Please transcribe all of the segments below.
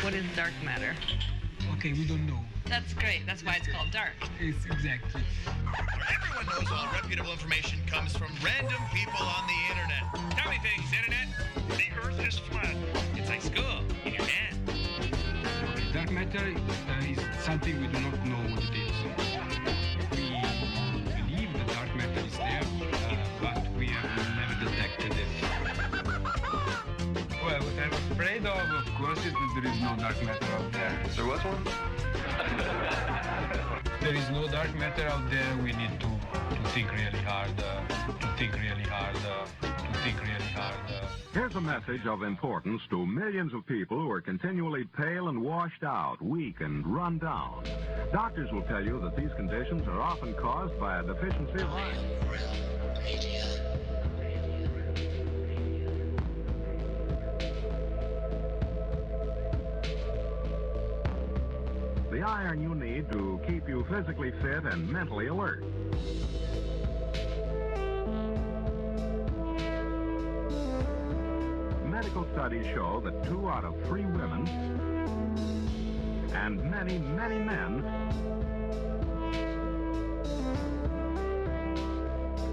What is dark matter? Okay, we don't know. That's great. That's why it's called dark. It's exactly. Everyone knows all reputable information comes from random people on the internet. Tell me things, internet. The earth is flat. It's like school in your hand. Okay, dark matter is something we do not know what it is. We believe the dark matter is there, but we have never detected it. Well, what I'm afraid of course, is that there is no dark matter out there. There was one? There is no dark matter out there. We need to think really hard, Here's a message of importance to millions of people who are continually pale and washed out, weak and run down. Doctors will tell you that these conditions are often caused by a deficiency of iron. The iron you need to keep you physically fit and mentally alert. Medical studies show that 2 out of 3 women and many, many men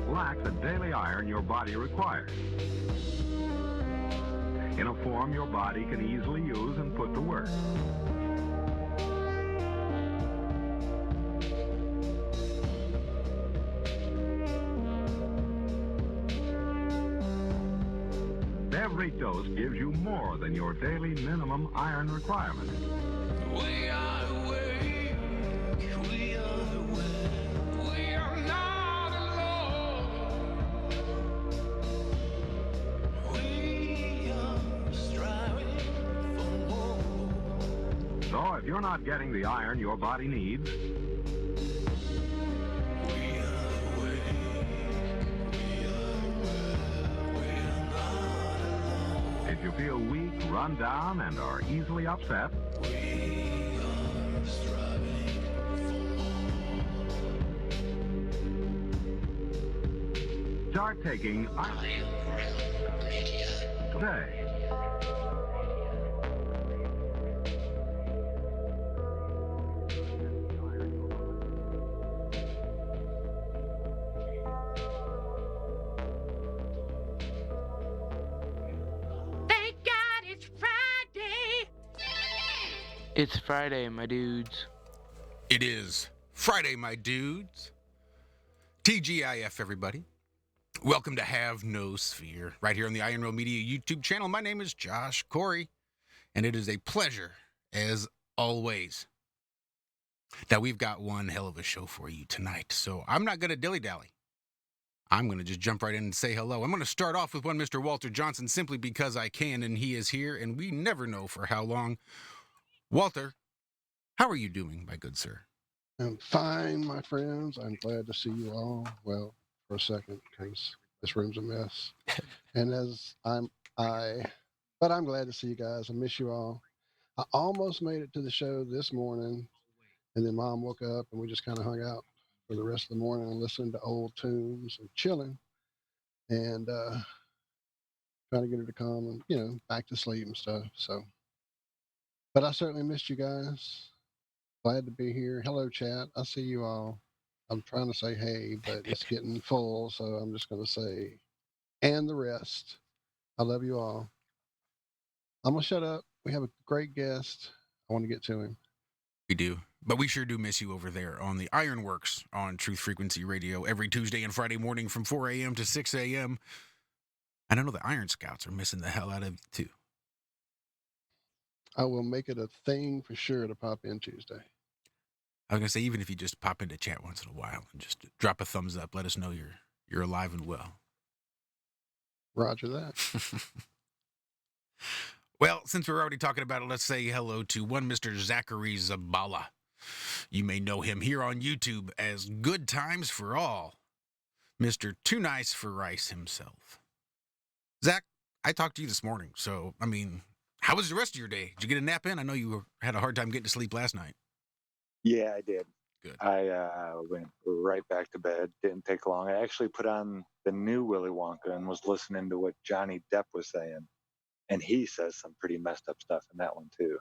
lack the daily iron your body requires in a form your body can easily use and put to work. Every dose gives you more than your daily minimum iron requirement. We are awake, we are aware, we are not alone. We are striving for more. So if you're not getting the iron your body needs, if you feel weak, run down, and are easily upset, start taking iron today. It's Friday, my dudes. It is Friday, my dudes. TGIF, everybody. Welcome to Have No Sphere, right here on the Iron Roll Media YouTube channel. My name is Josh Corey, and it is a pleasure, as always. Now, we've got one hell of a show for you tonight, so I'm not going to dilly-dally. I'm going to just jump right in and say hello. I'm going to start off with one Mr. Walter Johnson simply because I can, and he is here, and we never know for how long. Walter, how are you doing, my good sir? I'm fine, my friends. I'm glad to see you all. Well, for a second, because this room's a mess. And but I'm glad to see you guys. I miss you all. I almost made it to the show this morning, and then Mom woke up, and we just kind of hung out for the rest of the morning and listened to old tunes and chilling, and trying to get her to come and, back to sleep and stuff. So. But I certainly missed you guys. Glad to be here. Hello, chat. I see you all. I'm trying to say hey, but it's getting full, so I'm just going to say, and the rest. I love you all. I'm going to shut up. We have a great guest. I want to get to him. We do. But we sure do miss you over there on the Ironworks on Truth Frequency Radio every Tuesday and Friday morning from 4 a.m. to 6 a.m. And I know the Iron Scouts are missing the hell out of you, too. I will make it a thing for sure to pop in Tuesday. I was going to say, even if you just pop into chat once in a while and just drop a thumbs up, let us know you're alive and well. Roger that. Well, since we're already talking about it, let's say hello to one Mr. Zachary Zabala. You may know him here on YouTube as Good Times for All, Mr. Too Nice for Rice himself. Zach, I talked to you this morning, so, how was the rest of your day? Did you get a nap in? I know you had a hard time getting to sleep last night. Yeah, I did. Good. I went right back to bed. Didn't take long. I actually put on the new Willy Wonka and was listening to what Johnny Depp was saying. And he says some pretty messed up stuff in that one, too.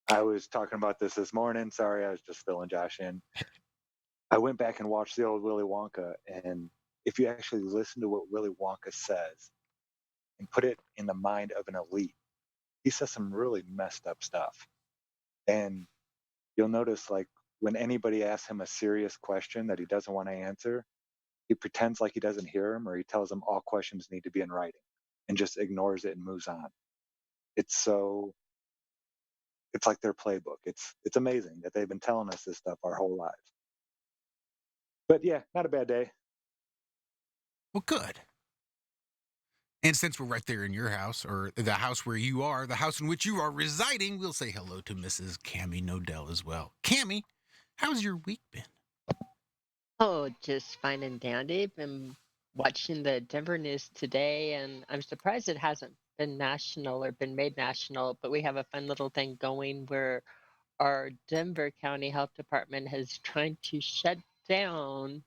I was talking about this morning. Sorry, I was just filling Josh in. I went back and watched the old Willy Wonka, and if you actually listen to what Willy Wonka says and put it in the mind of an elite, he says some really messed up stuff. And you'll notice, like, when anybody asks him a serious question that he doesn't want to answer, he pretends like he doesn't hear him, or he tells them all questions need to be in writing and just ignores it and moves on. It's like their playbook. It's amazing that they've been telling us this stuff our whole lives. But yeah, not a bad day. Well, good. And since we're right there in your house, or the house where you are, the house in which you are residing, we'll say hello to Mrs. Cammie Nodell as well. Cammie, how's your week been? Oh, just fine and dandy. Been watching the Denver news today, and I'm surprised it hasn't been national or been made national, but we have a fun little thing going where our Denver County Health Department is trying to shut down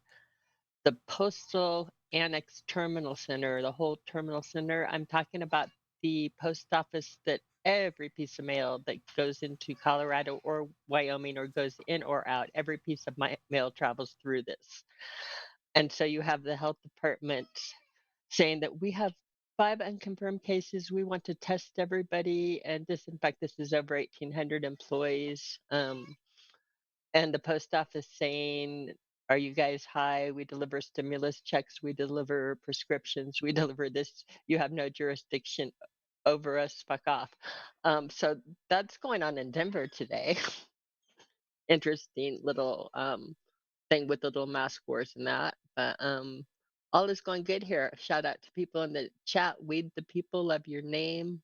the Postal Annex Terminal Center, the whole terminal center. I'm talking about the post office that every piece of mail that goes into Colorado or Wyoming or goes in or out, every piece of mail travels through this. And so you have the health department saying that we have 5 unconfirmed cases. We want to test everybody and disinfect. This is over 1,800 employees. And the post office saying, are you guys high? We deliver stimulus checks. We deliver prescriptions. We deliver this. You have no jurisdiction over us. Fuck off. So that's going on in Denver today. Interesting little thing with the little mask wars and that. But all is going good here. Shout out to people in the chat. Weed the people, love your name.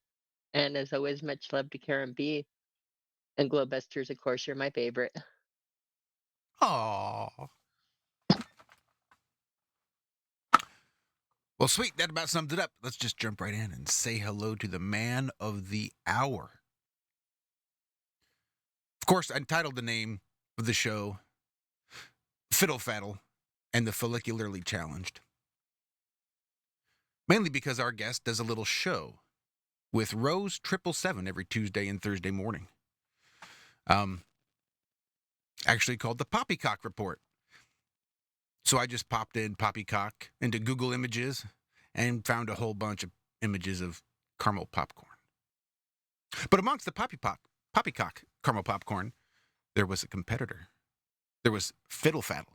And as always, much love to Karen B. And Globusters, of course, you're my favorite. Aww. Well, sweet. That about sums it up. Let's just jump right in and say hello to the man of the hour. Of course, I entitled the name of the show Fiddle Faddle and the Follicularly Challenged. Mainly because our guest does a little show with Rose 777 every Tuesday and Thursday morning. Actually called the Poppycock Report. So I just popped in Poppycock into Google Images and found a whole bunch of images of caramel popcorn. But amongst the Poppycock caramel popcorn, there was a competitor. There was Fiddle Faddle.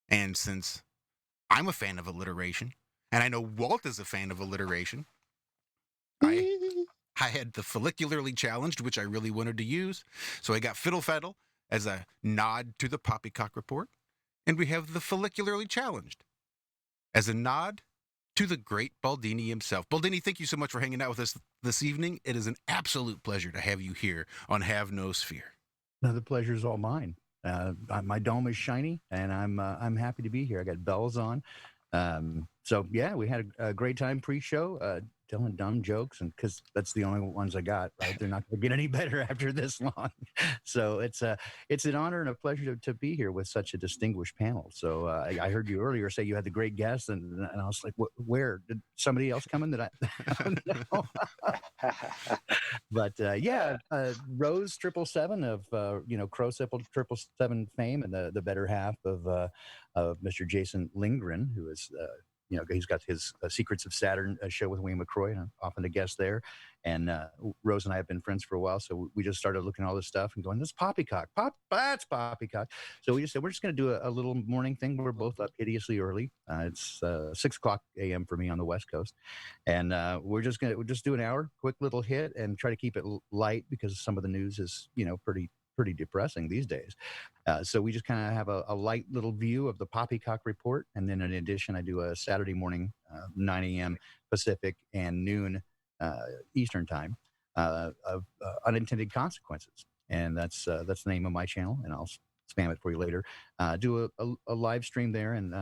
And since I'm a fan of alliteration, and I know Walt is a fan of alliteration, I had the Follicularly Challenged, which I really wanted to use. So I got Fiddle Faddle as a nod to the Poppycock Report. And we have the Follicularly Challenged as a nod to the Great Baldini himself. Baldini, thank you so much for hanging out with us this evening. It is an absolute pleasure to have you here on Have No Sphere. No, the pleasure's all mine. My dome is shiny, and I'm happy to be here. I got bells on. So yeah, we had a great time pre-show, telling dumb jokes, and because that's the only ones I got. Right, they're not going to get any better after this long. So it's an honor and a pleasure to be here with such a distinguished panel. So I heard you earlier say you had the great guest, and I was like, where did somebody else come in that I don't know? But yeah, Rose 777 of Crow 777 fame, and the better half of Mr. Jason Lindgren, who is he's got his Secrets of Saturn show with Wayne McCroy, and I'm often a guest there. And Rose and I have been friends for a while, so we just started looking at all this stuff and going, "This is Poppycock, that's Poppycock." So we just said we're just going to do a little morning thing. We're both up hideously early. It's 6:00 a.m. for me on the West Coast, and we'll just do an hour, quick little hit, and try to keep it light because some of the news is pretty depressing these days. So we just kind of have a light little view of the Poppycock Report. And then in addition, I do a Saturday morning, 9 a.m. Pacific and noon Eastern time of Unintended Consequences. And that's the name of my channel, and I'll spam it for you later. Do a live stream there, and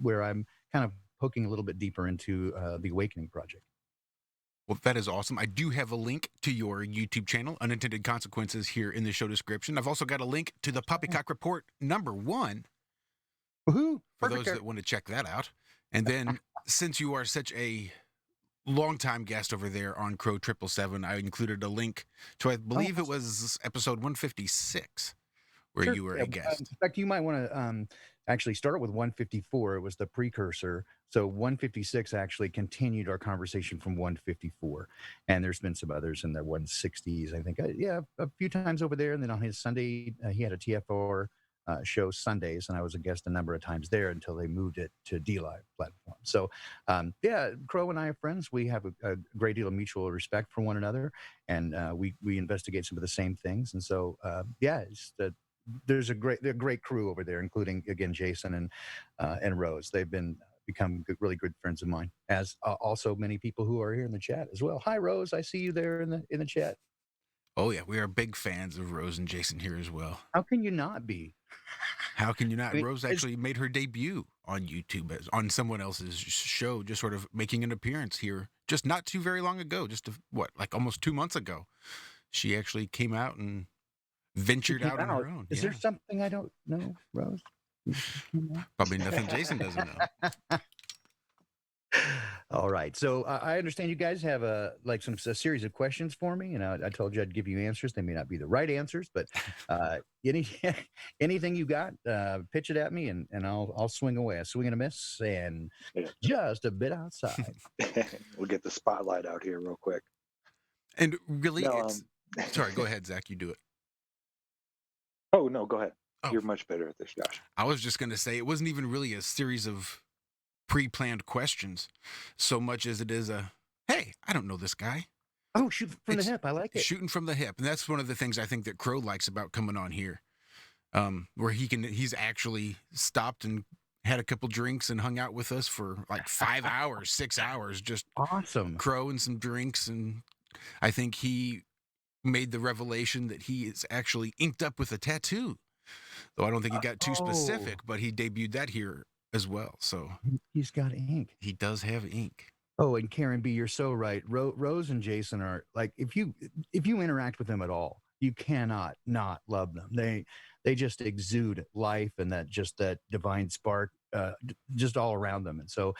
where I'm kind of poking a little bit deeper into the Awakening Project. Well, that is awesome. I do have a link to your YouTube channel, Unintended Consequences, here in the show description. I've also got a link to the Poppycock Report #1. Woohoo! For those that want to check that out. And then, since you are such a longtime guest over there on Crow 777. I included a link to, I believe it was episode 156, where Sure. you were Yeah, a guest. in fact, you might want to actually start with 154. It was the precursor. So 156 actually continued our conversation from 154. And there's been some others in the 160s, I think. Yeah, a few times over there. And then on his Sunday, he had a TFR show Sundays, and I was a guest a number of times there until they moved it to D-Live platform. So, yeah, Crow and I are friends. We have a great deal of mutual respect for one another, and we investigate some of the same things. And so, yeah, it's they're a great crew over there, including again Jason and Rose. They've become really good friends of mine, as also many people who are here in the chat as well. Hi, Rose. I see you there in the chat. Oh yeah, we are big fans of Rose and Jason here as well. How can you not be? How can you not? I mean, Rose actually made her debut on YouTube on someone else's show, just sort of making an appearance here, just not too very long ago, like almost 2 months ago. She actually came out and ventured out on her own. Is there something I don't know, Rose? Probably nothing Jason doesn't know. All right. So I understand you guys have a series of questions for me, and I told you I'd give you answers. They may not be the right answers, but anything you got, pitch it at me, and I'll swing away. A swing and a miss, and just a bit outside. We'll get the spotlight out here real quick. And really, sorry. Go ahead, Zach. You do it. Oh no, go ahead. Oh. You're much better at this, Josh. I was just going to say it wasn't even really a series of pre-planned questions so much as it is hey, I don't know this guy. Oh, shoot from the hip. I like it. Shooting from the hip. And that's one of the things I think that Crow likes about coming on here, where he's actually stopped and had a couple drinks and hung out with us for like 5 hours, 6 hours, just awesome. Crow and some drinks. And I think he made the revelation that he is actually inked up with a tattoo, though I don't think he got too specific, but he debuted that here as well. So he's got ink. He does have ink. Oh, and Karen B, you're so right. Rose and Jason are like, if you interact with them at all, you cannot not love them. They just exude life and that divine spark just all around them. And so,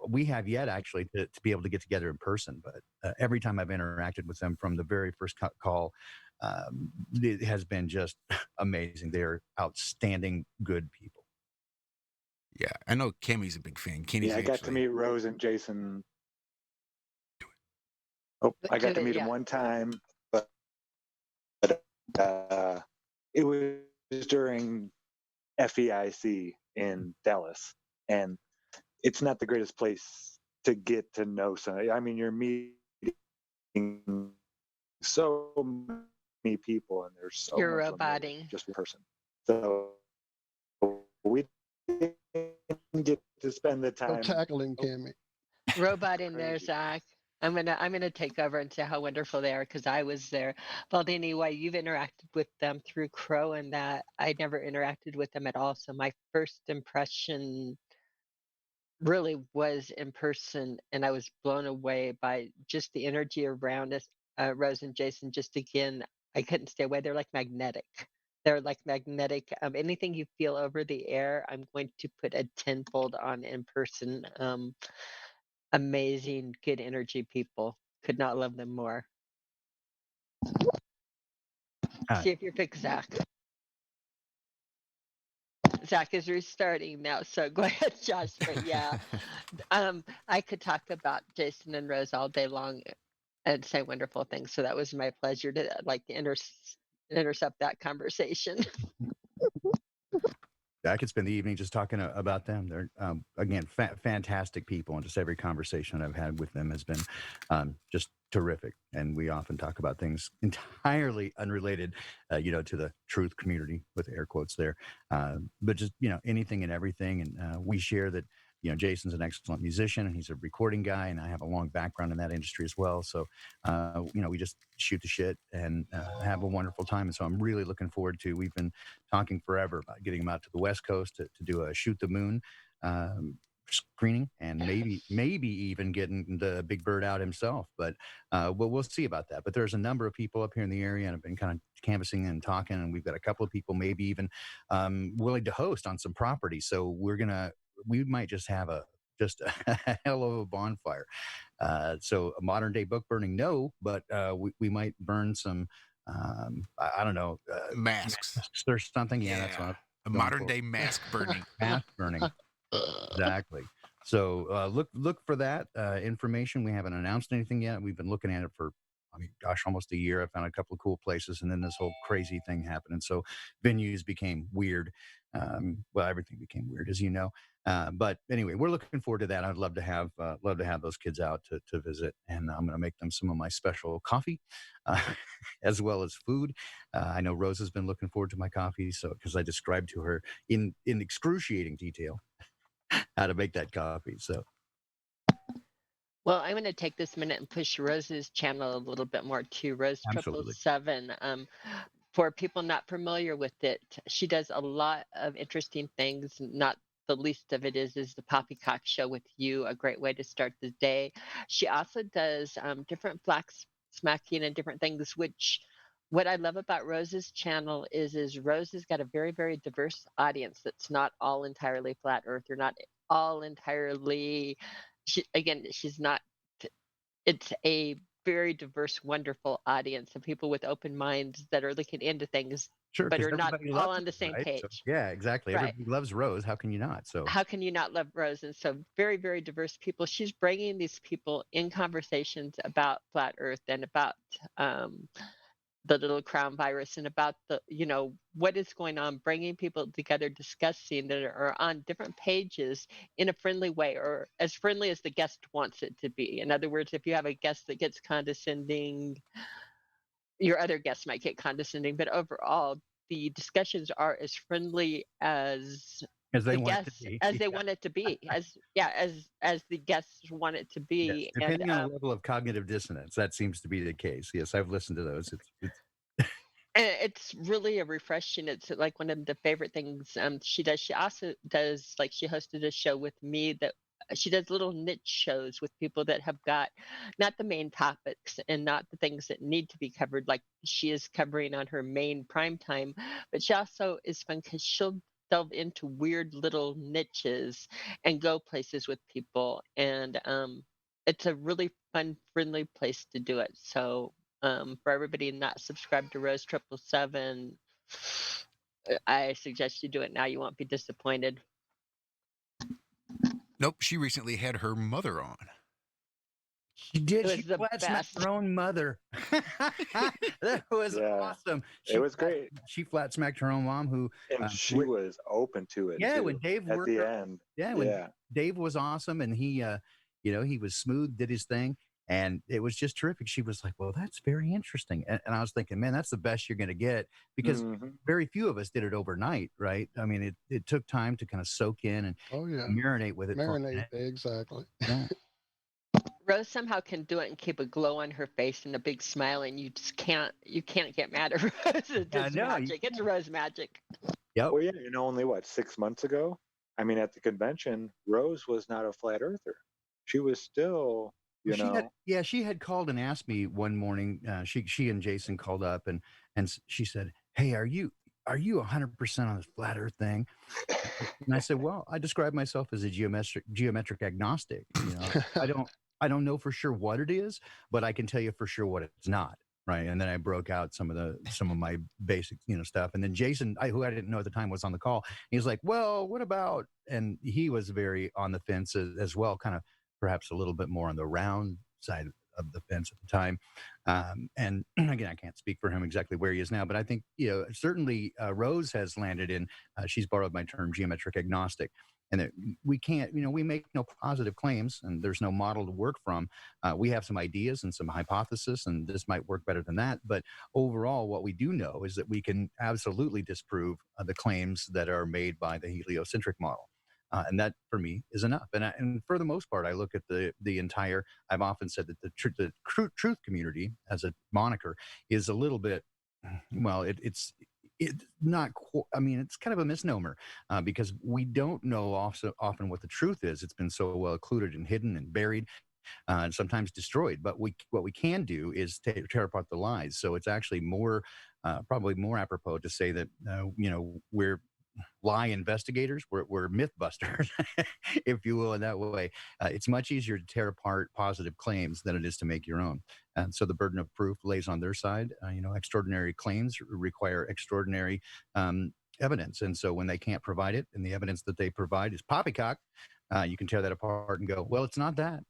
we have yet actually to be able to get together in person, but every time I've interacted with them from the very first call, it has been just amazing. They're outstanding, good people. Yeah, I know Cammy's a big fan. I got to meet Rose and Jason. Oh, I got to meet him one time, but it was during FEIC in Dallas, and it's not the greatest place to get to know somebody. I mean, you're meeting so many people, and there's so you're much roboting just one person. So we didn't get to spend the time tackling Cammy. Robot in there, Zach. I'm gonna take over and say how wonderful they are because I was there. Baldini, why you've interacted with them through Crow and that I never interacted with them at all. So my first impression really was in person, and I was blown away by just the energy around us. Rose and Jason, just again, I couldn't stay away. They're like magnetic. They're like magnetic. Anything you feel over the air, I'm going to put a tenfold on in person. Amazing, good energy people. Could not love them more. See if you're fixed, Zach. Zach is restarting now, so go ahead, Josh. But yeah, I could talk about Jason and Rose all day long and say wonderful things. So that was my pleasure to intercept that conversation. I could spend the evening just talking about them. They're, again, fantastic people. And just every conversation I've had with them has been just terrific. And we often talk about things entirely unrelated, to the truth community, with air quotes there. But just, anything and everything. And we share that, Jason's an excellent musician and he's a recording guy. And I have a long background in that industry as well. So, we just shoot the shit and have a wonderful time. And so I'm really looking forward to, we've been talking forever about getting him out to the West Coast to do a Shoot the Moon screening and maybe even getting the Big Bird out himself. But we'll see about that. But there's a number of people up here in the area and I've been kind of canvassing and talking. And we've got a couple of people maybe even willing to host on some property. So we might just have just a hell of a bonfire. So a modern day book burning, no, but we might burn some, I don't know, Masks. or something. Yeah, that's what a modern day mask burning. mask burning. Exactly. So look for that information. We haven't announced anything yet. We've been looking at it for, I mean, gosh, almost a year. I found a couple of cool places, and then this whole crazy thing happened, and so venues became weird. Well, everything became weird, as you know. But anyway, we're looking forward to that. I'd love to have those kids out to visit, and I'm going to make them some of my special coffee, as well as food. I know Rose has been looking forward to my coffee, so because I described to her in excruciating detail how to make that coffee. So, Well, I'm going to take this minute and push Rose's channel a little bit more too. Rose Absolutely. 777. For people not familiar with it, she does a lot of interesting things. Not the least of it is the Poppycock show with you, a great way to start the day. She also does different flax smacking and different things, which what I love about Rose's channel is Rose has got a very, very diverse audience that's not all entirely flat earth. They're not all entirely, she's not, it's a very diverse, wonderful audience of people with open minds that are looking into things, sure, but 'cause are not everybody all loves on the it, same right? So, page. yeah, exactly. Right. Everybody loves Rose. How can you not? So, How can you not love Rose? And so very, very diverse people. She's bringing these people in conversations about flat earth and about the little crown virus and about the, what is going on, bringing people together, discussing that are on different pages in a friendly way, or as friendly as the guest wants it to be. In other words, if you have a guest that gets condescending, your other guests might get condescending, but overall, the discussions are as friendly as as they the want it to guests be. as they want it to be, as the guests want it to Yes, be. depending on the level of cognitive dissonance, that seems to be the case. Yes, I've listened to those. And it's really a refreshing. It's like one of the favorite things she does. She also does, like, she hosted a show with me that she does little niche shows with people that have got not the main topics and not the things that need to be covered like she is covering on her main prime time. But she also is fun because she'll delve into weird little niches and go places with people. And it's a really fun, friendly place to do it. So for everybody not subscribed to Rose 777, I suggest you do it now. You won't be disappointed. Nope, she recently had her mother on. She did. It She was the flat smacked best. her own mother. That was awesome. It was great. She flat smacked her own mom, who And she was open to it. yeah, too, when Dave at worked the end. when Dave was awesome, and he he was smooth, did his thing, and it was just terrific. She was like, well, that's very interesting, and I was thinking, man, that's the best you're going to get, because very few of us did it overnight, right? I mean, it took time to kind of soak in and marinate with it. Exactly. Yeah. Rose somehow can do it and keep a glow on her face and a big smile, and you can't get mad at Rose. It's just magic. It's Rose magic. Yep. Well, yeah, only 6 months ago? I mean, at the convention, Rose was not a flat earther. She was still, she had called and asked me one morning. She and Jason called up and she said, "Hey, are you 100% on this flat Earth thing?" And I said, "Well, I describe myself as a geometric agnostic. I don't know for sure what it is, but I can tell you for sure what it's not." Right. And then I broke out some of my basic, stuff. And then Jason, who I didn't know at the time, was on the call. He was like, "Well, what about?" And he was very on the fence as well, kind of perhaps a little bit more on the round side of the fence at the time. And again, I can't speak for him exactly where he is now, but I think, certainly Rose has landed in, she's borrowed my term, geometric agnostic. And that we can't, we make no positive claims, and there's no model to work from. We have some ideas and some hypotheses, and this might work better than that. But overall, what we do know is that we can absolutely disprove the claims that are made by the heliocentric model. And that, for me, is enough. And for the most part, I look at the entire, I've often said that the truth community, as a moniker, is a little bit, well, it's not, I mean, it's kind of a misnomer, because we don't know often what the truth is. It's been so well occluded and hidden and buried, and sometimes destroyed. But what we can do is tear apart the lies. So it's actually probably more apropos to say that, we're lie investigators. We're myth busters, if you will, in that way. It's much easier to tear apart positive claims than it is to make your own. And so the burden of proof lays on their side. Extraordinary claims require extraordinary evidence. And so when they can't provide it, and the evidence that they provide is poppycock, you can tear that apart and go, well, it's not that.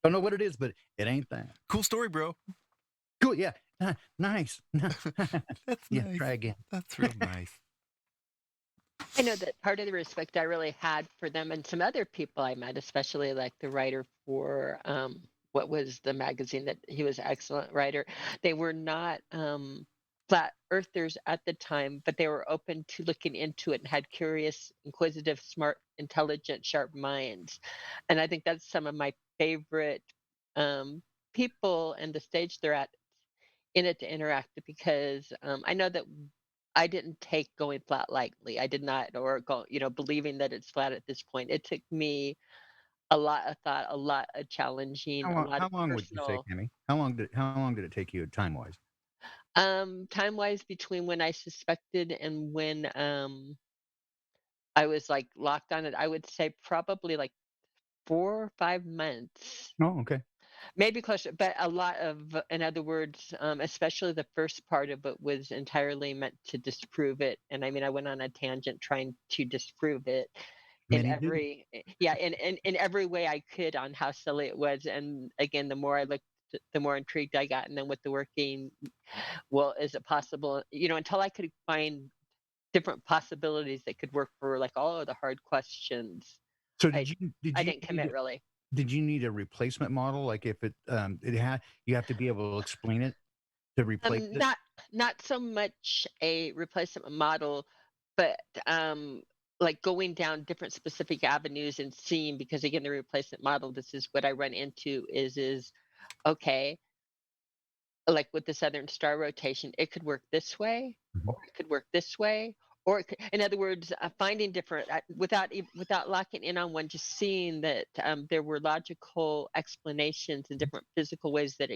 Don't know what it is, but it ain't that. Cool story, bro. Cool. Yeah. Nice. That's yeah. nice. Try again. That's real nice. I know that part of the respect I really had for them and some other people I met, especially like the writer for what was the magazine that he was an excellent writer. They were not flat earthers at the time, but they were open to looking into it and had curious, inquisitive, smart, intelligent, sharp minds. And I think that's some of my favorite people and the stage they're at in it to interact because I know that I didn't take going flat lightly. I did not, or go, believing that it's flat at this point. It took me a lot of thought, a lot of challenging, a lot How of long would you say, personal. Kimmy? How long did it take you time wise? Time wise, between when I suspected and when I was like locked on it, I would say probably like 4 or 5 months. Oh, okay. Maybe closer, but a lot of, in other words, especially the first part of it was entirely meant to disprove it. And I mean, I went on a tangent trying to disprove it in Many do. in every way I could on how silly it was. And again, the more I looked, the more intrigued I got. And then with the working, well, is it possible? Until I could find different possibilities that could work for like all of the hard questions. So I didn't commit really. did you need a replacement model? Like if you have to be able to explain it to replace it? Not so much a replacement model, but like going down different specific avenues and seeing, because again, the replacement model, this is what I run into is okay, like with the Southern Star rotation, it could work this way, or it could work this way, or in other words, finding different without locking in on one, just seeing that there were logical explanations and different physical ways that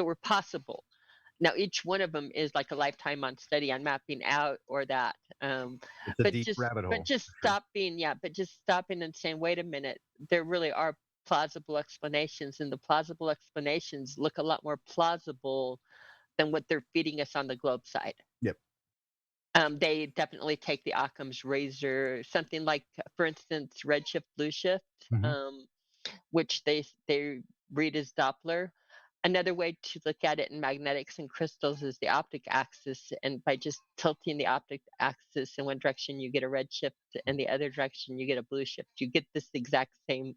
were possible. Now, each one of them is like a lifetime on study on mapping out or that. It's a deep rabbit hole. But just stopping, but just stopping and saying, wait a minute, there really are plausible explanations, and the plausible explanations look a lot more plausible than what they're feeding us on the globe side. Yep. They definitely take the Occam's razor, something like, for instance, redshift, blue shift, which they read as Doppler. Another way to look at it in magnetics and crystals is the optic axis, and by just tilting the optic axis in one direction, you get a redshift, and the other direction, you get a blue shift. You get this exact same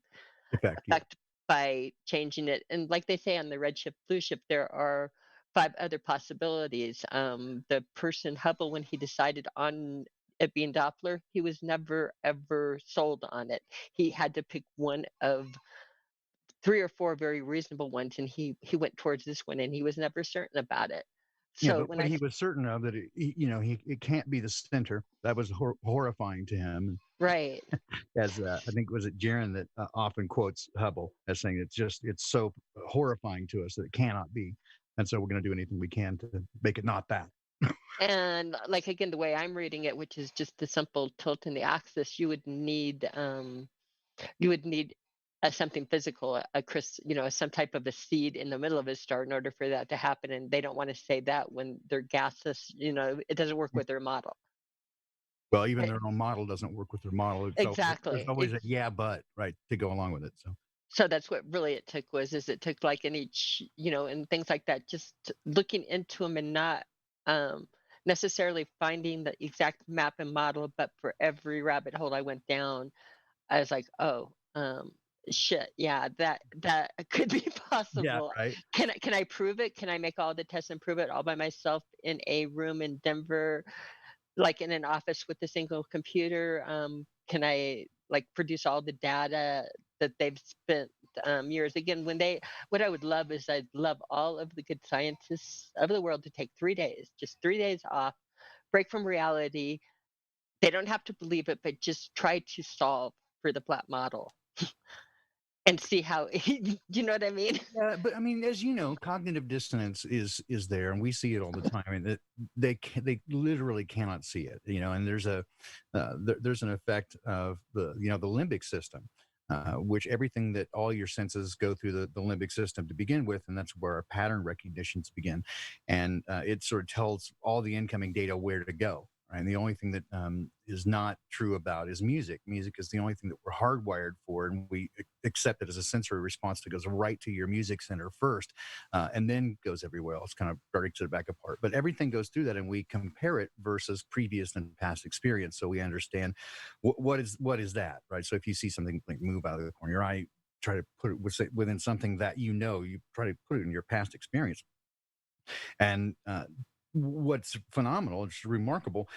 effect by changing it. And like they say on the redshift, blue shift, there are 5 other possibilities. The person Hubble, when he decided on it being Doppler, he was never ever sold on it. He had to pick one of 3 or 4 very reasonable ones, and he went towards this one, and he was never certain about it. Yeah, So but when when he was certain of that, it can't be the center. That was horrifying to him. Right. As I think was it Jaron that often quotes Hubble as saying it's so horrifying to us that it cannot be, and so we're going to do anything we can to make it not that. And like again, the way I'm reading it, which is just the simple tilt in the axis, you would need something physical, some type of a seed in the middle of a star in order for that to happen. And they don't want to say that when they're gaseous. It doesn't work with their model. Well, even their own model doesn't work with their model. Exactly. There's always a but right to go along with it. So that's what really it took like in each, and things like that, just looking into them and not necessarily finding the exact map and model, but for every rabbit hole I went down, I was like, oh, shit, yeah, that could be possible. Yeah, right. Can I prove it? Can I make all the tests and prove it all by myself in a room in Denver, like in an office with a single computer? Can I like produce all the data that they've spent years? Again, what I would love is I'd love all of the good scientists of the world to take 3 days, just 3 days off, break from reality. They don't have to believe it, but just try to solve for the flat model. and see how you know what I mean? Yeah, but I mean, as you know, cognitive dissonance is there, and we see it all the time. And they literally cannot see it, And there's there's an effect of the limbic system, which everything that all your senses go through the limbic system to begin with, and that's where our pattern recognitions begin, and it sort of tells all the incoming data where to go. Right? And the only thing that is not true about is music. Music is the only thing that we're hardwired for, and we accept it as a sensory response that goes right to your music center first, and then goes everywhere else, kind of breaks it back apart. But everything goes through that, and we compare it versus previous and past experience, so we understand what is that, right? So if you see something like move out of the corner of your eye, try to put it within something that you try to put it in your past experience. And what's phenomenal, it's remarkable,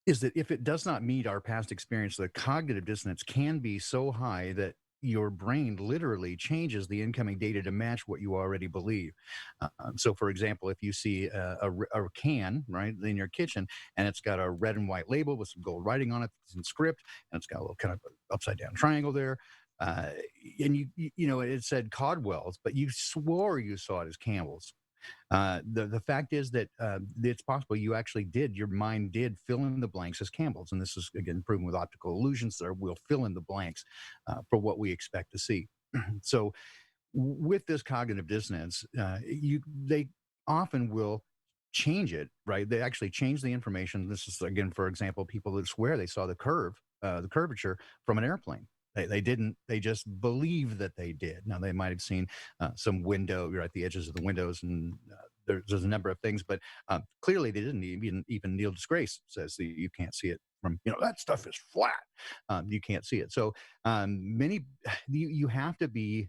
is that if it does not meet our past experience, the cognitive dissonance can be so high that your brain literally changes the incoming data to match what you already believe. So, for example, if you see a can, right, in your kitchen, and it's got a red and white label with some gold writing on it, it's in script, and it's got a little kind of upside down triangle there, and it said Codwell's, but you swore you saw it as Campbell's. The fact is that it's possible you actually your mind did fill in the blanks as Campbell's, and this is again proven with optical illusions. There will fill in the blanks for what we expect to see. So, with this cognitive dissonance, they often will change it. Right? They actually change the information. This is again, for example, people that swear they saw the curvature from an airplane. They didn't. They just believe that they did. Now they might have seen some window. You're at the edges of the windows, and there's a number of things, but clearly they didn't. Even Neil deGrasse says that you can't see it from. That stuff is flat. You can't see it. So you have to be.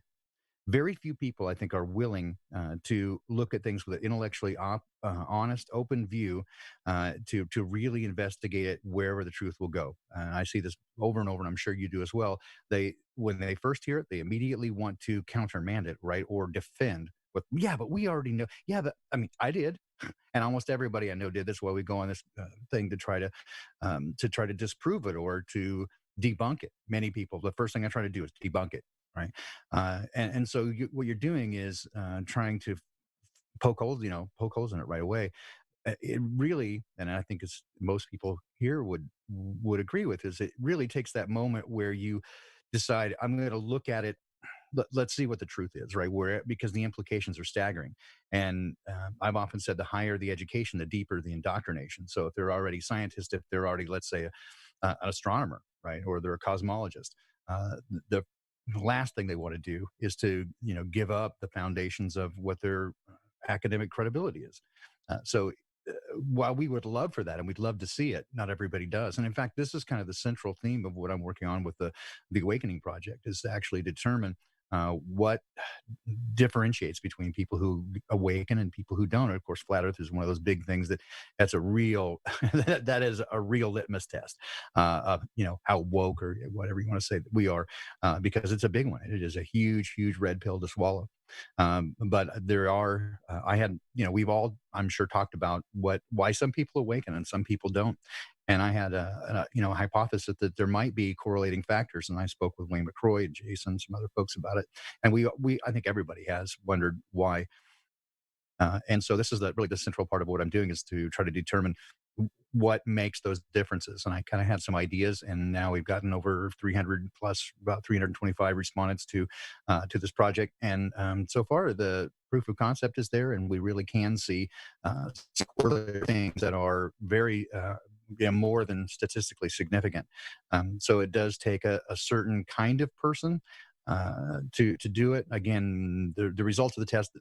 Very few people, I think, are willing to look at things with an intellectually honest, open view to really investigate it wherever the truth will go. I see this over and over, and I'm sure you do as well. When they first hear it, they immediately want to countermand it, right, or defend. But we already know. Yeah, but I mean, I did, and almost everybody I know did. That's why we go on this thing to try to disprove it or to debunk it. Many people, the first thing I try to do is debunk it. Right. And so what you're doing is trying to poke holes in it right away. It really, and I think it's most people here would agree with, is it really takes that moment where you decide, I'm going to look at it. Let's see what the truth is, right? Because the implications are staggering. And I've often said the higher the education, the deeper the indoctrination. So if they're already scientists, if they're already, let's say, an astronomer, right, or they're a cosmologist, the last thing they want to do is to give up the foundations of what their academic credibility is. So while we would love for that and we'd love to see it, not everybody does. And in fact, this is kind of the central theme of what I'm working on with the Awakening Project, is to actually determine what differentiates between people who awaken and people who don't. And of course, flat Earth is one of those big things that's a real that is a real litmus test of how woke or whatever you want to say that we are, because it's a big one. It is a huge red pill to swallow. But there are we've all, I'm sure, talked about why some people awaken and some people don't. And I had a hypothesis that there might be correlating factors, and I spoke with Wayne McCroy and Jason, some other folks about it, and I think everybody has wondered why. And so this is really the central part of what I'm doing, is to try to determine what makes those differences. And I kind of had some ideas, and now we've gotten over 300 plus, about 325 respondents to this project. And so far, the proof of concept is there, and we really can see things that are very more than statistically significant. So it does take a certain kind of person to do it. Again, the results of the test,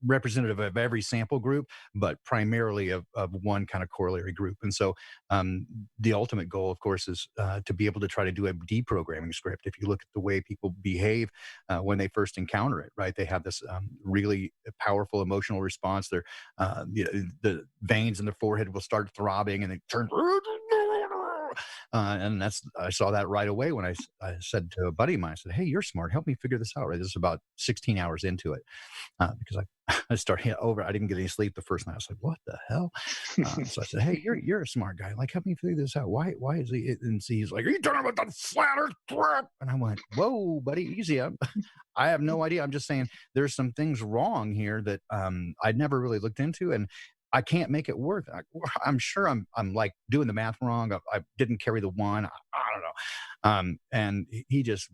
representative of every sample group, but primarily of one kind of corollary group. And so the ultimate goal, of course, is to be able to try to do a deprogramming script. If you look at the way people behave when they first encounter it, right, they have this really powerful emotional response. The veins in their forehead will start throbbing, and they turn And I saw that right away when I said to a buddy of mine, I said, hey, you're smart. Help me figure this out. Right? This is about 16 hours into it because I started over. I didn't get any sleep the first night. I was like, what the hell? So I said, hey, you're a smart guy. Like, help me figure this out. Why is he? And he's like, are you talking about the flat earth crap? And I went, whoa, buddy, easy. I have no idea. I'm just saying there's some things wrong here that I'd never really looked into. And I can't make it work. I'm sure I'm like doing the math wrong. I didn't carry the one. I don't know. And he just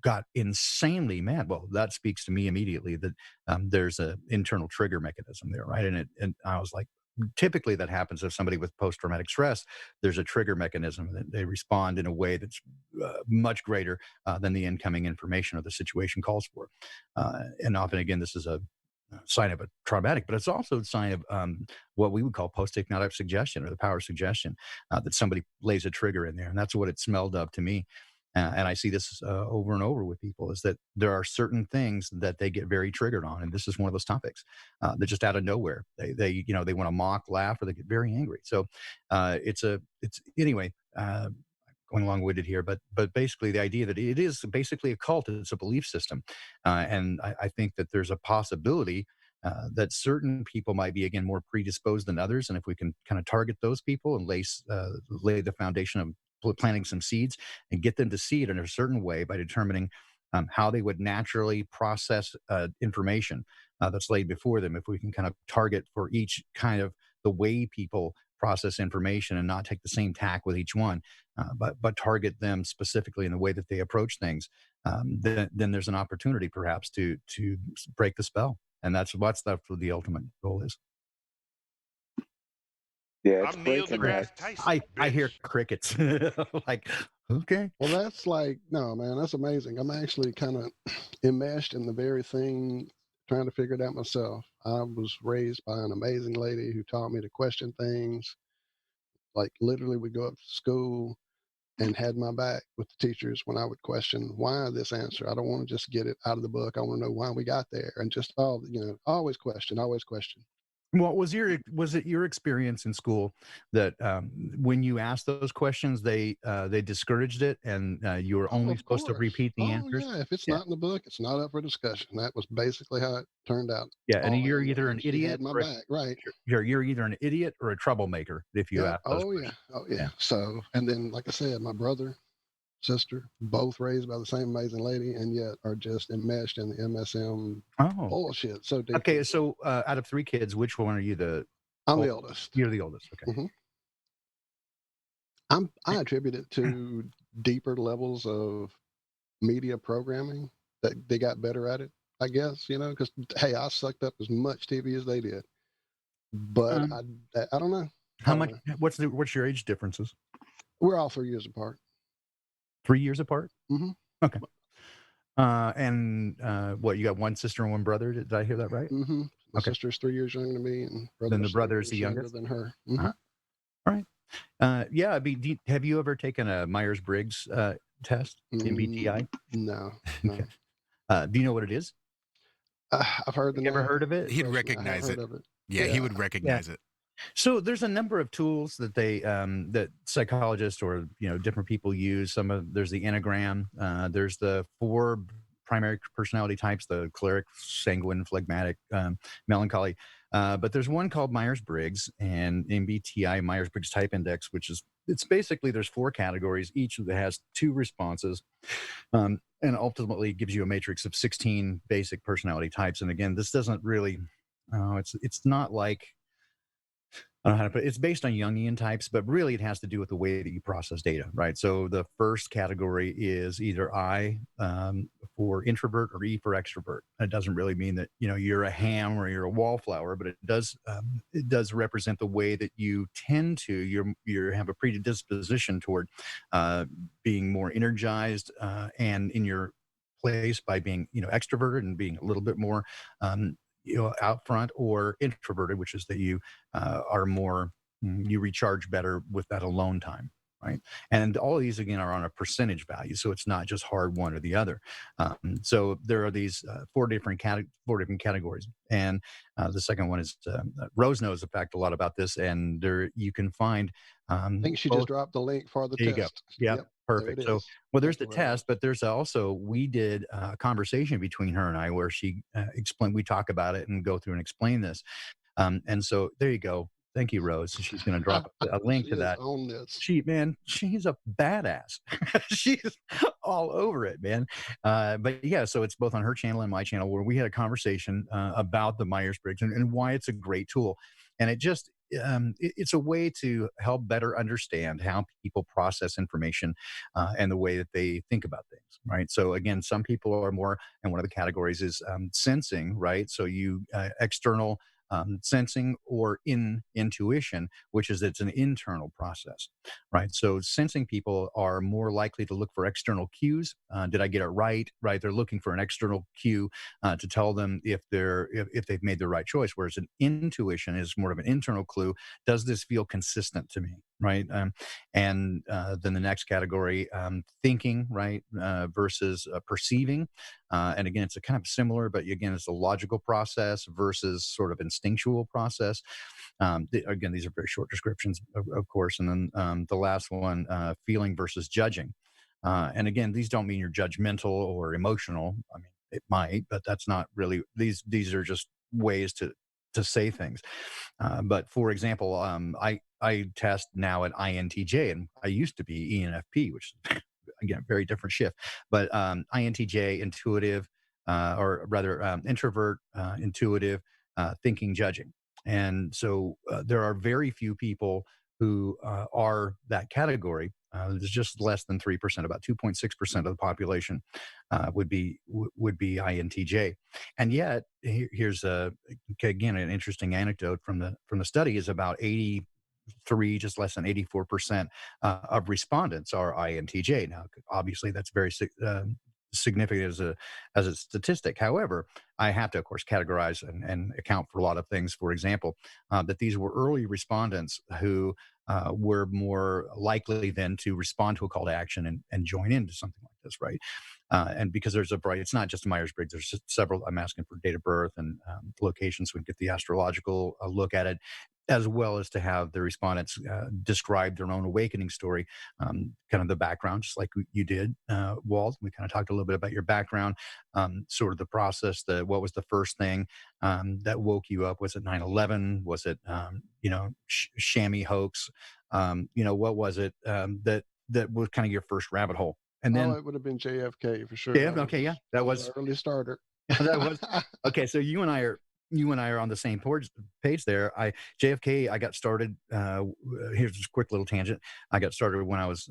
got insanely mad. Well, that speaks to me immediately that there's an internal trigger mechanism there, right? And I was like, typically that happens if somebody with post-traumatic stress, there's a trigger mechanism that they respond in a way that's much greater than the incoming information or the situation calls for. And often, again, this is a sign of a traumatic, but it's also a sign of what we would call post-hypnotic suggestion or the power of suggestion, that somebody lays a trigger in there. And that's what it smelled of to me. And I see this over and over with people is that there are certain things that they get very triggered on. And this is one of those topics that just out of nowhere, they want to mock, laugh, or they get very angry. So it's anyway, going long-winded here, but basically the idea that it is basically a cult, it's a belief system. And I think that there's a possibility that certain people might be, again, more predisposed than others. And if we can kind of target those people and lay the foundation of planting some seeds and get them to see it in a certain way by determining how they would naturally process information that's laid before them. If we can kind of target for each kind of the way people process information and not take the same tack with each one, but target them specifically in the way that they approach things, then there's an opportunity perhaps to break the spell. And that's what the ultimate goal is. Yeah, it's I'm Neil breaking deGrasse that. Tyson. I hear crickets. Like, okay. Well, that's like, no, man, that's amazing. I'm actually kind of enmeshed in the very thing, trying to figure it out myself. I was raised by an amazing lady who taught me to question things. Like, literally, we go up to school and had my back with the teachers when I would question why this answer. I don't want to just get it out of the book. I want to know why we got there, and just always question, always question. Well, was it your experience in school that when you asked those questions, they discouraged it, and you were only Of supposed to course. repeat the Oh, answers? yeah. If it's Yeah. not in the book, it's not up for discussion. That was basically how it turned out. Yeah, and you're Always. either an She idiot had my or back, right? you're either an idiot or a troublemaker if you Yeah. ask those Oh, yeah. questions. Oh, yeah. Yeah. So, and then, like I said, my brother, sister, both raised by the same amazing lady, and yet are just enmeshed in the MSM Oh, bullshit so deeply. okay. So out of 3 kids, which one are you I'm the oldest. You're the oldest. Okay. Mhm. I attribute it to deeper levels of media programming that they got better at it, I guess, because, hey, I sucked up as much TV as they did. But I don't know. How much? What's your age differences? We're all 3 years apart. 3 years apart? Mhm. Okay. And what, you got one sister and one brother? Did I hear that right? Mm-hmm. My Okay. sister's 3 years younger than me, and Then the brother 3 is the years youngest? younger than her. Uh-huh. All right. Yeah. I mean, have you ever taken a Myers-Briggs test, MBTI? No. Okay. Do you know what it is? I've heard the You ever name. heard of it? He'd Trust me, I have recognize it. heard of it. Yeah, he Yeah. would recognize it. So there's a number of tools that that psychologists or different people use. There's the Enneagram. There's the 4 primary personality types: the choleric, sanguine, phlegmatic, melancholy. But there's one called Myers-Briggs and MBTI, Myers-Briggs Type Index, it's basically there's 4 categories, each that has 2 responses, and ultimately gives you a matrix of 16 basic personality types. And again, this doesn't really, it's not like, I don't know how to put it. It's based on Jungian types, but really it has to do with the way that you process data, right? So the first category is either I for introvert or E for extrovert. It doesn't really mean that you're a ham or you're a wallflower, but it does represent the way that you tend to you have a predisposition toward being more energized and in your place by being extroverted and being a little bit more out front, or introverted, which is that you are more, you recharge better with that alone time. right? And all of these again are on a percentage value, so it's not just hard one or the other. So there are these four different categories, and the second one is Rose knows in fact a lot about this, and there you can find. I think she just dropped the link for the there you go. test. Yep. Perfect. There it So, is. well, there's Thank the you, Rose. test, but there's also, we did a conversation between her and I where she explained, we talk about it and go through and explain this. And so there you go. Thank you, Rose. She's going to drop a link She to is that. on this. She's a badass. She's all over it, man. But yeah, so it's both on her channel and my channel where we had a conversation about the Myers-Briggs and why it's a great tool. And it just, it's a way to help better understand how people process information and the way that they think about things, right? So again, some people are more, and one of the categories is sensing, right? So you external sensing or intuition, which is it's an internal process, right? So sensing people are more likely to look for external cues. Did I get it right? Right? They're looking for an external cue to tell them if they've made the right choice. Whereas an intuition is more of an internal clue. Does this feel consistent to me? Right? And then the next category, thinking, right, versus perceiving. And again, it's a kind of similar, but again, it's a logical process versus sort of instinctual process. Again, these are very short descriptions, of course. And then the last one, feeling versus judging. And again, these don't mean you're judgmental or emotional. I mean, it might, but that's not really, these are just ways to say things. But for example, I test now at INTJ, and I used to be ENFP, which is again very different shift. But INTJ, intuitive, or rather introvert, intuitive, thinking, judging. And so there are very few people who are that category. There's just less than 3%, about 2.6% of the population would be INTJ. And yet, here's again an interesting anecdote from the study is about 83, just less than 84% of respondents are INTJ. Now, obviously, that's very significant as a statistic. However, I have to, of course, categorize and account for a lot of things. For example, that these were early respondents who were more likely then to respond to a call to action and join into something like this, right? And because there's it's not just Myers-Briggs, there's several, I'm asking for date of birth and locations so we can get the astrological look at it, as well as to have the respondents describe their own awakening story, kind of the background, just like you did, Walt. We kind of talked a little bit about your background, sort of the process, what was the first thing that woke you up? Was it 9/11? Was it, Shammy hoax? What was it that was kind of your first rabbit hole? And then it would have been JFK for sure. yeah, okay, yeah, that was an early starter. that was okay. So you and I are on the same page there. JFK, I got started. Here's a quick little tangent. I got started when I was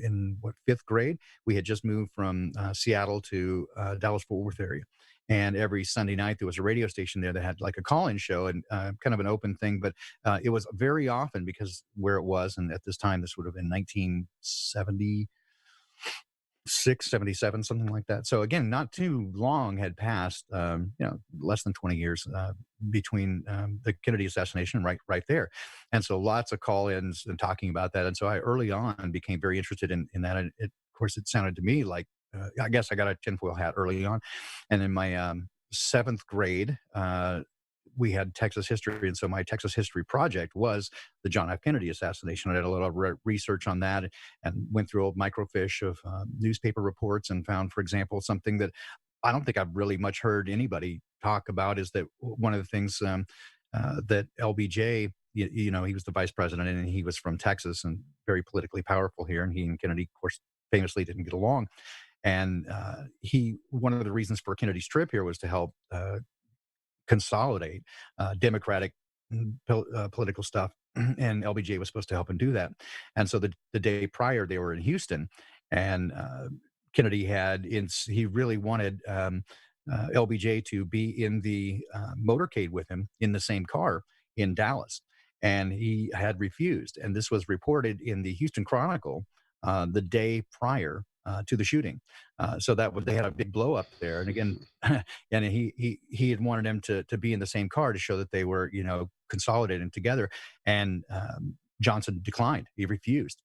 in fifth grade. We had just moved from Seattle to Dallas Fort Worth area. And every Sunday night, there was a radio station there that had like a call-in show and kind of an open thing. But it was very often because where it was, and at this time, this would have been 1970. 77, something like that. So again, not too long had passed, less than 20 years between the Kennedy assassination right there. And so lots of call-ins and talking about that. And so I early on became very interested in that. And of course, it sounded to me like, I guess I got a tinfoil hat early on. And in my seventh grade, we had Texas history. And so my Texas history project was the John F. Kennedy assassination. I did a lot of research on that and went through old microfiche of newspaper reports and found, for example, something that I don't think I've really much heard anybody talk about is that one of the things that LBJ, he was the vice president and he was from Texas and very politically powerful here. And he and Kennedy, of course, famously didn't get along. And one of the reasons for Kennedy's trip here was to help consolidate Democratic political stuff, and LBJ was supposed to help him do that. And so the day prior, they were in Houston, and Kennedy he really wanted LBJ to be in the motorcade with him in the same car in Dallas, and he had refused. And this was reported in the Houston Chronicle the day prior to the shooting. So they had a big blow up there. And again, and he had wanted him to be in the same car to show that they were, consolidating together. And Johnson declined. He refused.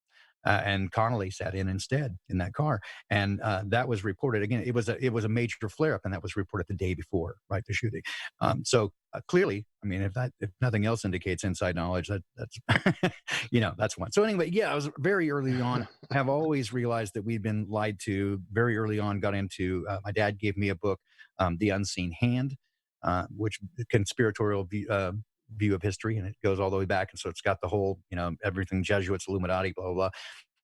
and Connolly sat in instead in that car, and that was reported again. It was a major flare up, and that was reported the day before, right, the shooting. So clearly, I mean, if nothing else indicates inside knowledge, that's that's one. So anyway, yeah, I was very early on. Have always realized that we'd been lied to. Very early on, got into. My dad gave me a book, The Unseen Hand, which conspiratorial view of history, and it goes all the way back. And so it's got the whole, everything Jesuits, Illuminati, blah, blah, blah.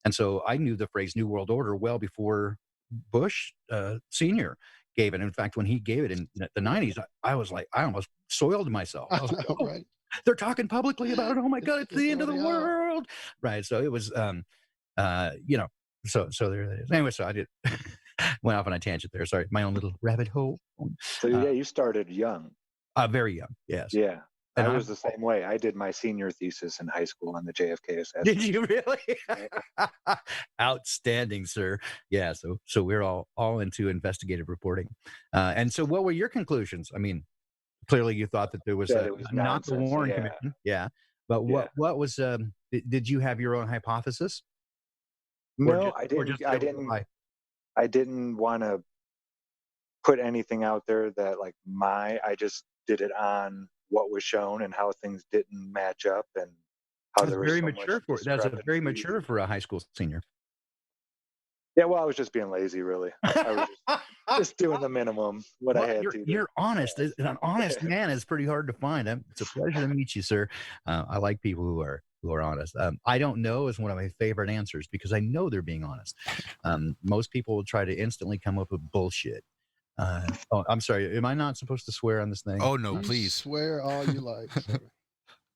And so I knew the phrase New World Order well before Bush Sr. gave it. In fact, when he gave it in the 90s, I was like, I almost soiled myself. I was like, oh, right. They're talking publicly about it. Oh my God, it's the end of the already out. world. Right. So it was, so there it is. Anyway, so I did went off on a tangent there. Sorry, my own little rabbit hole. So yeah, you started young. Very young. Yes. Yeah. And I was the same way. I did my senior thesis in high school on the JFK assassination. Did you really? Outstanding, sir. Yeah. So we're all into investigative reporting. And so, what were your conclusions? I mean, clearly you thought that there was That it was not the nonsense, Warren yeah. Commission. Yeah. But Yeah. what was? Did you have your own hypothesis? No, Or I or didn't. just I go didn't. by? I didn't want to put anything out there that I just did it on what was shown and how things didn't match up and how That's there was very so mature much that's a very discrepancy. mature for a high school senior. Yeah, well, I was just being lazy, really. I was just doing the minimum, what I had to. You're honest. An honest man is pretty hard to find. It's a pleasure to meet you, sir. I like people who are honest. I don't know is one of my favorite answers because I know they're being honest. Most people will try to instantly come up with bullshit. I'm sorry. Am I not supposed to swear on this thing? Oh no, You please. swear all you like. Sir.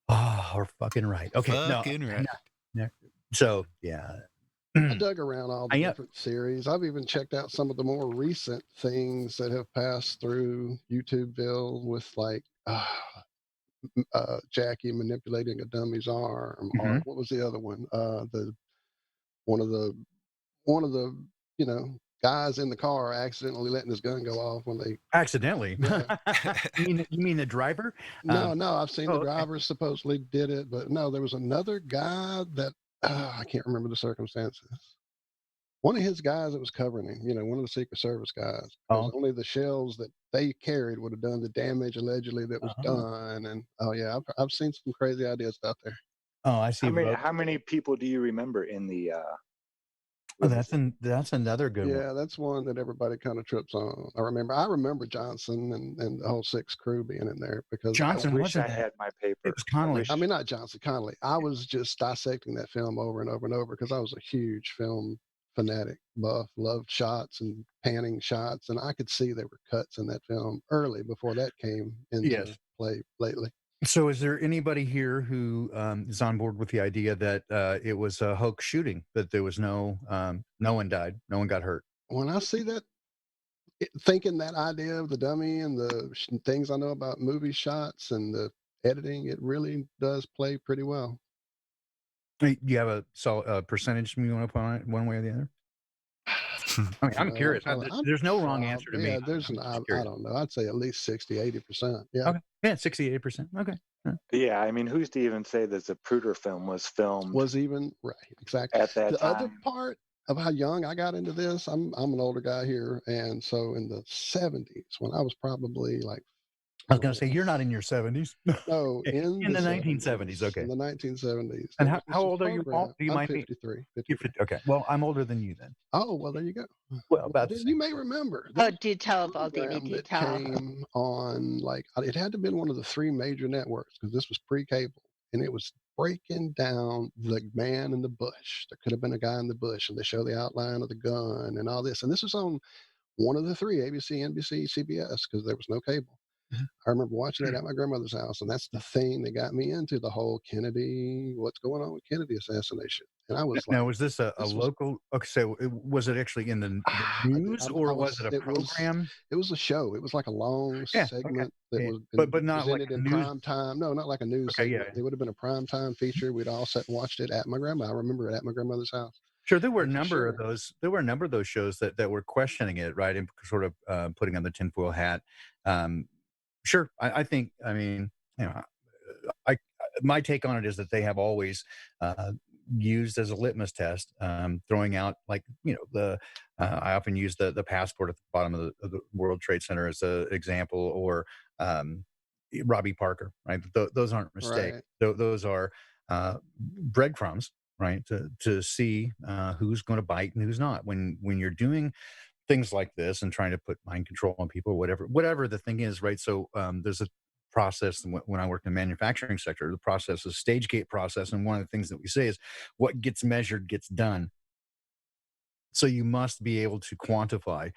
Oh, we're fucking right. Okay. Fucking right. No. So yeah. I dug around all the Yeah. different series. I've even checked out some of the more recent things that have passed through YouTubeville with like Jackie manipulating a dummy's arm, or Mhm. what was the other one? One of the guys in the car accidentally letting his gun go off when they Accidentally. Yeah. You mean the driver? No, I've seen the okay. driver supposedly did it, but no, there was another guy that I can't remember the circumstances. One of his guys that was covering him, one of the Secret Service guys, because Oh. only the shells that they carried would have done the damage allegedly that was Oh. done. And I've seen some crazy ideas out there. Oh, I see. How many people do you remember in the? Oh, that's another good one. Yeah, that's one that everybody kind of trips on. I remember Johnson and the whole six crew being in there because Johnson I wish wasn't I that. had my paper. It was Connolly. I mean, not Johnson, Connolly. I was just dissecting that film over and over and over because I was a huge film fanatic, buff, loved shots and panning shots, and I could see there were cuts in that film early before that came into Yes. play lately. So, is there anybody here who is on board with the idea that it was a hoax shooting? That there was no one died, no one got hurt. When I see that, thinking that idea of the dummy and the things I know about movie shots and the editing, it really does play pretty well. Do you have a percentage you want to put on it, one way or the other? I mean, I'm curious. There's no wrong answer to me. Yeah, I don't know. I'd say at least 60-80%. Yeah. Okay. Yeah, 68%. Okay. Yeah, I mean, who's to even say that the Zapruder film was filmed? Was even right, exactly. At that the time. other part of how young I got into this, I'm an older guy here, and so in the 70s, when I was probably like, I was going to say you're not in your 70s. No, in the 1970s. Okay. In the 1970s. And how old are you, Walt? Do you I'm mind me? 53. Okay. Well, I'm older than you then. Oh, well, there you go. Well, about You may remember. Oh, do tell, Baldini, program do that tell. came on, like, it had to have been one of the three major networks because this was pre-cable, and it was breaking down the man in the bush. There could have been a guy in the bush, and they show the outline of the gun and all this. And this was on one of the three, ABC, NBC, CBS, because there was no cable. I remember watching it at my grandmother's house, and that's the thing that got me into the whole Kennedy, what's going on with Kennedy assassination. And I was Now, like, was this a local? Okay, so was it actually in the news, or was it a program? It was a show. It was like a long segment that was but not like presented a in news. prime time. No, not like a news segment. It would have been a prime time feature. We'd all sat and watched it at my grandma. I remember it at my grandmother's house. Sure, there were a number of those. There were a number of those shows that were questioning it, right, and sort of putting on the tinfoil hat. Sure, I think. I mean, my take on it is that they have always used as a litmus test, throwing out like, I often use the passport at the bottom of the World Trade Center as an example, or Robbie Parker, right? Those aren't mistakes. Right. Those are breadcrumbs, right? To see who's going to bite and who's not. When you're doing things like this and trying to put mind control on people, whatever the thing is, right? So there's a process when I worked in the manufacturing sector. The process is stage gate process, and one of the things that we say is what gets measured gets done. So you must be able to quantify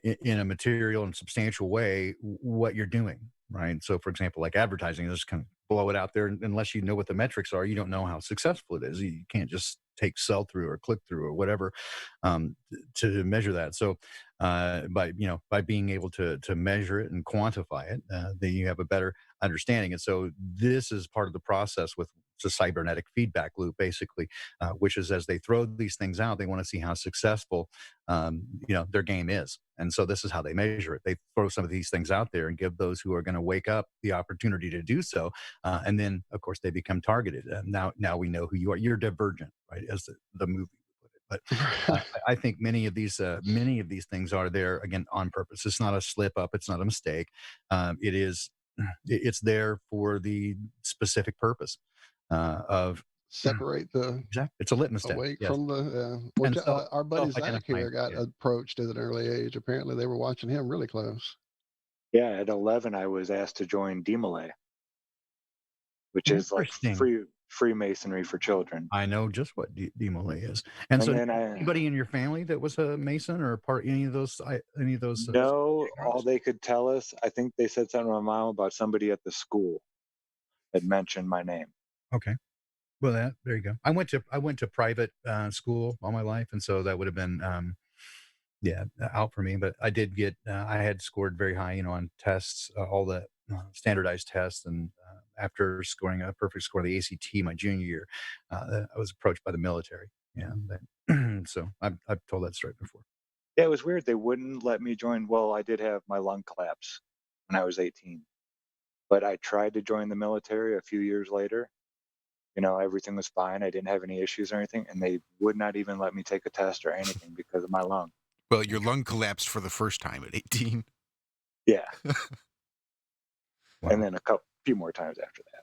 in a material and substantial way what you're doing, right? So, for example, like advertising, just kind of blow it out there, unless you know what the metrics are. You don't know how successful it is. You can't just take sell through or click through or whatever to measure that. So, by being able to measure it and quantify it, then you have a better understanding. And so, this is part of the process with the cybernetic feedback loop, basically, which is as they throw these things out, they want to see how successful their game is. And so this is how they measure it. They throw some of these things out there and give those who are going to wake up the opportunity to do so. And then, of course, they become targeted. Now we know who you are. You're divergent, right? As the movie would put it. But I think many of these things are there, again, on purpose. It's not a slip up. It's not a mistake. It's there for the specific purpose of separate the it's a litmus test. awake Yes. from the And our buddy Zach self-identifying, here got yeah. approached at an early age. Apparently they were watching him really close. Yeah, at 11, I was asked to join DMLA, which is like Interesting. Freemasonry for children. I know just what DMLA is. And so, then anybody in your family that was a Mason or part any of those? No, all they could tell us, I think they said something to my mom about somebody at the school had mentioned my name. Okay. Well, there you go. I went to private school all my life, and so that would have been out for me. But I did get I had scored very high, on tests, all the standardized tests, and after scoring a perfect score of the ACT my junior year, I was approached by the military. Yeah, so I've told that story before. Yeah, it was weird. They wouldn't let me join. Well, I did have my lung collapse when I was 18, but I tried to join the military a few years later. Everything was fine. I didn't have any issues or anything, and they would not even let me take a test or anything because of my lung. Well, your lung collapsed for the first time at 18. Yeah. Wow. And then few more times after that.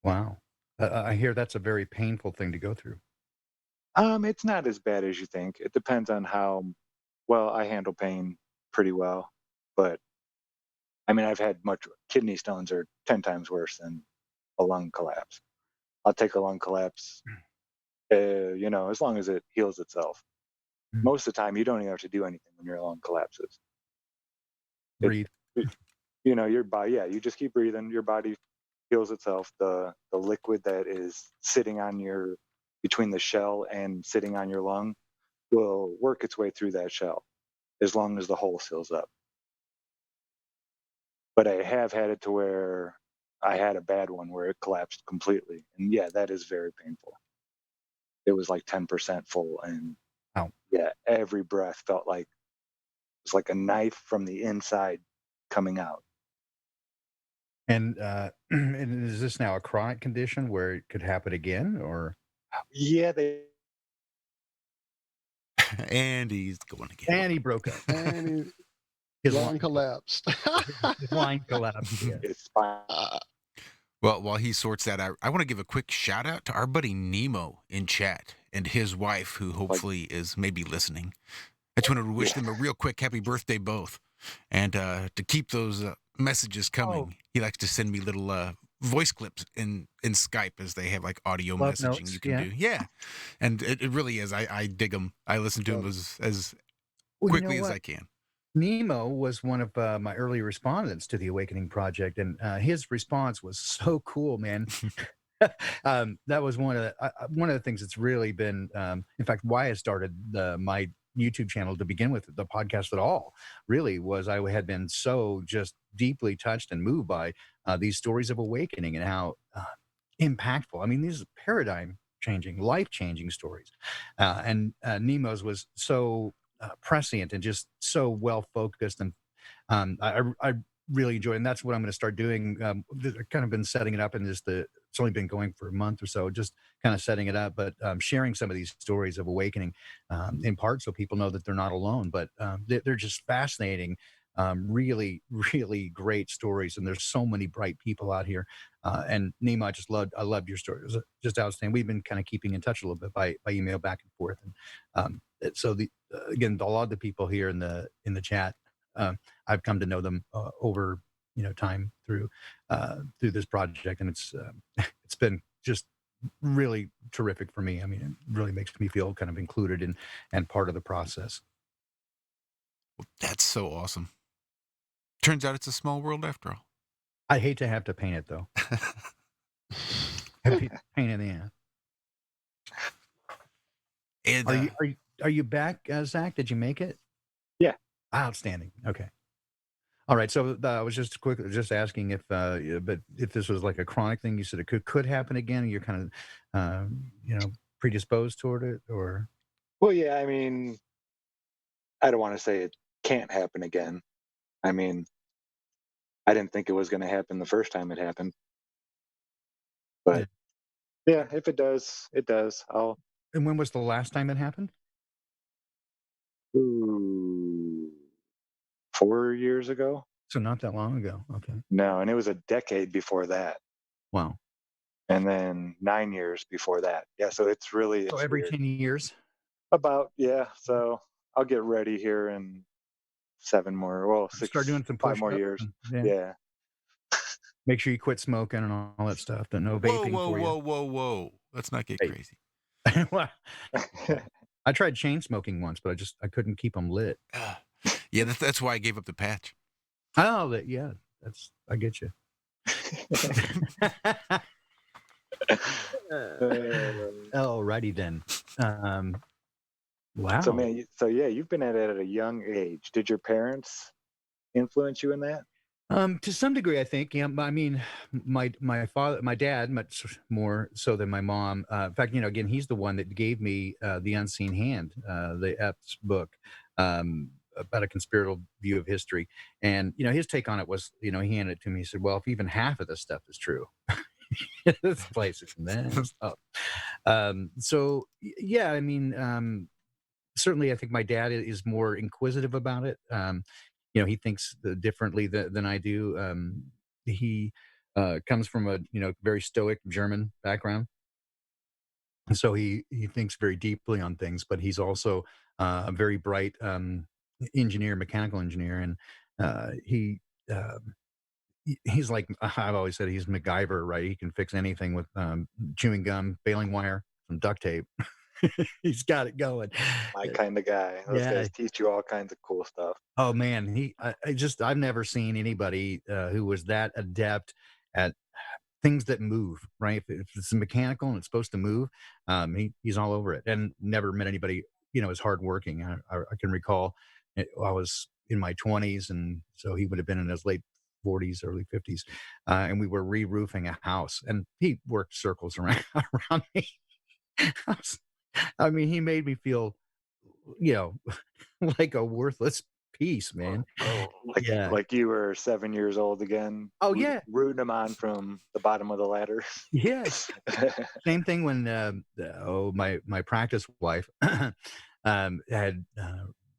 Wow. I hear that's a very painful thing to go through. It's not as bad as you think. It depends on how well I handle pain pretty well. But I mean, I've had kidney stones are 10 times worse than a lung collapse. I'll take a lung collapse, as long as it heals itself. Most of the time, you don't even have to do anything when your lung collapses. Breathe. Your body, you just keep breathing. Your body heals itself. The liquid that is sitting between the shell and sitting on your lung will work its way through that shell as long as the hole seals up. But I have had it to where I had a bad one where it collapsed completely. And yeah, that is very painful. It was like 10% full. And every breath felt like it's like a knife from the inside coming out. And is this now a chronic condition where it could happen again, or? Yeah, and he's going again. And he broke up. And his lung collapsed. His line collapsed. Yeah. It's fine. Well, while he sorts that out, I want to give a quick shout out to our buddy Nemo in chat and his wife, who hopefully is maybe listening. I just wanted to wish them a real quick happy birthday, both. And to keep those messages coming, he likes to send me little voice clips in Skype, as they have like audio Love messaging notes, you can do. Yeah. And it really is. I dig them. I listen to them as quickly as I can. Nemo was one of my early respondents to the Awakening Project, and his response was so cool, man. That was one of the things that's really been, in fact, why I started my YouTube channel to begin with, the podcast at all, really was I had been so just deeply touched and moved by these stories of awakening and how impactful. I mean, these are paradigm-changing, life-changing stories. And Nemo's was so prescient and just so well-focused. And I really enjoy it. And that's what I'm going to start doing. I've kind of been setting it up in just the it's only been going for a month or so, just kind of setting it up, but sharing some of these stories of awakening, in part so people know that they're not alone. But they're just fascinating, really, really great stories, and there's so many bright people out here. And Nima, I loved your story. It was just outstanding. We've been kind of keeping in touch a little bit by email back and forth, and so again, a lot of the people here in the chat, I've come to know them over time through this project, and it's it's been just really terrific for me. I mean, it really makes me feel kind of included and part of the process. That's so awesome. Turns out it's a small world after all. I hate to have to paint it though. Pain in the ass. And, are you back, Zach? Did you make it? Yeah. Outstanding. Okay. All right. So I was just asking if, but if this was like a chronic thing, you said it could happen again, and you're kind of, predisposed toward it, or? Well, yeah. I mean, I don't want to say it can't happen again. I mean, I didn't think it was going to happen the first time it happened, but yeah, if it does, it does. And when was the last time it happened? 4 years ago. So not that long ago. Okay. No, and it was a decade before that. Wow. And then 9 years before that. Yeah, so it's every weird. 10 years? About, yeah. So I'll get ready here in 7 more, well, 6, start doing some 5 more years. Yeah. Make sure you quit smoking and all that stuff. But no vaping for you. Whoa. Let's not get crazy. I tried chain smoking once, but I couldn't keep them lit. Yeah, that's why I gave up the patch. Oh, I get you. Alrighty then. Wow. So man, you've been at it at a young age. Did your parents influence you in that? To some degree, I think. Yeah, I mean, my dad, much more so than my mom. In fact, again, he's the one that gave me The Unseen Hand, the Epps book, about a conspiratorial view of history. And his take on it was, he handed it to me. He said, "Well, if even half of this stuff is true, this place is messed up." So yeah, I mean, certainly, I think my dad is more inquisitive about it. He thinks differently than I do. He comes from a very stoic German background, and so he thinks very deeply on things. But he's also a very bright mechanical engineer, and he's like, I've always said, he's MacGyver, right? He can fix anything with chewing gum, baling wire, some duct tape. He's got it going. My kind of guy. Those guys teach you all kinds of cool stuff. Oh man, I've never seen anybody who was that adept at things that move, right? If it's mechanical and it's supposed to move, he's all over it, and never met anybody as hardworking. I can recall I was in my 20s, and so he would have been in his late 40s, early 50s, and we were re-roofing a house, and he worked circles around me. I mean, he made me feel, like a worthless piece, man. Like you were 7 years old again. Oh yeah, rooting him on from the bottom of the ladder. Yes. Same thing when my practice wife had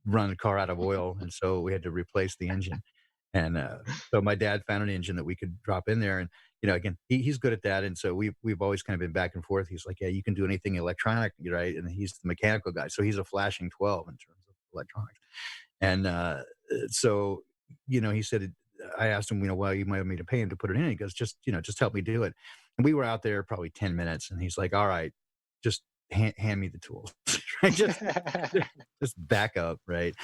run the car out of oil, and so we had to replace the engine. And so my dad found an engine that we could drop in there, and again, he's good at that, and so we've always kind of been back and forth. He's like, "Yeah, you can do anything electronic, right?" And he's the mechanical guy, so he's a flashing 12 in terms of electronics. And so he said, I asked him, well, you might want me to pay him to put it in. He goes, just help me do it. And we were out there probably 10 minutes, and he's like, all right, just hand me the tools. Right? Just back up, right?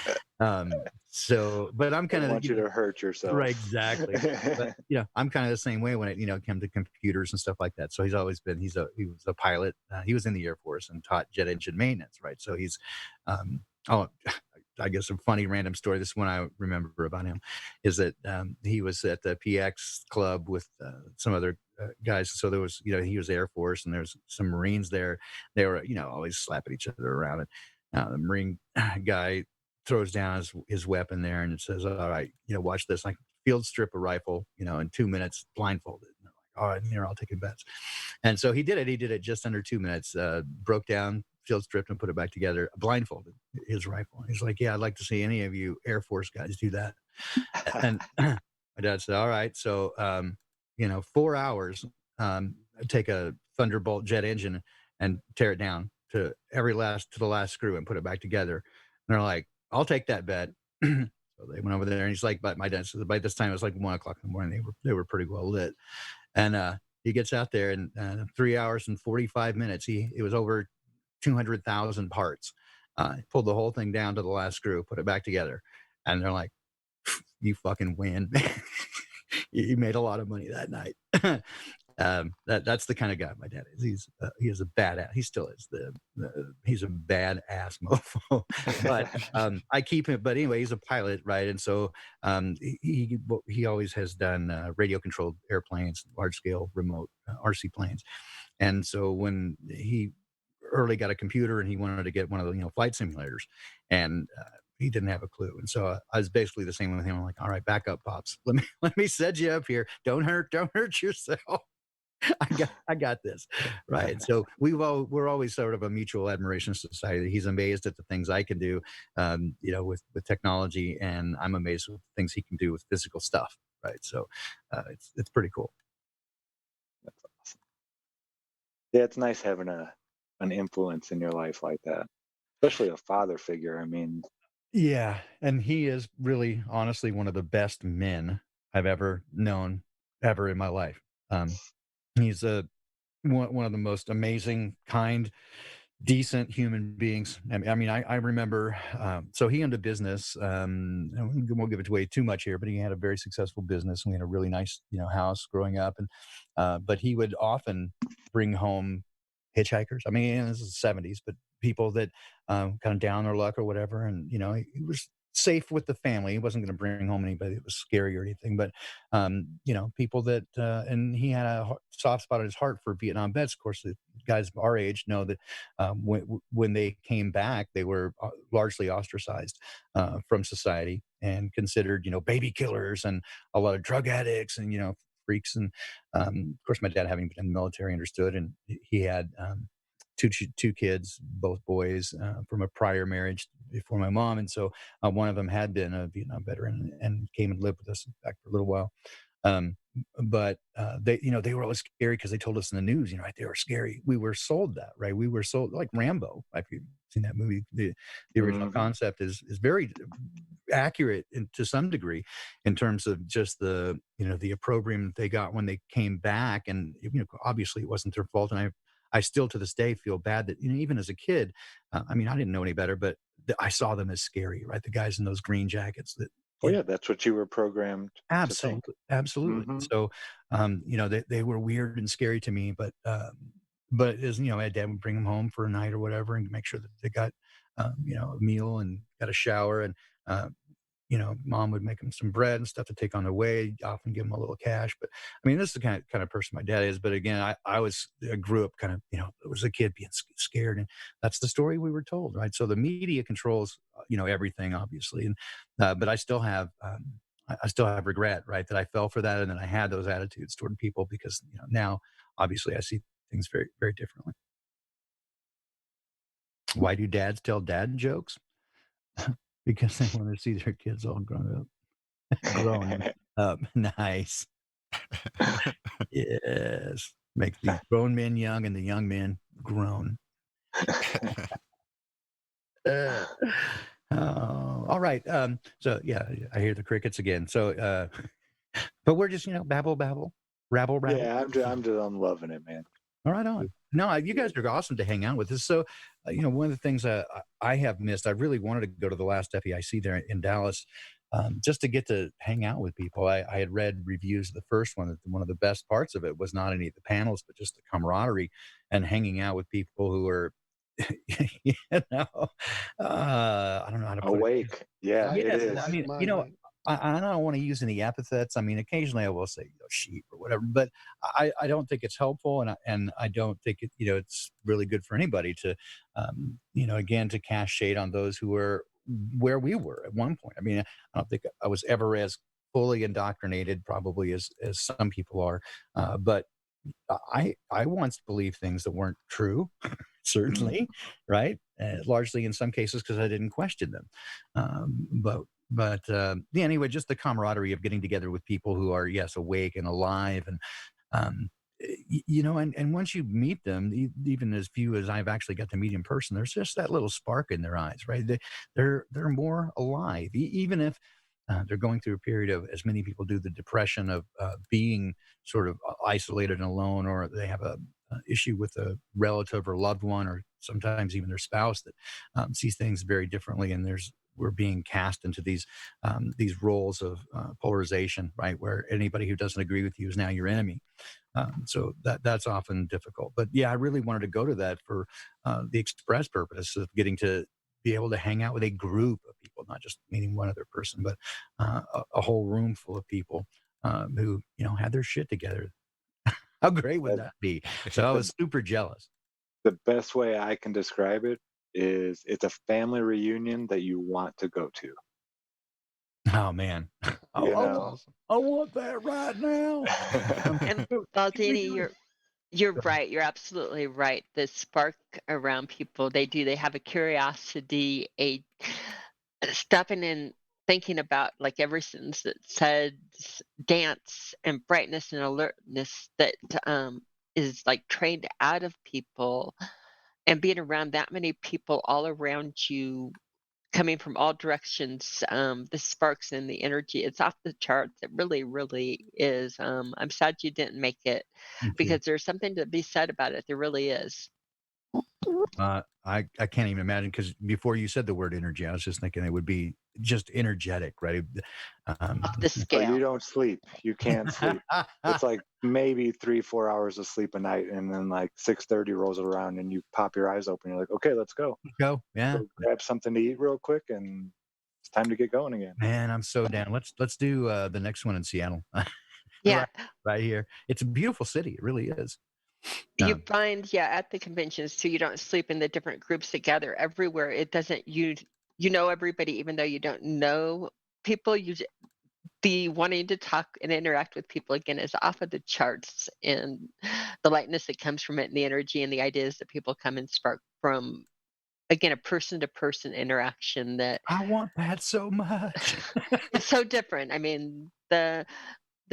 So, but I'm kind of want you to hurt yourself, right? Exactly. But I'm kind of the same way when it came to computers and stuff like that. So he's always been. He was a pilot. He was in the Air Force and taught jet engine maintenance, right? So he's I guess a funny random story. This one I remember about him is that he was at the PX club with some other guys. So there was, he was Air Force, and there's some Marines there. They were, always slapping each other around. And the Marine guy throws down his weapon there, and it says, all right, watch this. Like, field strip a rifle, in 2 minutes, blindfolded. And they're all right, I'll take your bets. And so he did it. He did it just under 2 minutes. Broke down, field stripped, and put it back together, blindfolded his rifle. He's like, "Yeah, I'd like to see any of you Air Force guys do that." And my dad said, "All right." So 4 hours. Take a Thunderbolt jet engine and tear it down to the last screw and put it back together. And they're like, "I'll take that bet." So they went over there, and he's like, "But my dad said by this time it was like 1:00 in the morning. They were pretty well lit." And he gets out there, and 3 hours and 45 minutes. It was over 200,000 parts. He pulled the whole thing down to the last screw, put it back together, and they're like, "You fucking win." You made a lot of money that night. That's the kind of guy my dad is. He is a badass. He still is. He's a badass mofo. But I keep him. But anyway, he's a pilot, right? And so he always has done radio controlled airplanes, large scale remote RC planes. And so when he early got a computer and he wanted to get one of the flight simulators, and he didn't have a clue. And so I was basically the same with him. I'm like, "All right, back up, pops. Let me set you up here. Don't hurt yourself. I got this." Right. So we're always sort of a mutual admiration society. He's amazed at the things I can do, with technology, and I'm amazed with the things he can do with physical stuff. Right. So it's pretty cool. That's awesome. Yeah, it's nice having an influence in your life like that, especially a father figure. I mean, Yeah, and he is really, honestly, one of the best men I've ever known ever in my life. He's one of the most amazing, kind, decent human beings. I remember. So he owned a business. And we won't give it away too much here, but he had a very successful business, and we had a really nice, house growing up. And but he would often bring home hitchhikers. I mean, this is the '70s, but people that kind of down their luck or whatever. And he was safe with the family. He wasn't going to bring home anybody that was scary or anything, but people that and he had a soft spot in his heart for Vietnam vets. Of course, the guys our age know that when they came back, they were largely ostracized from society and considered, baby killers and a lot of drug addicts and freaks. And of course, my dad, having been in the military, understood, and he had two kids, both boys, from a prior marriage before my mom. And so one of them had been a Vietnam veteran and came and lived with us, in fact, for a little while. But they were always scary because they told us in the news, right, they were scary. We were sold that, right? We were sold like Rambo. If you've seen that movie, the original concept is very accurate to some degree in terms of just the opprobrium they got when they came back. And obviously it wasn't their fault. And I still to this day feel bad that even as a kid, I didn't know any better, but I saw them as scary, right? The guys in those green jackets that. Oh yeah, that's what you were programmed to think. Absolutely. So, they were weird and scary to me, but as my dad would bring them home for a night or whatever, and make sure that they got, a meal and got a shower, and mom would make them some bread and stuff to take on their way. Often give them a little cash. But this is the kind of person my dad is. But again, I grew up kind of, was a kid being scared, and that's the story we were told, right? So the media controls, everything, obviously, and but I still have regret, right, that I fell for that, and that I had those attitudes toward people, because now obviously I see things very, very differently. Why do dads tell dad jokes? Because they want to see their kids all grown up. Nice. Yes. Make the grown men young and the young men grown. All right. So yeah, I hear the crickets again. So, but we're just, babble, rabble. Yeah, I'm loving it, man. All right, on. No, you guys are awesome to hang out with us. So, one of the things I have missed, I really wanted to go to the last FEIC there in Dallas, just to get to hang out with people. I had read reviews of the first one, that one of the best parts of it was not any of the panels, but just the camaraderie and hanging out with people who are, I don't know how to put awake. it. Yeah, Yes, it is. I don't want to use any epithets. Occasionally I will say sheep or whatever, but I don't think it's helpful, and I don't think it's really good for anybody to, again, to cast shade on those who were where we were at one point. I don't think I was ever as fully indoctrinated, probably as some people are, but I once believed things that weren't true, certainly, right? Largely in some cases because I didn't question them. Yeah, anyway, just the camaraderie of getting together with people who are, yes, awake and alive, and um, and once you meet them, even as few as I've actually got to meet in person, there's just that little spark in their eyes, right? They're more alive, even if they're going through a period of, as many people do, the depression of being sort of isolated and alone, or they have a issue with a relative or loved one, or sometimes even their spouse that sees things very differently, and we're being cast into these roles of polarization, right, where anybody who doesn't agree with you is now your enemy. So that's often difficult. But yeah, I really wanted to go to that for the express purpose of getting to be able to hang out with a group of people, not just meeting one other person, but a whole room full of people who had their shit together. How great would that be? So I was super jealous. The best way I can describe it is it's a family reunion that you want to go to. Oh man, You know, I want that right now. And Baldini, you're right. You're absolutely right. The spark around people, they have a curiosity, a stopping and thinking about, like, ever since it said dance and brightness and alertness that is like trained out of people, and being around that many people all around you coming from all directions, the sparks and the energy, it's off the charts. It really, really is. I'm sad you didn't make it, Thank you. because there's something to be said about it. There really is. I can't even imagine, because before you said the word energy, I was just thinking it would be just energetic, right? Off the oh, scale. you don't sleep. You can't sleep. It's like maybe 3-4 hours of sleep a night, and then like 6:30 rolls around, and you pop your eyes open. You're like, okay, let's go. Go, yeah. Go grab something to eat real quick, and it's time to get going again. Man, I'm so down. Let's do the next one in Seattle. Yeah. right here. It's a beautiful city. It really is. You find, yeah, at the conventions too, you don't sleep in the different groups together everywhere. It doesn't, you know everybody, even though you don't know people. The wanting to talk and interact with people again is off of the charts, and the lightness that comes from it, and the energy and the ideas that people come and spark from, again, a person to person interaction that I want that so much. it's so different. I mean, the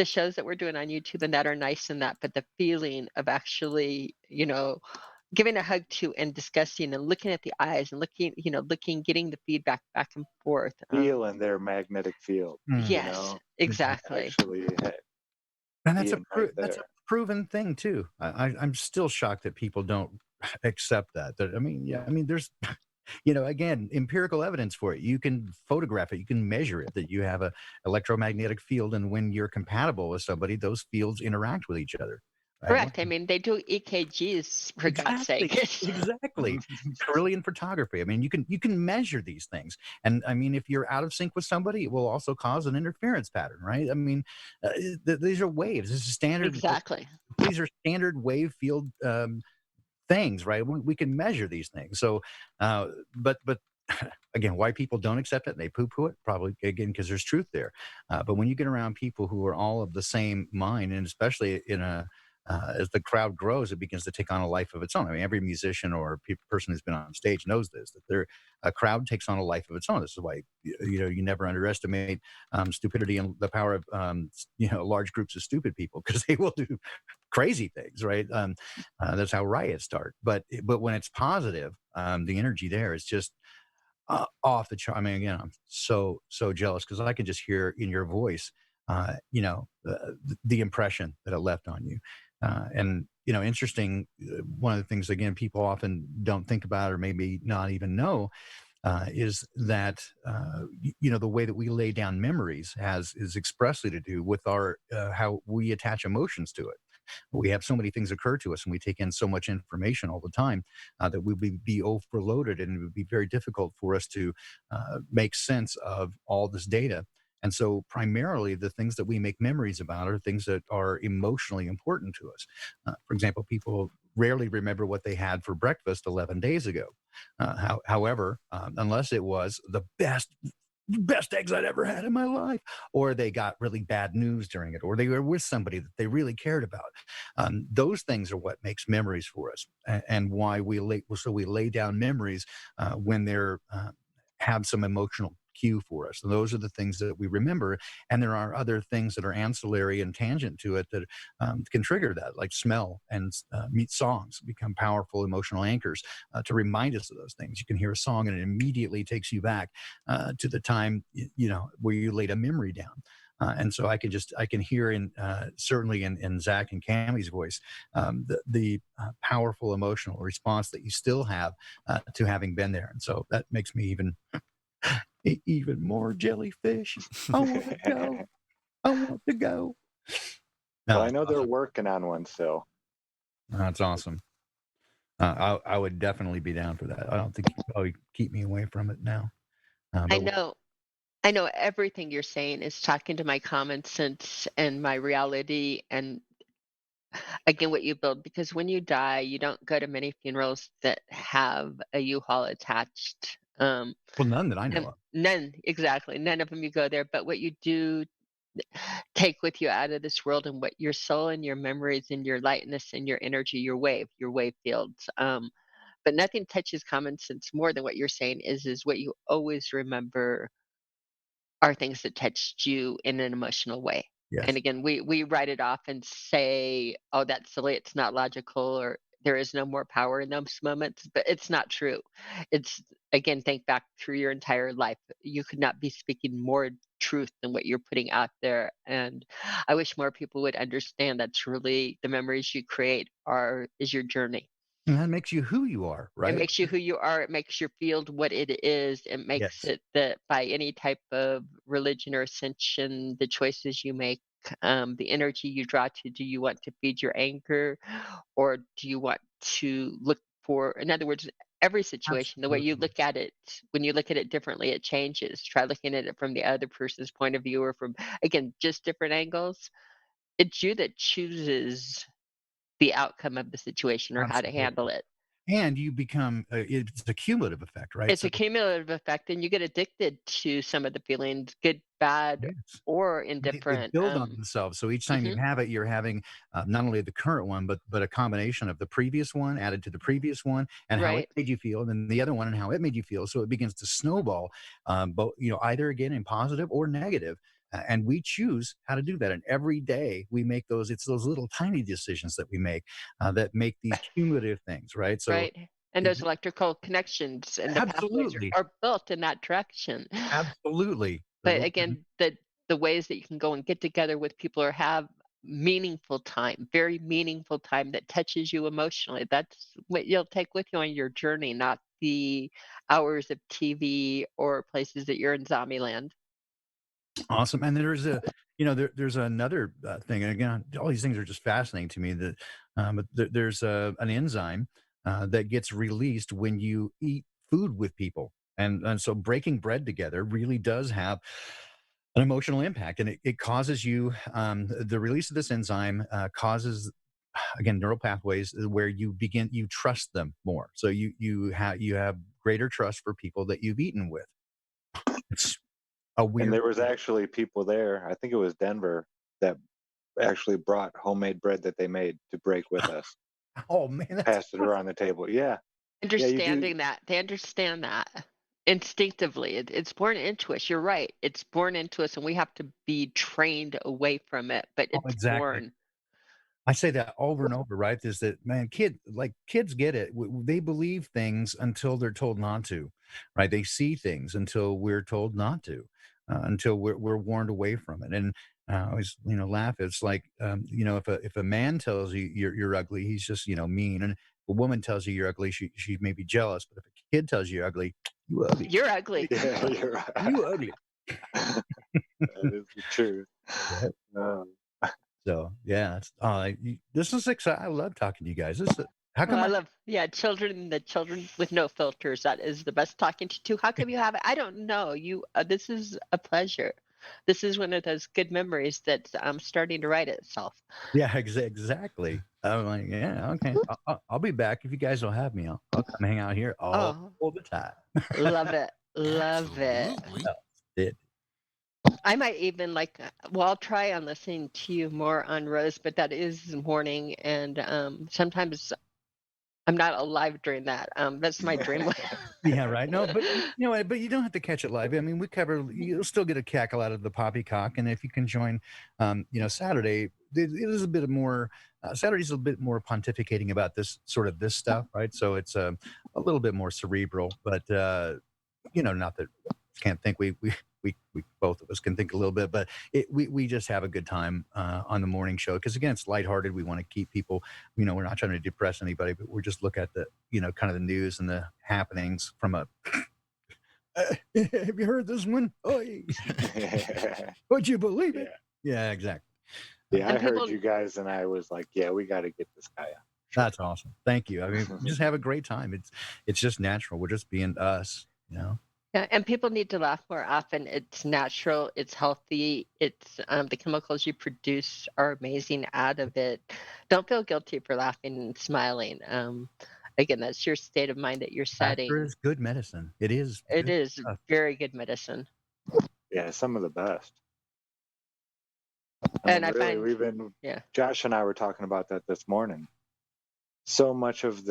shows that we're doing on YouTube and that are nice in that, but the feeling of actually, giving a hug to and discussing and looking at the eyes and looking, getting the feedback back and forth. Feeling their magnetic field. Yes, exactly. Actually, And that's a proven thing too. I'm still shocked that people don't accept that. I mean, there's, again, empirical evidence for it. You can photograph it, you can measure it, that you have a electromagnetic field, and when you're compatible with somebody, those fields interact with each other. Right? Correct. I mean, they do EKGs, for God's sake. Exactly. Brilliant photography. I mean, you can measure these things, and I mean, if you're out of sync with somebody, it will also cause an interference pattern, right? I mean, these are waves. This is standard. Exactly. These are standard wave field things, right? We can measure these things. So, but again, why people don't accept it and they poo-poo it, probably again because there's truth there. But when you get around people who are all of the same mind, and especially as the crowd grows, it begins to take on a life of its own. I mean, every musician or person who's been on stage knows this, that a crowd takes on a life of its own. This is why, you never underestimate stupidity and the power of, large groups of stupid people, because they will do crazy things, right? That's how riots start. But when it's positive, the energy there is just off the chart. I mean, again, I'm so jealous, because I can just hear in your voice, the impression that it left on you. And interesting. One of the things, again, people often don't think about, or maybe not even know, is that the way that we lay down memories is expressly to do with our how we attach emotions to it. We have so many things occur to us, and we take in so much information all the time that we would be overloaded, and it would be very difficult for us to make sense of all this data. And so primarily the things that we make memories about are things that are emotionally important to us. For example, people rarely remember what they had for breakfast 11 days ago. However, unless it was the best best eggs I'd ever had in my life, or they got really bad news during it, or they were with somebody that they really cared about. Those things are what makes memories for us, and why we lay down memories when they're have some emotional cue for us. And those are the things that we remember. And there are other things that are ancillary and tangent to it that can trigger that, like smell and songs become powerful emotional anchors to remind us of those things. You can hear a song and it immediately takes you back to the time, where you laid a memory down. And so I can hear certainly in Zach and Cammy's voice, the powerful emotional response that you still have to having been there. And so that makes me even more jellyfish. I want to go. I want to go. Well, I know they're working on one still. That's awesome. I would definitely be down for that. I don't think you'd probably keep me away from it now. I know everything you're saying is talking to my common sense and my reality, and again, what you build, because when you die, you don't go to many funerals that have a U-Haul attached. Well, none that I know of. None, exactly. None of them you go there, but what you do take with you out of this world, and what your soul and your memories and your lightness and your energy, your wave fields. But nothing touches common sense more than what you're saying is what you always remember are things that touched you in an emotional way. Yes. And again, we write it off and say, "Oh, that's silly. It's not logical," or "There is no more power in those moments." But it's not true. It's again, think back through your entire life. You could not be speaking more truth than what you're putting out there. And I wish more people would understand that's really the memories you create is your journey. And that makes you who you are, right? It makes you who you are. It makes your field what it is. It makes Yes. it that by any type of religion or ascension, the choices you make, the energy you draw to, do you want to feed your anger, or do you want to look for, in other words, every situation, the way you Absolutely. look at it, when you look at it differently, it changes. Try looking at it from the other person's point of view, or from, again, just different angles. It's you that chooses the outcome of the situation or how to handle Absolutely. it. And you become, it's a cumulative effect, right? It's a cumulative effect, and you get addicted to some of the feelings, good, bad, Yes. or They indifferent. build on themselves. So each time you Mhm. have it, you're having not only the current one, but a combination of the previous one added to the previous one, and how it Right. made you feel, and then the other one and how it made you feel. So it begins to snowball, both either again in positive or negative. And we choose how to do that. And every day we make those. It's those little tiny decisions that we make that make these cumulative things, right? So Right. And it, those electrical connections and the pathways absolutely, are built in that direction. absolutely. But again, the ways that you can go and get together with people or have meaningful time, very meaningful time that touches you emotionally. That's what you'll take with you on your journey, not the hours of TV or places that you're in zombie land. Awesome. And there's there's another thing. And again, all these things are just fascinating to me. That but there's an enzyme that gets released when you eat food with people, and so breaking bread together really does have an emotional impact, and it causes you the release of this enzyme causes again neural pathways where you trust them more. So you have greater trust for people that you've eaten with. It's a And weird. there was actually people there. I think it was Denver that actually brought homemade bread that they made to break with us. Oh man, that's Passed it around the table. Yeah, yeah, you do. Understanding that, they understand that instinctively. It's born into us. You're right. It's born into us, and we have to be trained away from it, but Oh, it's exactly. born. I say that over and over, right? Is that man, kids get it. They believe things until they're told not to, right? They see things until we're told not to, until we're warned away from it. And I always, laugh. It's like, if a man tells you you're ugly, he's just, mean. And if a woman tells you you're ugly, she may be jealous. But if a kid tells you you're ugly, you ugly, You're ugly. Yeah, you're right. you ugly. That is the truth. Yeah. Um, So yeah, this is exciting. I love talking to you guys. How Oh, come I love, yeah, the children with no filters. That is the best talking to. How come you have it? I don't know. This is a pleasure. This is one of those good memories that's starting to write itself. Yeah, exactly. I'm like, yeah, okay. I'll be back if you guys don't have me. I'll come hang out here all Oh, the time. love it. Love it. Absolutely. did. I might even I'll try on listening to you more on Rose, but that is morning, and sometimes I'm not alive during that. That's my dream. Yeah, right. No, but but you don't have to catch it live. I mean, you'll still get a cackle out of the Poppycock, and if you can join, Saturday, it is a bit more. Saturday's a bit more pontificating about this stuff, right? So it's a little bit more cerebral, but not that can't think we both of us can think a little bit, but we just have a good time on the morning show because again it's lighthearted. We want to keep people, we're not trying to depress anybody, but we're just look at the kind of the news and the happenings from a have you heard this one? Oh, would you believe it? Yeah, exactly. Yeah, I heard you guys, and I was like, yeah, we got to get this guy out. That's awesome. Thank you. I mean, just have a great time. It's just natural. We're just being us, Yeah, and people need to laugh more often. It's natural. It's healthy. It's the chemicals you produce are amazing out of it. Don't feel guilty for laughing and smiling. Again, that's your state of mind that you're setting. Laughter is good medicine. It is. It is very good medicine. Yeah, some of the best. And I find Josh and I were talking about that this morning. So much of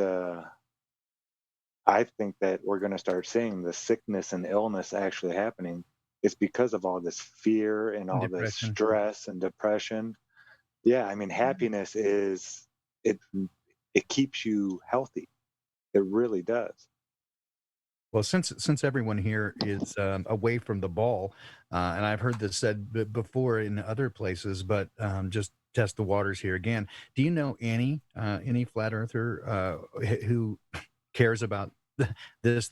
I think that we're going to start seeing the sickness and illness actually happening. It's because of all this fear and all this stress and depression. Yeah, I mean, happiness it keeps you healthy. It really does. Well, since everyone here is away from the ball, and I've heard this said before in other places, but just test the waters here again. Do you know any flat earther who cares about this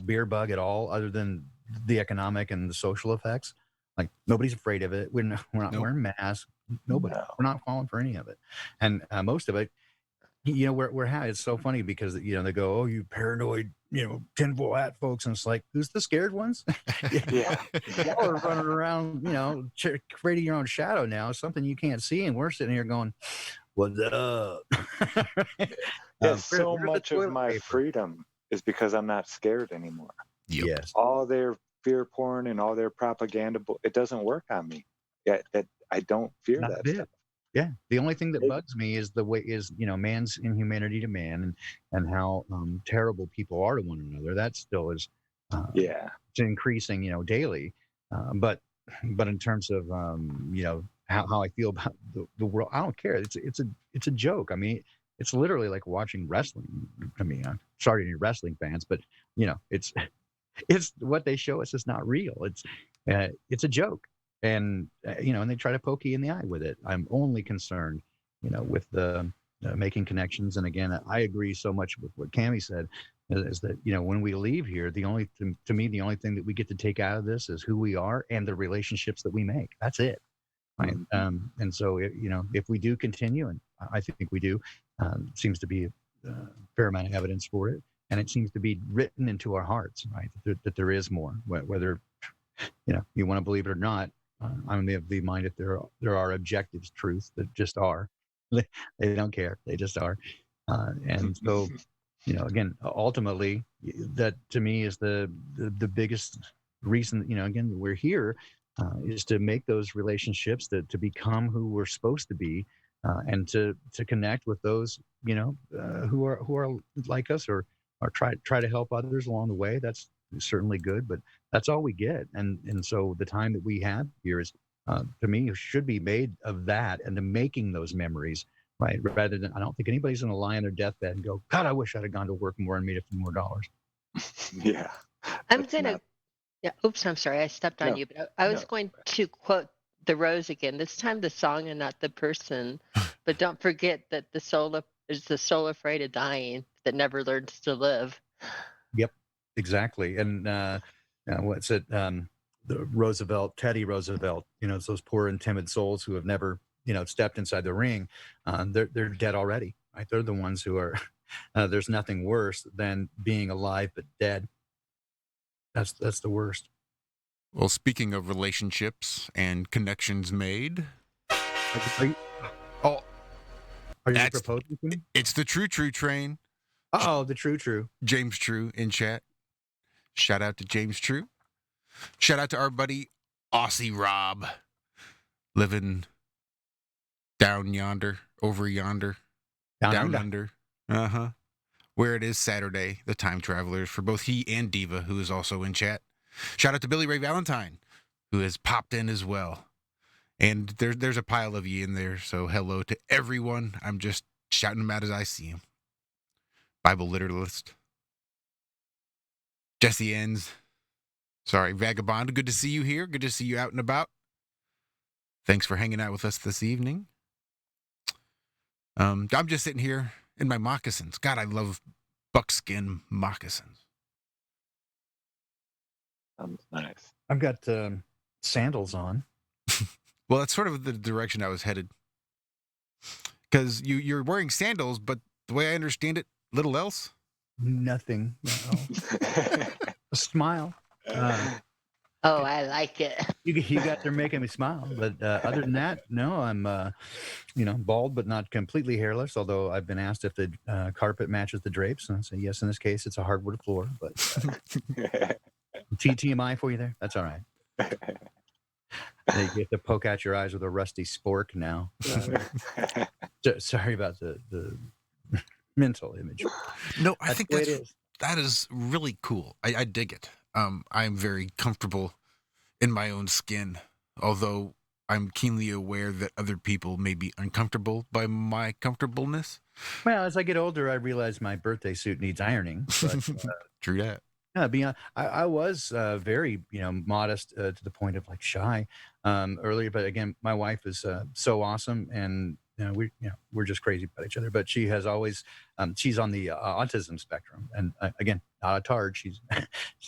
beer bug at all, other than the economic and the social effects? Like nobody's afraid of it. We're not wearing masks. Nobody. No. We're not falling for any of it, and most of it. It's so funny because they go, oh, you paranoid tinfoil hat folks, and it's like, who's the scared ones? Yeah. Y'all are running around creating your own shadow now, something you can't see, and we're sitting here going, what's up? So much of my freedom is because I'm not scared anymore. Yep. Yes. All their fear porn and all their propaganda, it doesn't work on me. I don't fear that stuff. Yeah, the only thing that bugs me is man's inhumanity to man, and how terrible people are to one another. That still is, it's increasing, daily. But in terms of how I feel about the world, I don't care. It's a joke. I mean, it's literally like watching wrestling. I mean, I'm sorry to any wrestling fans, but it's what they show us is not real. It's a joke. And and they try to poke you in the eye with it. I'm only concerned, with the making connections. And again, I agree so much with what Cammie said, is that when we leave here, the only thing that we get to take out of this is who we are and the relationships that we make. That's it, right? Mm-hmm. And so if we do continue, and I think we do, seems to be a fair amount of evidence for it, and it seems to be written into our hearts, right? That there is more, whether you want to believe it or not. I'm of the mind that there are objective truths that just are. They don't care. They just are. And so, again, ultimately, that to me is the biggest reason. Again, we're here is to make those relationships, to become who we're supposed to be, and to connect with those who are like us, or try to help others along the way. That's certainly good, but that's all we get. And so the time that we have here is, to me, should be made of that and to making those memories, right? Rather than, I don't think anybody's going to lie on their deathbed and go, God, I wish I'd have gone to work more and made a few more dollars. Yeah. Oops, I'm sorry. I stepped on you, but I was going to quote the Rose again, this time the song and not the person, but don't forget that the soul is the soul afraid of dying that never learns to live. Yep. Exactly. And what's it? The Teddy Roosevelt, it's those poor and timid souls who have never, stepped inside the ring. They're dead already, right? They're the ones who are, there's nothing worse than being alive but dead. That's the worst. Well, speaking of relationships and connections made. Are you proposing to me? It's the True train. Oh, the True. James True in chat. Shout out to James True. Shout out to our buddy Aussie Rob, living down yonder, over yonder, down under. Where it is Saturday, the time travelers for both he and Diva, who is also in chat. Shout out to Billy Ray Valentine, who has popped in as well. And there's a pile of you in there, so hello to everyone. I'm just shouting them out as I see them. Bible literalist. Jesse Enns. Sorry, Vagabond. Good to see you here. Good to see you out and about. Thanks for hanging out with us this evening. I'm just sitting here in my moccasins. God, I love buckskin moccasins. Sounds nice. I've got sandals on. Well, that's sort of the direction I was headed. Because you're wearing sandals, but the way I understand it, little else? Nothing. No. A smile. Oh, I like it. You guys are making me smile. But other than that, no, I'm, bald but not completely hairless, although I've been asked if the carpet matches the drapes. And I say, yes, in this case, it's a hardwood floor. But TMI for you there? That's all right. You have to poke out your eyes with a rusty spork now. Sorry about the mental image. No, I think the way it is. That is really cool. I dig it. I'm very comfortable in my own skin, although I'm keenly aware that other people may be uncomfortable by my comfortableness. Well, as I get older, I realize my birthday suit needs ironing. But, True that. Yeah, I was very, modest to the point of like shy earlier. But again, my wife is so awesome, and we're just crazy about each other. But she has always, she's on the autism spectrum, and again, not a tard. She's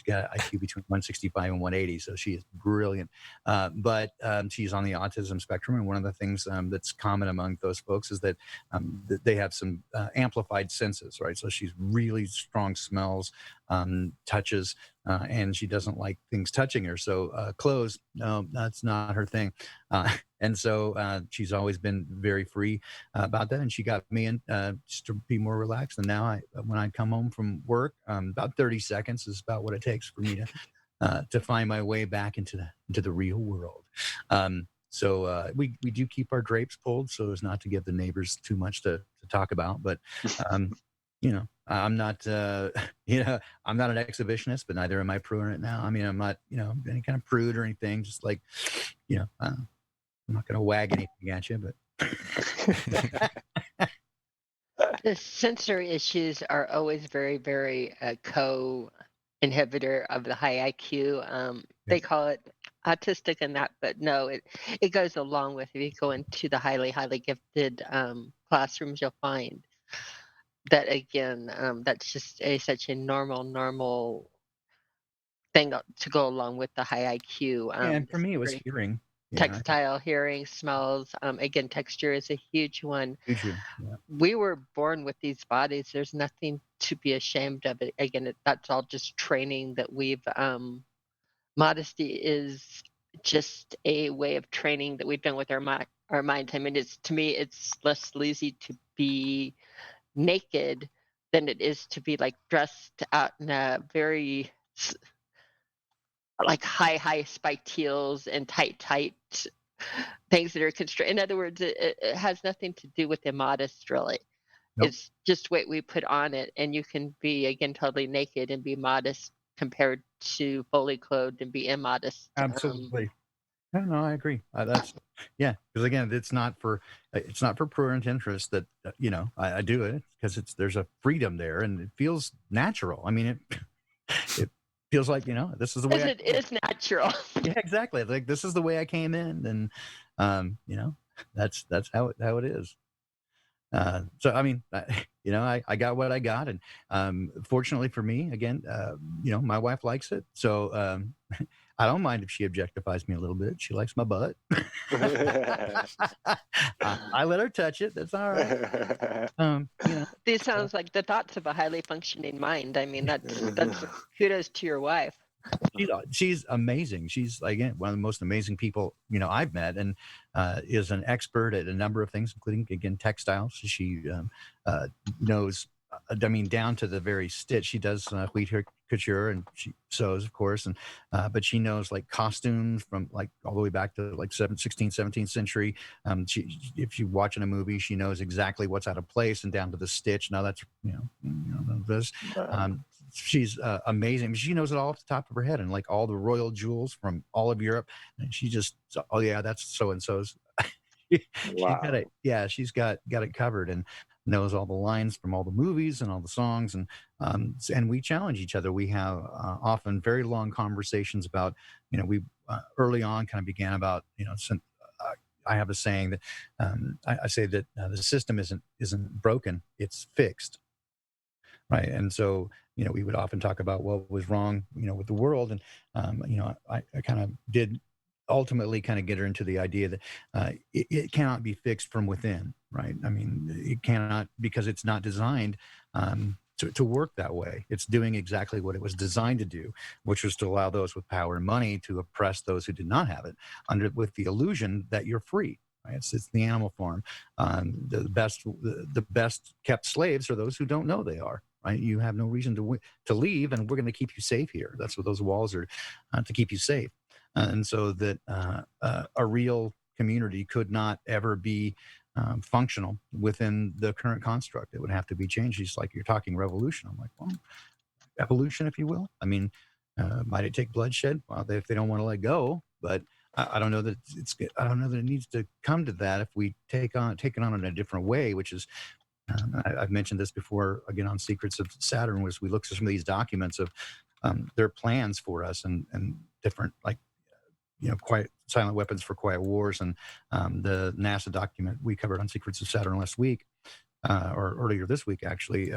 got an IQ between 165 and 180, so she is brilliant. But she's on the autism spectrum, and one of the things that's common among those folks is that they have some amplified senses, right? So she's really strong smells, touches, and she doesn't like things touching her. So clothes, no, that's not her thing. And so she's always been very free about that, and she got me in just to be more relaxed. And now when I come home from work, about 30 seconds is about what it takes for me to find my way back into the real world. So we do keep our drapes pulled so as not to give the neighbors too much to talk about. But I'm not I'm not an exhibitionist, but neither am I prudent now. I mean, I'm not any kind of prude or anything. Just like I'm not going to wag anything at you, but. The sensory issues are always very, very co-inhibitor of the high IQ. They call it autistic and that, but no, it goes along with, if you go into the highly, highly gifted classrooms, you'll find that again, that's just such a normal thing to go along with the high IQ. And for me, it was hearing. Textile, hearing, smells. Again, texture is a huge one. Huge, yeah. We were born with these bodies. There's nothing to be ashamed of. It. Again, that's all just training that we've. Modesty is just a way of training that we've done with our mind. I mean, to me, it's less sleazy to be naked than it is to be like dressed out in a very like high spiked heels and tight things that are constrained. In other words, it has nothing to do with immodest, really. Nope. It's just what we put on it, and you can be again totally naked and be modest compared to fully clothed and be immodest. Absolutely. No, I agree. That's because again, it's not for prurient interest that I do it because there's a freedom there and it feels natural. I mean, it feels like this is the way it is natural. Yeah, exactly. Like this is the way I came in, and that's how it is. So I mean, I got what I got, and fortunately for me, again, my wife likes it, so I don't mind if she objectifies me a little bit. She likes my butt. I let her touch it. That's all right. These sounds like the thoughts of a highly functioning mind. I mean, that's kudos to your wife. She's amazing. She's again one of the most amazing people I've met, and is an expert at a number of things, including again textiles. She knows I mean, down to the very stitch. She does wheat couture, and she sews, of course, and but she knows like costumes from like all the way back to like 16th, 17th century. If you're watching a movie, she knows exactly what's out of place and down to the stitch. Now that's this. She's amazing. She knows it all off the top of her head, and like all the royal jewels from all of Europe. And she just, oh yeah, that's so and so's. Wow. She's got it covered and knows all the lines from all the movies and all the songs, and we challenge each other. We have often very long conversations about, we early on kind of began about, I have a saying that I say that the system isn't broken, it's fixed, right? And so we would often talk about what was wrong with the world, and I kind of did ultimately kind of get her into the idea that it cannot be fixed from within, right? I mean, it cannot, because it's not designed to work that way. It's doing exactly what it was designed to do, which was to allow those with power and money to oppress those who did not have it, with the illusion that you're free. Right? It's the animal farm. The best kept slaves are those who don't know they are. Right? You have no reason to leave, and we're going to keep you safe here. That's what those walls are, to keep you safe. And so that a real community could not ever be functional within the current construct. It would have to be changed. It's like you're talking revolution. I'm like, well, evolution, if you will. I mean, might it take bloodshed? Well, if they don't want to let go, but I don't know that I don't know that it needs to come to that if we take it on in a different way, which is. I've mentioned this before, again, on Secrets of Saturn, was we look at some of these documents of their plans for us and different, like, quiet silent weapons for quiet wars, and the NASA document we covered on Secrets of Saturn last week, or earlier this week, actually.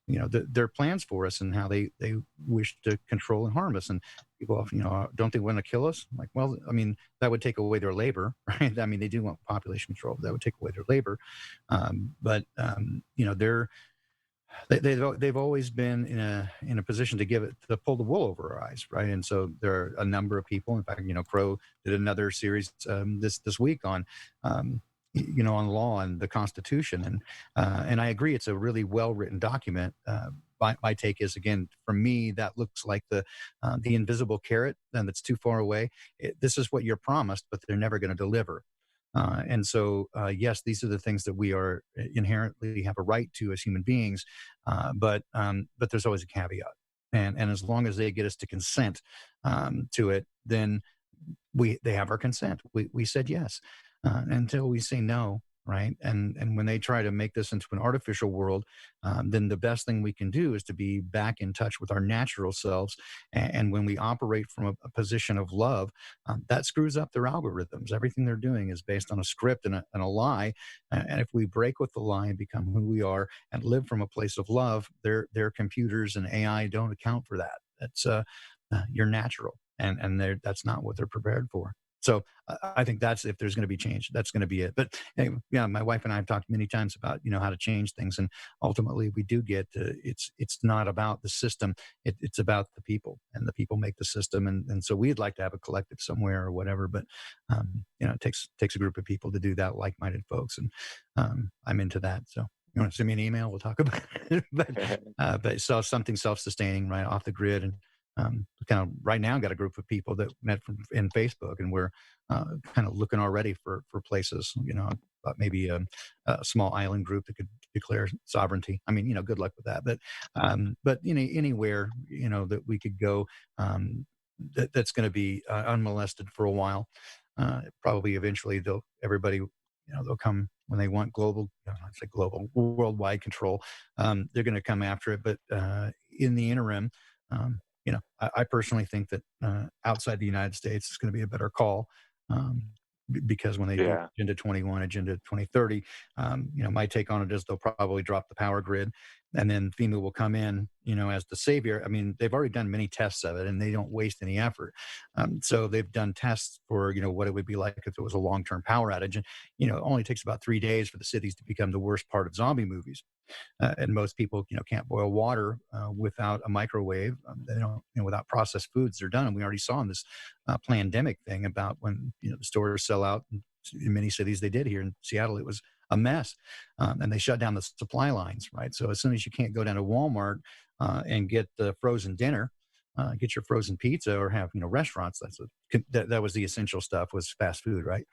Their plans for us and how they wish to control and harm us. And people often, don't they want to kill us? I'm like, well, I mean, that would take away their labor, right? I mean, they do want population control, but that would take away their labor. They've always been in a position to pull the wool over our eyes, right? And so there are a number of people. In fact, Crow did another series this week on on law and the Constitution, and I agree, it's a really well written document. My take is, again, for me, that looks like the invisible carrot, and that's too far away. This is what you're promised, but they're never going to deliver. And so, yes, these are the things that we are inherently have a right to as human beings, but there's always a caveat, and as long as they get us to consent to it, then they have our consent. We said yes. Until we say no, right? And when they try to make this into an artificial world, then the best thing we can do is to be back in touch with our natural selves. And when we operate from a position of love, that screws up their algorithms. Everything they're doing is based on a script and a lie. And if we break with the lie and become who we are and live from a place of love, their computers and AI don't account for that. That's you're natural, and that's not what they're prepared for. So I think that's, if there's going to be change, that's going to be it. But anyway, yeah, my wife and I have talked many times about how to change things, and ultimately we do get it's not about the system, it's about the people, and the people make the system, and so we'd like to have a collective somewhere or whatever, but it takes a group of people to do that, like-minded folks, and I'm into that. So you want to send me an email, we'll talk about it. but so something self-sustaining, right, off the grid. And kind of right now got a group of people that met in Facebook, and we're kind of looking already for places, maybe a small island group that could declare sovereignty. I mean, good luck with that. But anywhere, that we could go, that's going to be unmolested for a while. Probably eventually everybody, they'll come when they want global, worldwide control. They're going to come after it. But in the interim, I personally think that outside the United States is going to be a better call, because when they do Agenda 21, Agenda 2030, my take on it is they'll probably drop the power grid, and then FEMA will come in, as the savior. I mean, they've already done many tests of it, and they don't waste any effort. So they've done tests for, what it would be like if it was a long-term power outage. And, it only takes about 3 days for the cities to become the worst part of zombie movies. And most people, can't boil water without a microwave. They don't, without processed foods, they're done. And we already saw in this pandemic thing about when, the stores sell out in many cities. They did here in Seattle. It was a mess, and they shut down the supply lines, right? So as soon as you can't go down to Walmart and get the frozen dinner, get your frozen pizza, or have restaurants. That was the essential stuff, was fast food, right?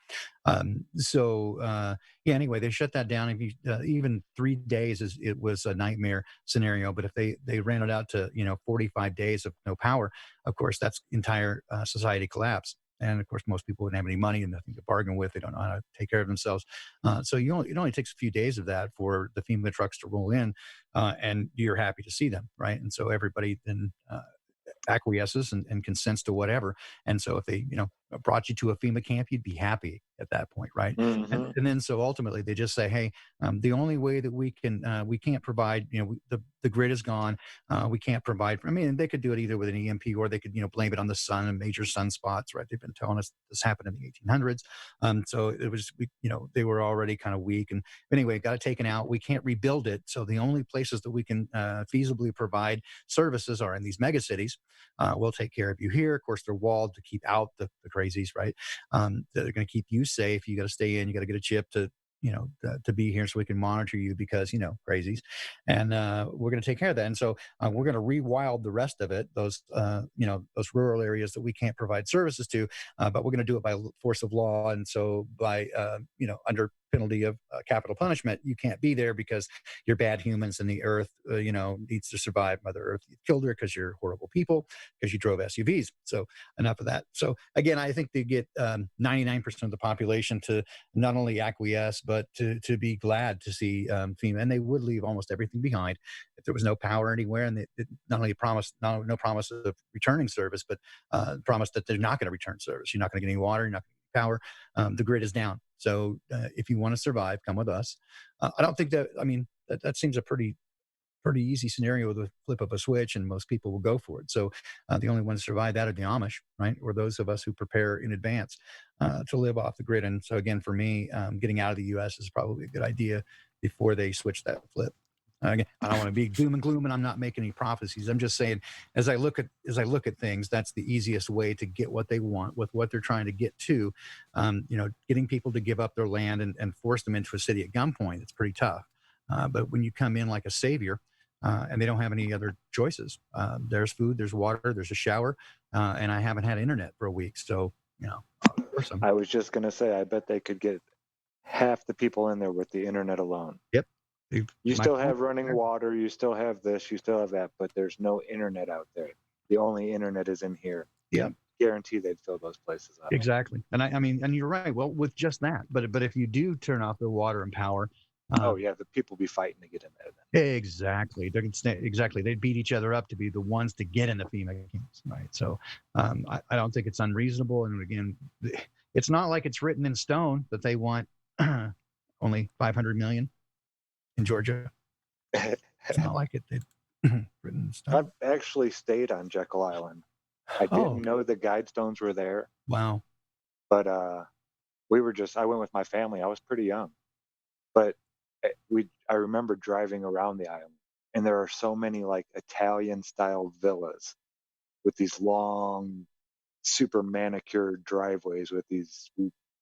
Yeah. Anyway, they shut that down. If you even 3 days it was a nightmare scenario. But if they ran it out to 45 days of no power, of course that's entire society collapse. And of course, most people wouldn't have any money and nothing to bargain with. They don't know how to take care of themselves. So it only takes a few days of that for the FEMA trucks to roll in, and you're happy to see them, right? And so everybody then acquiesces and consents to whatever. And so if they brought you to a FEMA camp, you'd be happy at that point, right? Mhm. And then so ultimately they just say, hey, the only way that we can't provide, the grid is gone. We can't provide. I mean, they could do it either with an EMP, or they could blame it on the sun and major sunspots, right? They've been telling us this happened in the 1800s. So it was they were already kind of weak, and anyway, got it taken out. We can't rebuild it, so the only places that we can feasibly provide services are in these mega cities. We'll take care of you here. Of course, they're walled to keep out the crazies, right? They're going to keep you safe. You got to stay in. You got to get a chip to be here so we can monitor you, because crazies. And we're going to take care of that. And so we're going to rewild the rest of it, those rural areas that we can't provide services to, but we're going to do it by force of law. And so by under penalty of capital punishment, you can't be there because you're bad humans, and the earth needs to survive. Mother Earth, you killed her because you're horrible people, because you drove SUVs. So enough of that. So again, I think they get 99% of the population to not only acquiesce, but to be glad to see FEMA. And they would leave almost everything behind if there was no power anywhere. And they not only promised no promise of returning service, but promised that they're not going to return service. You're not going to get any water. You're not going to get power. The grid is down. So if you want to survive, come with us. I don't think that. I mean, that seems a pretty easy scenario with a flip of a switch, and most people will go for it. So the only ones to survive that are the Amish, right? Or those of us who prepare in advance to live off the grid. And so again, for me, getting out of the U.S. is probably a good idea before they switch that flip. Again, I don't want to be doom and gloom, and I'm not making any prophecies. I'm just saying, as I look at things, that's the easiest way to get what they want with what they're trying to get to. Getting people to give up their land and force them into a city at gunpoint, it's pretty tough. But when you come in like a savior, and they don't have any other choices, there's food, there's water, there's a shower, and I haven't had internet for a week. So, I was just going to say, I bet they could get half the people in there with the internet alone. Yep. You still have running water, you still have this, you still have that, but there's no internet out there. The only internet is in here. Yeah. Guarantee they'd fill those places up. Exactly. And I mean, and you're right. Well, with just that, but if you do turn off the water and power, the people be fighting to get in there then. Exactly. Exactly. They'd beat each other up to be the ones to get in the FEMA camps, right? So I don't think it's unreasonable. And again, it's not like it's written in stone that they want only 500 million in Georgia. It's not like it. Written in stone. I've actually stayed on Jekyll Island. I didn't know the guide stones were there. Wow. But I went with my family. I was pretty young. But I remember driving around the island, and there are so many like Italian style villas with these long, super manicured driveways with these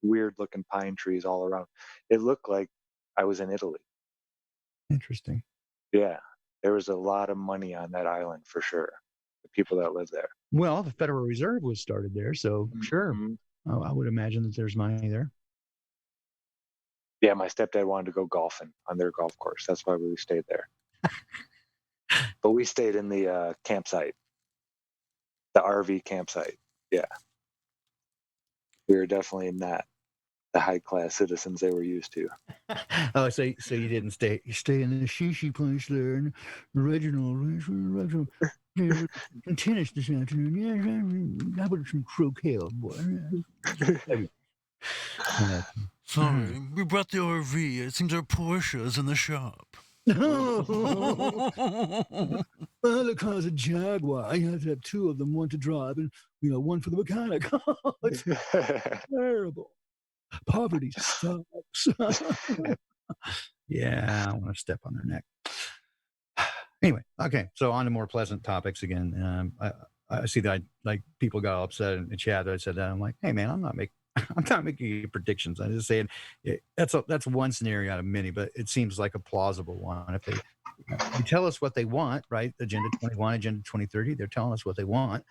weird looking pine trees all around. It looked like I was in Italy. Interesting. Yeah, there was a lot of money on that island for sure. The people that live there. Well, the Federal Reserve was started there, so sure. I would imagine that there's money there. Yeah, my stepdad wanted to go golfing on their golf course. That's why we stayed there. But we stayed in the campsite, the RV campsite. Yeah. We were definitely not the high-class citizens they were used to. Oh, so you didn't stay. You stay in the shishi place there, in Reginald. Tennis this afternoon. Yeah, how about some croquet, boy? Sorry, we brought the RV. It seems our Porsche is in the shop. Well, the car's a Jaguar. You have to have two of them, one to drive and one for the mechanic. It's terrible. Poverty sucks. Yeah, I want to step on their neck. Anyway, okay. So on to more pleasant topics again. I see that like people got upset in the chat. I said that I'm like, hey man, I'm not I'm not making any predictions. I'm just saying that's one scenario out of many, but it seems like a plausible one. If they tell us what they want, right? Agenda 21, Agenda 2030, they're telling us what they want.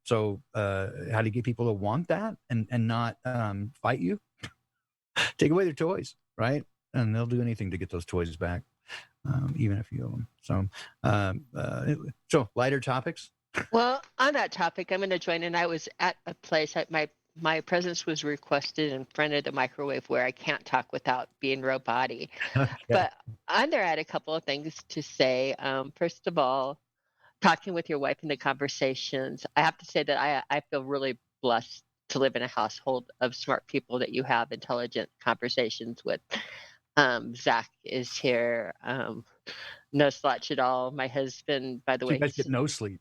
So how do you get people to want that and not fight you? Take away their toys, right? And they'll do anything to get those toys back, even a few of them. So lighter topics. Well, on that topic, I'm going to join. And I was at a place. My presence was requested in front of the microwave where I can't talk without being roboty. Okay. But on there, I had a couple of things to say. First of all, talking with your wife in the conversations, I have to say that I feel really blessed to live in a household of smart people that you have intelligent conversations with. Zach is here. No slouch at all. My husband, by the So way, you guys get no sleep.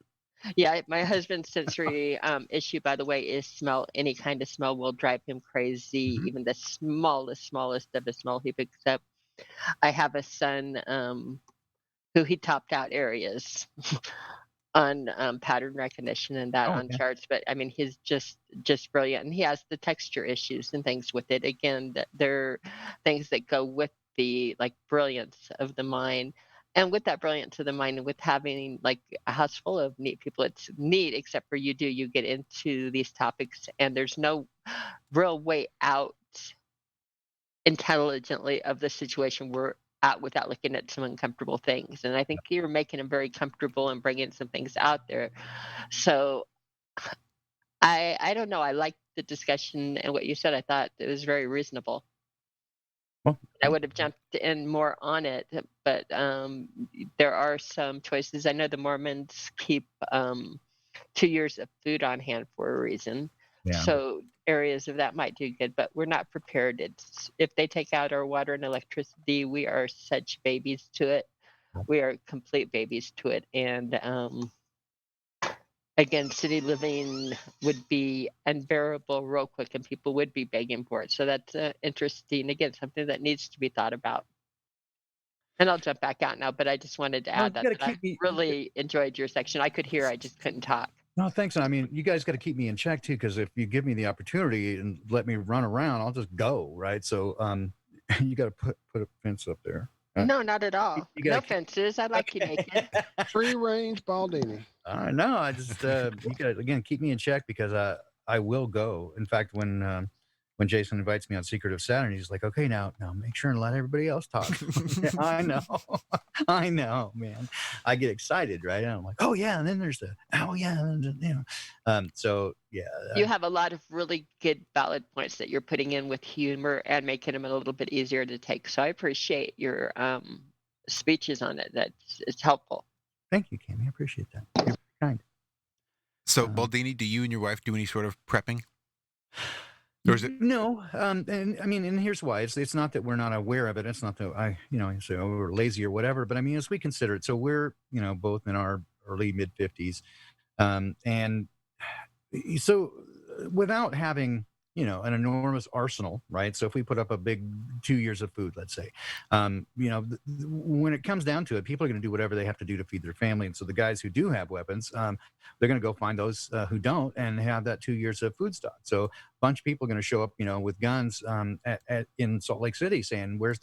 yeah, my husband's sensory issue, by the way, is smell. Any kind of smell will drive him crazy. Even the smallest of a smell he picks up. I have a son who he topped out areas on pattern recognition and that on charts. But I mean, he's just brilliant, and he has the texture issues and things with it. Again, there are things that go with the brilliance of the mind. And with that brilliance of the mind, and with having like a house full of neat people, it's neat, except for you get into these topics and there's no real way out intelligently of the situation we're at without looking at some uncomfortable things. And I think you're making them very comfortable and bringing some things out there. So I don't know. I liked the discussion and what you said. I thought it was very reasonable. Well, I would have jumped in more on it, but there are some choices. I know the Mormons keep 2 years of food on hand for a reason. Yeah. So areas of that might do good, but we're not prepared. If they take out our water and electricity, we are such babies to it. We are complete babies to it. And again, city living would be unbearable real quick and people would be begging for it. So that's interesting. Again, something that needs to be thought about. And I'll jump back out now, but I just wanted to add that I really enjoyed your section. I could hear, I just couldn't talk. No, thanks. And I mean, you guys got to keep me in check too, because if you give me the opportunity and let me run around, I'll just go, right? So you got to put a fence up there. No, not at all. No fences. I like you naked. Free range Baldini. No, I just you got to again keep me in check because I will go. In fact, when Jason invites me on Secret of Saturn, he's like, okay, now make sure and let everybody else talk. I know, man. I get excited, right? And I'm like, oh yeah, and then there's so yeah. You have a lot of really good valid points that you're putting in with humor and making them a little bit easier to take. So I appreciate your speeches on it. It's helpful. Thank you, Cami. I appreciate that. You're very kind. So, Baldini, do you and your wife do any sort of prepping? Or is it? No, and I mean, and here's why. It's not that we're not aware of it. It's not that you say we're lazy or whatever. But I mean, as we consider it, so we're both in our early mid 50s, and so without having an enormous arsenal, right? So if we put up a big 2 years of food, let's say, when it comes down to it, people are going to do whatever they have to do to feed their family. And so the guys who do have weapons, they're going to go find those who don't and have that 2 years of food stock. So a bunch of people are going to show up, with guns in Salt Lake City saying, where's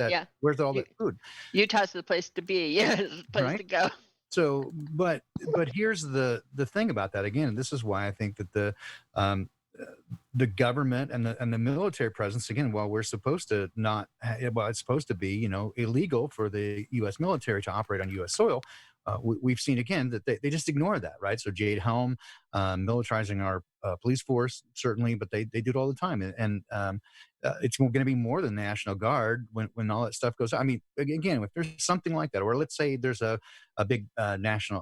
all that food? Utah's the place to be. Yeah, it's the place to go. So, but here's the thing about that again, and this is why I think that the government and the military presence, again, while we're supposed to it's supposed to be, illegal for the U.S. military to operate on U.S. soil. We've seen again that they just ignore that, right? So Jade Helm, militarizing our police force, certainly, but they do it all the time. And it's going to be more than the National Guard when all that stuff goes. I mean, again, if there's something like that, or let's say there's a big national,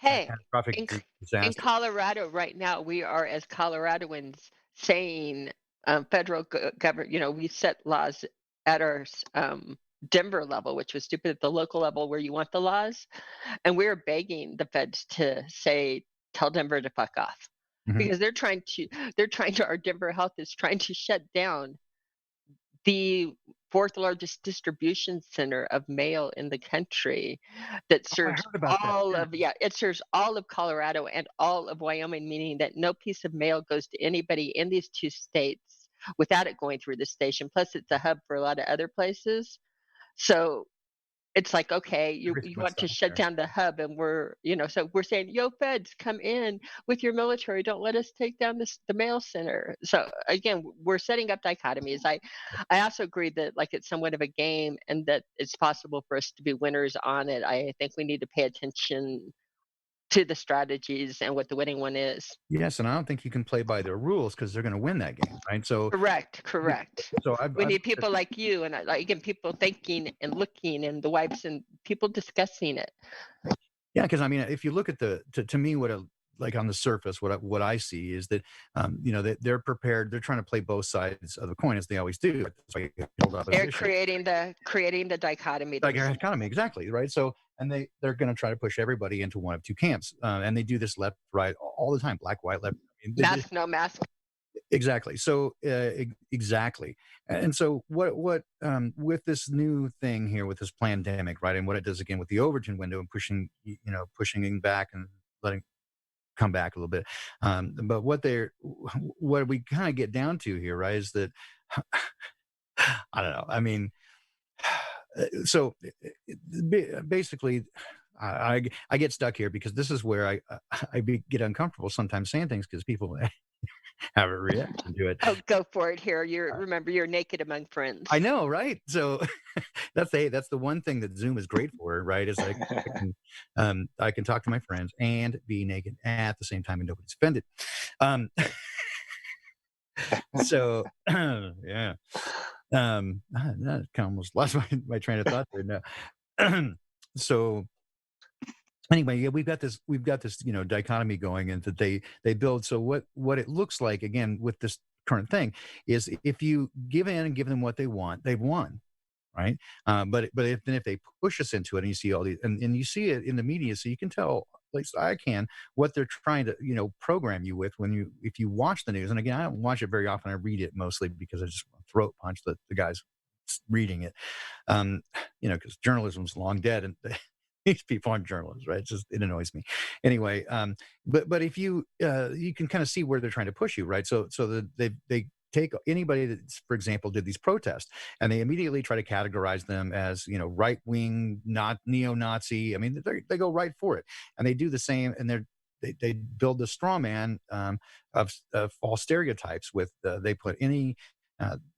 catastrophic disaster. In Colorado right now, we are, as Coloradoans, saying federal government, we set laws at our Denver level, which was stupid, at the local level where you want the laws. And we're begging the feds to tell Denver to fuck off. Because they're trying to, our Denver Health is trying to shut down the fourth largest distribution center of mail in the country that I serves heard about that. all Yeah. of it serves all of Colorado and all of Wyoming, meaning that no piece of mail goes to anybody in these two states without it going through the station. Plus, it's a hub for a lot of other places. So it's like, okay, you Everything must want to stop shut there. down the hub, and so we're saying, yo, feds, come in with your military. Don't let us take down the mail center. So again, we're setting up dichotomies. I also agree that like it's somewhat of a game, and that it's possible for us to be winners on it. I think we need to pay attention to the strategies and what the winning one is. Yes, and I don't think you can play by their rules because they're going to win that game, right? So Correct. So We need people like you, and again, people thinking and looking, and the wives and people discussing it. Yeah, because I mean, if you look at to me, like on the surface, what I see is that they're prepared. They're trying to play both sides of the coin as they always do. That's why you build They're opposition. creating the dichotomy. Like our economy, exactly, right? So, and they're going to try to push everybody into one of two camps, and they do this left, right, all the time, black, white, left. I mean, Mask, no mask. Exactly. So exactly. And so what with this new thing here with this pandemic, right, and what it does again with the Overton window and pushing back and letting come back a little bit. But what we kind of get down to here, right, is that I don't know. I mean, so basically, I get stuck here because this is where I get uncomfortable sometimes saying things because people have a reaction to it. Oh, go for it here. Remember, you're naked among friends. I know, right? So that's the one thing that Zoom is great for, right? Is I can talk to my friends and be naked at the same time and nobody's offended. So yeah. I kind of almost lost my train of thought there now. So anyway, yeah, we've got this dichotomy going, and that they build. So what it looks like again with this current thing is if you give in and give them what they want, they've won, right? But if they push us into it, and you see all these, and you see it in the media, so you can tell, at least I can, what they're trying to program you with if you watch the news. And again, I don't watch it very often. I read it mostly because I just want to throat punch the guys reading it, because journalism's long dead, and these people aren't journalists, right? It annoys me. Anyway, but if you can kind of see where they're trying to push you, right? So they take anybody that, for example, did these protests, and they immediately try to categorize them as right wing, not neo-Nazi. I mean, they go right for it, and they do the same, and they build the straw man of false stereotypes with they put any.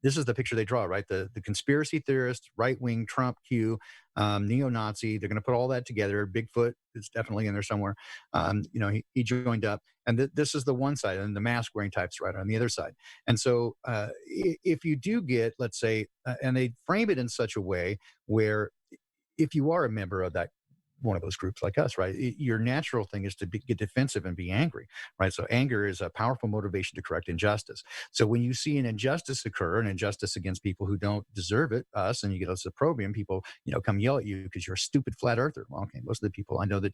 This is the picture they draw, right? The conspiracy theorist, right wing, Trump, Q, neo-Nazi. They're going to put all that together. Bigfoot is definitely in there somewhere. He joined up, and this is the one side, and the mask wearing types right on the other side. And so, if you do get, let's say, and they frame it in such a way where, if you are a member of that one of those groups like us, right, your natural thing is to get defensive and be angry, right? So anger is a powerful motivation to correct injustice. So when you see an injustice occur, an injustice against people who don't deserve it, and you get us a program, people come yell at you because you're a stupid flat earther. Well, okay, most of the people I know that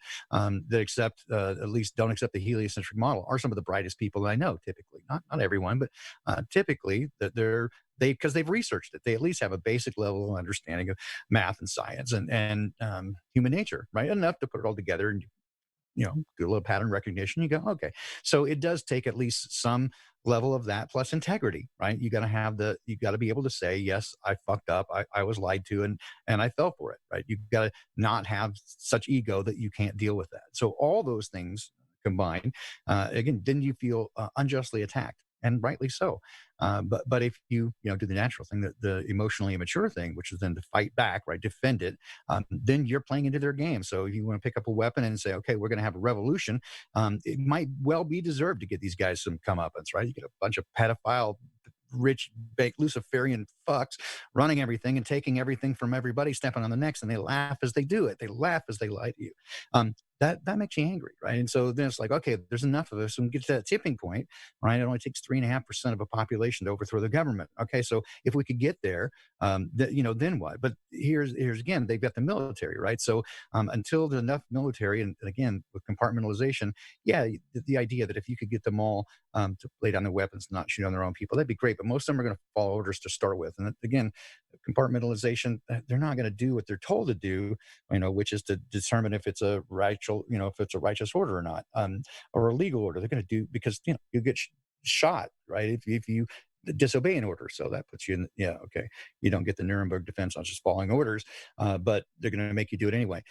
accept, at least don't accept the heliocentric model, are some of the brightest people that I know. Typically, not everyone, but typically that because they've researched it. They at least have a basic level of understanding of math and science and human nature, right? Enough to put it all together and do a little pattern recognition. You go, okay. So it does take at least some level of that plus integrity, right? You got to be able to say, yes, I fucked up. I was lied to and I fell for it, right? You got to not have such ego that you can't deal with that. So all those things combined, again, didn't you feel unjustly attacked? And rightly so. But if you do the natural thing, the emotionally immature thing, which is then to fight back, right, defend it, then you're playing into their game. So if you want to pick up a weapon and say, okay, we're going to have a revolution, it might well be deserved to get these guys some comeuppance, right? You get a bunch of pedophile, rich, baked Luciferian fucks running everything and taking everything from everybody, stepping on the necks, and they laugh as they do it. They laugh as they lie to you. That makes you angry, right? And so then it's like, okay, there's enough of us, and we get to that tipping point, right? It only takes 3.5% of a population to overthrow the government. Okay, so if we could get there, then what? But here's again, they've got the military, right? So until there's enough military, and again with compartmentalization, yeah, the idea that if you could get them all to lay down their weapons and not shoot on their own people, that'd be great. But most of them are going to follow orders to start with, and again, compartmentalization, they're not going to do what they're told to do, which is to determine if it's a righteous order or not, or a legal order. They're going to do, because you get shot, right, if you disobey an order. So that puts you in, okay, you don't get the Nuremberg defense on just following orders, but they're going to make you do it anyway.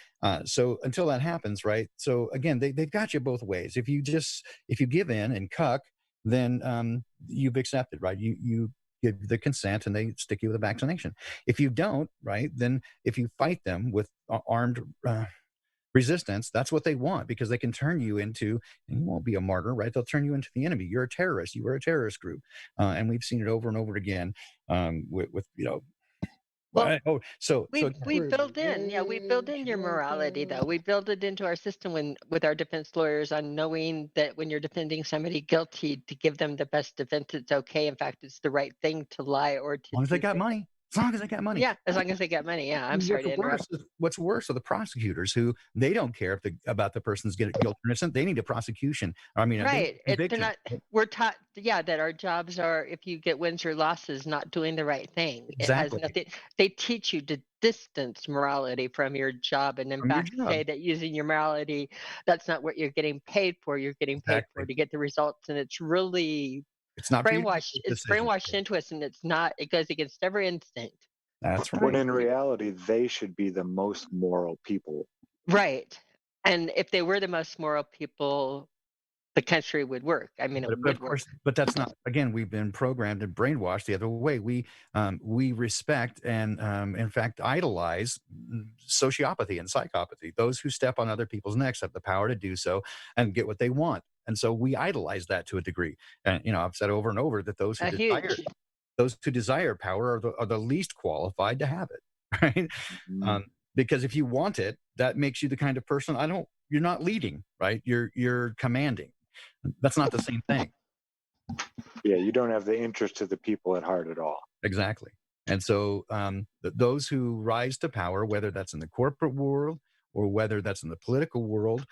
So until that happens, right? So again, they've got you both ways. If you give in and cuck, then you've accepted, right? You give the consent and they stick you with a vaccination. If you don't, right, then if you fight them with armed resistance, that's what they want, because they can turn you into, and you won't be a martyr, right? They'll turn you into the enemy. You're a terrorist. You were a terrorist group. And we've seen it over and over again with Well, so we build in your morality, though. We build it into our system with our defense lawyers, on knowing that when you're defending somebody guilty, to give them the best defense. It's okay. In fact, it's the right thing to lie or to. As long as they got money. As long as they got money. Yeah, as long as they got money. Yeah, I'm sorry to interrupt. What's worse are the prosecutors, who they don't care about the person's guilt or innocent. They need a prosecution. Right. We're taught, that our jobs are, if you get wins or losses, not doing the right thing. Exactly. It has nothing. They teach you to distance morality from your job, and in fact say that using your morality, that's not what you're getting paid for. You're getting paid for to get the results, and it's really. It's not brainwashed. It's brainwashed into us, and it's not. It goes against every instinct. That's right. When in reality, they should be the most moral people. Right. And if they were the most moral people, the country would work. It would work. But that's not. Again, we've been programmed and brainwashed the other way. We respect and in fact idolize sociopathy and psychopathy. Those who step on other people's necks have the power to do so and get what they want. And so we idolize that to a degree. And I've said over and over that those who desire power are the least qualified to have it, right? Mm-hmm. Because if you want it, that makes you the kind of person you're not leading, right? You're commanding. That's not the same thing. Yeah, you don't have the interest of the people at heart at all. Exactly. And so those who rise to power, whether that's in the corporate world or whether that's in the political world,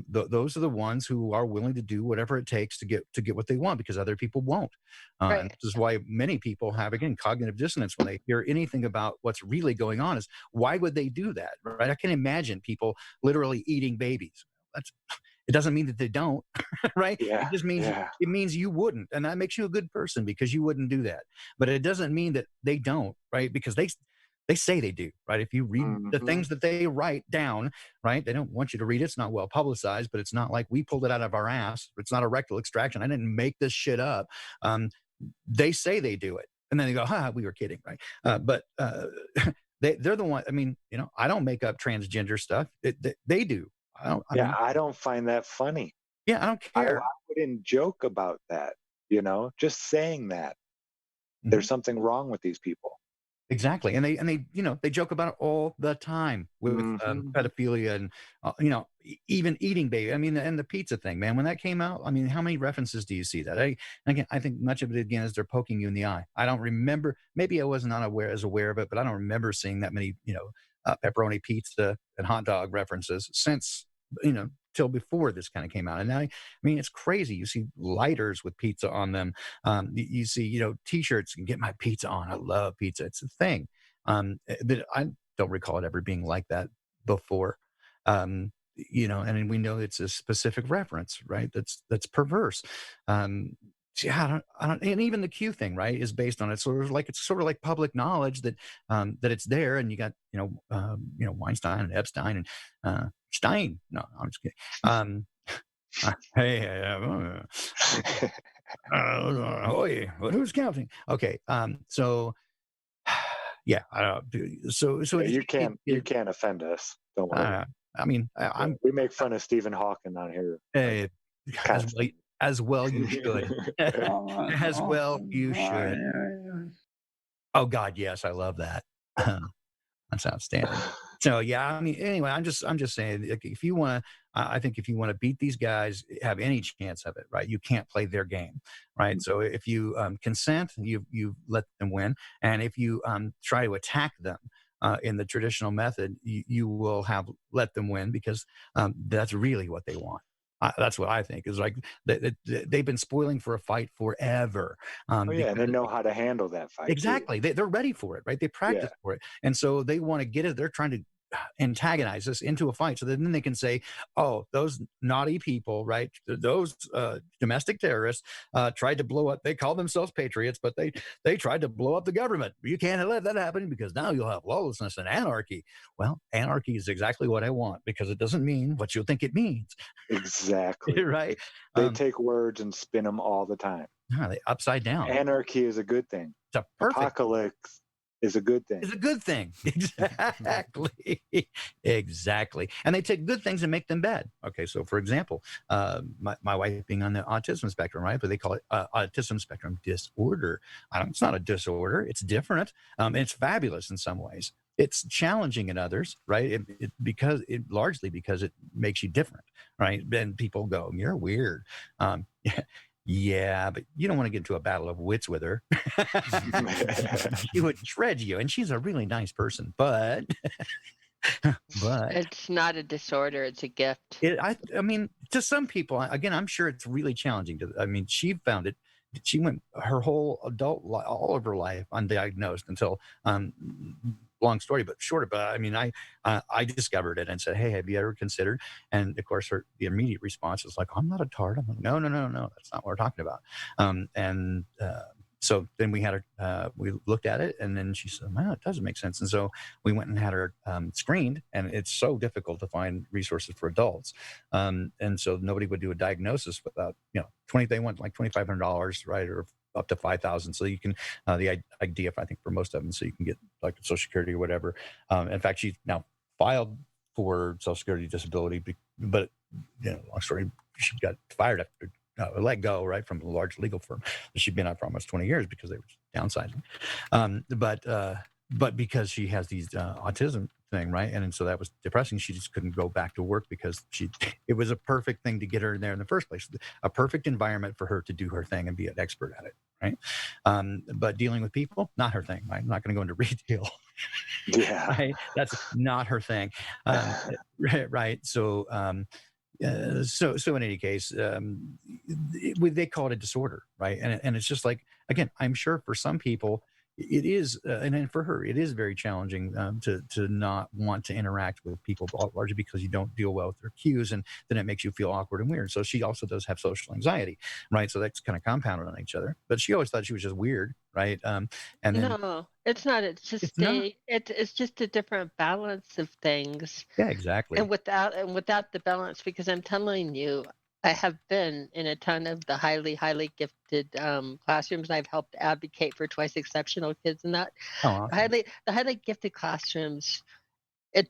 those are the ones who are willing to do whatever it takes to get what they want, because other people won't. Right. And this is why many people have, again, cognitive dissonance when they hear anything about what's really going on. Is why would they do that, right? I can imagine people literally eating babies. It doesn't mean that they don't, right? Yeah, it just means it means you wouldn't, and that makes you a good person because you wouldn't do that. But it doesn't mean that they don't, right? Because they say they do, right? If you read the things that they write down, right? They don't want you to read it. It's not well publicized, but it's not like we pulled it out of our ass. It's not a rectal extraction. I didn't make this shit up. They say they do it, and then they go, "Ha, we were kidding," right? But they're the one. I don't make up transgender stuff. They do. I don't find that funny. Yeah, I don't care. I wouldn't joke about that. Just saying that there's something wrong with these people. Exactly, and they joke about it all the time with pedophilia and even eating baby. And the pizza thing, man. When that came out, how many references do you see that? I think much of it again is they're poking you in the eye. I don't remember. Maybe I was not aware of it, but I don't remember seeing that many pepperoni pizza and hot dog references since till before this kind of came out. And now, it's crazy. You see lighters with pizza on them. You see, T-shirts and get my pizza on. I love pizza. It's a thing. But I don't recall it ever being like that before. And we know it's a specific reference, right? That's perverse. I don't, and even the Q thing, right, is based on it. So it's sort of like public knowledge that it's there, and you got Weinstein and Epstein and Stein. No, I'm just kidding. Who's counting? Okay, so yeah, so you can't offend us. Don't worry. We make fun of Stephen Hawking on here. As well you should. As well you should. Oh God, yes, I love that. That's outstanding. So yeah, anyway, I'm just saying, if you want to, I think if you want to beat these guys, have any chance of it, right? You can't play their game, right? So if you consent, you let them win, and if you try to attack them in the traditional method, you will let them win, because that's really what they want. That's what I think is like they've been spoiling for a fight forever. Oh yeah, and they Because know how to handle that fight too. exactly they're ready for it, right? They practice for it, and so they want to get it. They're trying to antagonize us into a fight so that then they can say, oh, those naughty people, right, those domestic terrorists tried to blow up, they call themselves patriots, but they tried to blow up the government. You can't let that happen because now you'll have lawlessness and anarchy. Well, anarchy is exactly what I want because it doesn't mean what you think it means. Exactly. Right? They take words and spin them all the time. They upside down. Anarchy is a good thing. It's a perfect Apocalypse is a good thing. It's a good thing. Exactly. Exactly. And they take good things and make them bad. Okay. So, for example, my wife being on the autism spectrum, right? But they call it autism spectrum disorder. It's not a disorder. It's different. It's fabulous in some ways. It's challenging in others, right? Largely because it makes you different, right? Then people go, "You're weird." Yeah, but you don't want to get into a battle of wits with her. She would shred you, and she's a really nice person, but it's not a disorder; it's a gift. I mean, to some people, again, I'm sure it's really challenging she found it. She went her whole all of her life undiagnosed until long story but short, but I mean I discovered it and said, hey, have you ever considered? And of course the immediate response is like, I'm not a tart. I'm like, no, that's not what we're talking about. So then we had her, we looked at it, and then she said, well, it doesn't make sense. And so we went and had her screened, and it's so difficult to find resources for adults. And so nobody would do a diagnosis without, they want like $2,500, right? Or up to 5,000. So you can, the idea, I think for most of them, so you can get like Social Security or whatever. In fact, she's now filed for Social Security disability, but long story, she got fired after let go, right, from a large legal firm that she'd been at for almost 20 years because they were downsizing. But because she has these autism thing, right, and so that was depressing. She just couldn't go back to work because it was a perfect thing to get her in there in the first place, a perfect environment for her to do her thing and be an expert at it, right? But dealing with people, not her thing, right? I'm not going to go into retail. Yeah, right? That's not her thing, right? So. So in any case, they call it a disorder, right? And it's just like, again, I'm sure for some people it is, and then for her, it is very challenging to not want to interact with people, largely because you don't deal well with their cues, and then it makes you feel awkward and weird. So she also does have social anxiety, right? So that's kind of compounded on each other. But she always thought she was just weird, right? And then, no, it's not. It's just it's just a different balance of things. Yeah, exactly. And without the balance, because I'm telling you, I have been in a ton of the highly, highly gifted classrooms. I've helped advocate for twice exceptional kids and that. Oh, awesome. The highly gifted classrooms, in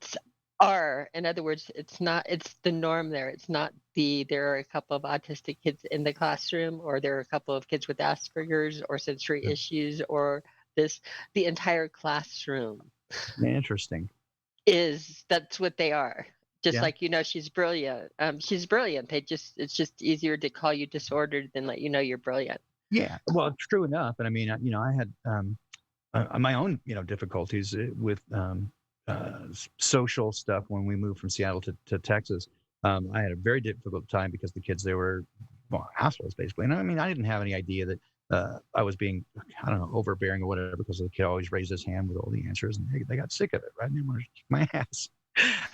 other words, it's the norm there. It's not there are a couple of autistic kids in the classroom, or there are a couple of kids with Asperger's or sensory issues, or the entire classroom. Interesting. That's what they are. Just like, she's brilliant. She's brilliant. It's just easier to call you disordered than let you know you're brilliant. Yeah, well, it's true enough. And I mean, I had my own, difficulties with social stuff when we moved from Seattle to Texas. I had a very difficult time because the kids, they were assholes basically. And I mean, I didn't have any idea that I was being, I don't know, overbearing or whatever, because the kid always raised his hand with all the answers, and they got sick of it, right? And they wanted to kick my ass.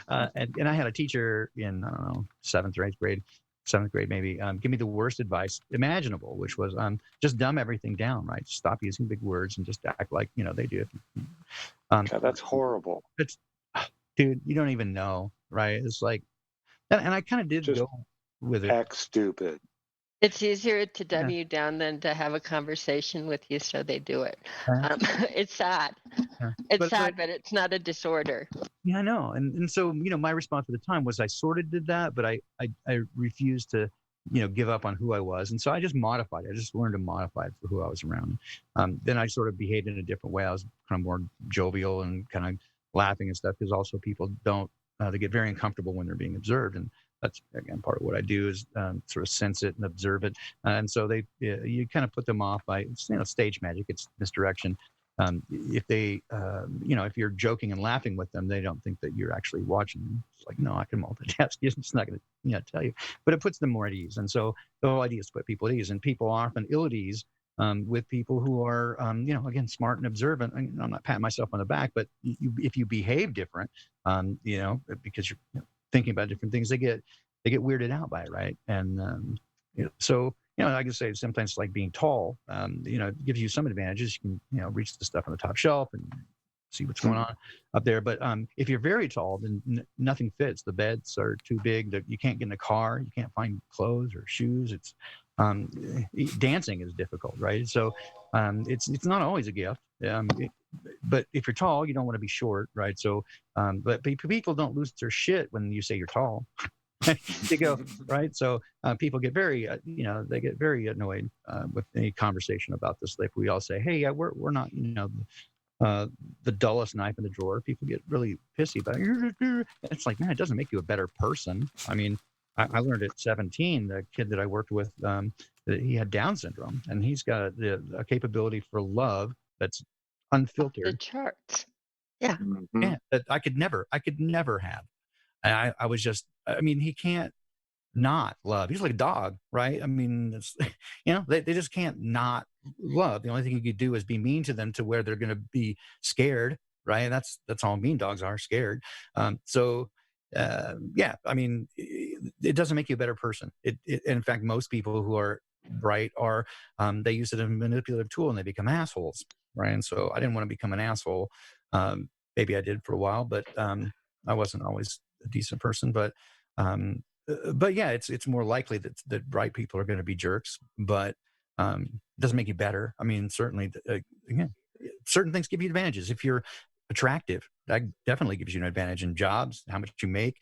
And I had a teacher in, I don't know, 7th grade maybe, give me the worst advice imaginable, which was just dumb everything down, right? Stop using big words and just act like, they do. God, that's horrible. Dude, you don't even know, right? It's like, and I kind of did just go with it. Act stupid. It's easier to dumb you down than to have a conversation with you, so they do it. It's sad. It's sad, but it's not a disorder. Yeah, I know. And so, my response at the time was I sort of did that, but I refused to, give up on who I was. And so I just modified it. I just learned to modify it for who I was around. Then I sort of behaved in a different way. I was kind of more jovial and kind of laughing and stuff, because also people don't, they get very uncomfortable when they're being observed. And that's, again, part of what I do is sort of sense it and observe it. And so you kind of put them off by, stage magic. It's misdirection. if they, if you're joking and laughing with them, they don't think that you're actually watching them. It's like, no, I can multitask. It's not going to tell you, but it puts them more at ease. And so the whole idea is to put people at ease, and people are often ill at ease with people who are, again, smart and observant. I'm not patting myself on the back, but if you behave different, because you're thinking about different things, they get weirded out by it, right? And so I can say sometimes like being tall, it gives you some advantages. You can reach the stuff on the top shelf and see what's going on up there. But if you're very tall, then nothing fits. The beds are too big. You can't get in a car. You can't find clothes or shoes. It's dancing is difficult, right? So it's not always a gift. But if you're tall, you don't want to be short, right? So, but people don't lose their shit when you say you're tall. They go, right? So people get very, they get very annoyed with any conversation about this. Like we all say, hey, yeah, we're not, the dullest knife in the drawer. People get really pissy about it. It's like, man, it doesn't make you a better person. I mean, I learned at 17, the kid that I worked with, that he had Down syndrome, and he's got a capability for love that's unfiltered. The charts. Yeah. Yeah, that I could never have. And I was just, he can't not love. He's like a dog, right? I mean, it's, they just can't not love. The only thing you could do is be mean to them to where they're going to be scared, right? And that's all mean dogs are, scared. Yeah, I mean, it doesn't make you a better person. In fact, most people who are bright are, they use it as a manipulative tool and they become assholes, right? And so I didn't want to become an asshole. Maybe I did for a while, but I wasn't always a decent person. But yeah, it's more likely that bright people are going to be jerks, but it doesn't make you better. I mean, certainly, again, certain things give you advantages. If you're attractive, that definitely gives you an advantage in jobs, how much you make,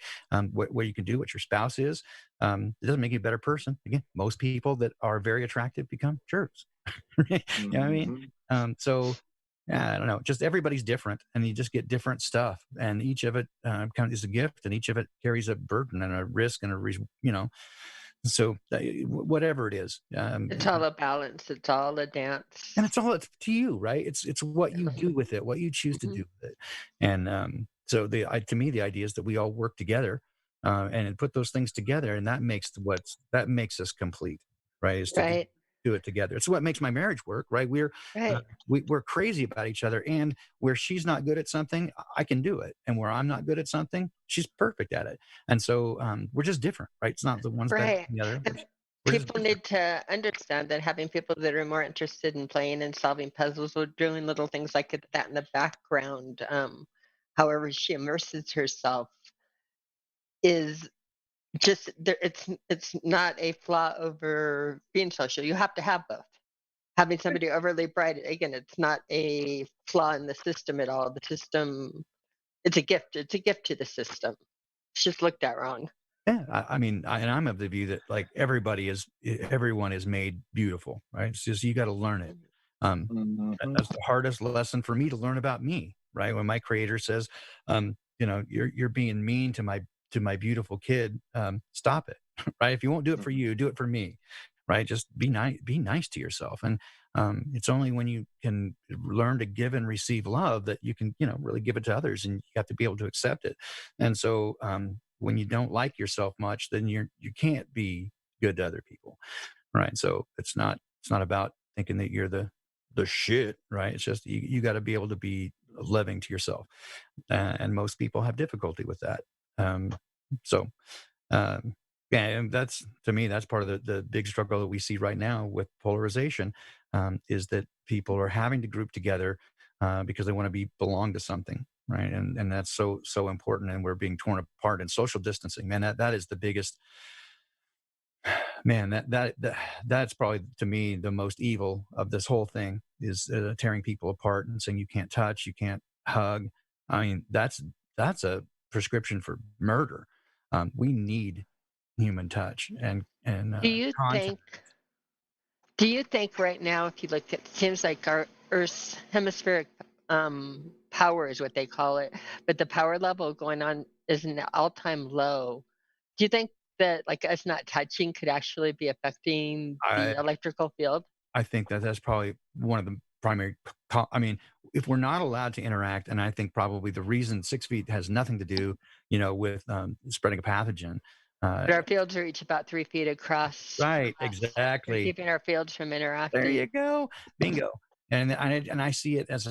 what you can do, what your spouse is. It doesn't make you a better person. Again, most people that are very attractive become jerks. You know what I mean? So yeah, I don't know. Just everybody's different, and you just get different stuff, and each of it kind of is a gift, and each of it carries a burden and a risk and So whatever it is, it's all a balance. It's all a dance, and it's to you, right? It's what you do with it, what you choose to do with it, and so to me, the idea is that we all work together and put those things together, and that makes us complete, right? Is to right. do it together. It's what makes my marriage work, right? We're crazy about each other, and where she's not good at something, I can do it, and where I'm not good at something, she's perfect at it. And so we're just different, right? It's not the one's better than the other. People need to understand that having people that are more interested in playing and solving puzzles or doing little things like that in the background, however she immerses herself, is just there. It's not a flaw over being social. You have to have both. Having somebody overly bright, again, it's not a flaw in the system at all. The system, it's a gift. It's a gift to the system. It's just looked at wrong. Yeah, and I'm of the view that like everyone is made beautiful, right? It's just you got to learn it. That's the hardest lesson for me to learn about me, right? When my creator says, you're being mean to my beautiful kid, stop it, right? If you won't do it for you, do it for me, right? Just be nice to yourself. And it's only when you can learn to give and receive love that you can, really give it to others, and you have to be able to accept it. And so when you don't like yourself much, then you can't be good to other people, right? So it's not about thinking that you're the shit, right? It's just you got to be able to be loving to yourself, and most people have difficulty with that. Yeah, and that's, to me, that's part of the big struggle that we see right now with polarization, is that people are having to group together because they want to belong to something, right? And that's so important, and we're being torn apart. And social distancing, man, that is the biggest. Man, that's probably, to me, the most evil of this whole thing, is tearing people apart and saying you can't touch, you can't hug. I mean, that's a prescription for murder. We need human touch and do you think right now, if you look at, it seems like our Earth's hemispheric power is what they call it, but the power level going on is an all-time low. Do you think that like us not touching could actually be affecting the electrical field? I think that's probably one of the primary. I mean, if we're not allowed to interact, and I think probably the reason 6 feet has nothing to do, with spreading a pathogen. But our fields are each about 3 feet across. Right, from us. exactly. They're keeping our fields from interacting. There you go, bingo. And I see it as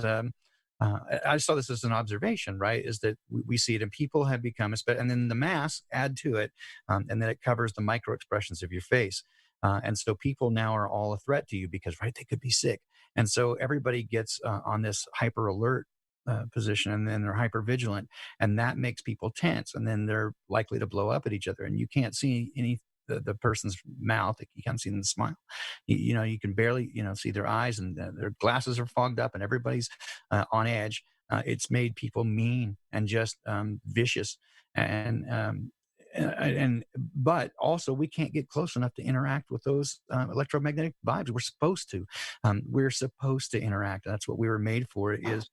I saw this as an observation, right? Is that we see it, and people have become, and then the masks add to it, and then it covers the micro expressions of your face. And so people now are all a threat to you because, right, they could be sick. And so everybody gets on this hyper alert position, and then they're hyper vigilant, and that makes people tense, and then they're likely to blow up at each other, and you can't see the person's mouth. You can't see them smile. You can barely, see their eyes, and their glasses are fogged up, and everybody's on edge. It's made people mean and just vicious, but also we can't get close enough to interact with those electromagnetic vibes. We're supposed to. We're supposed to interact. That's what we were made for. Is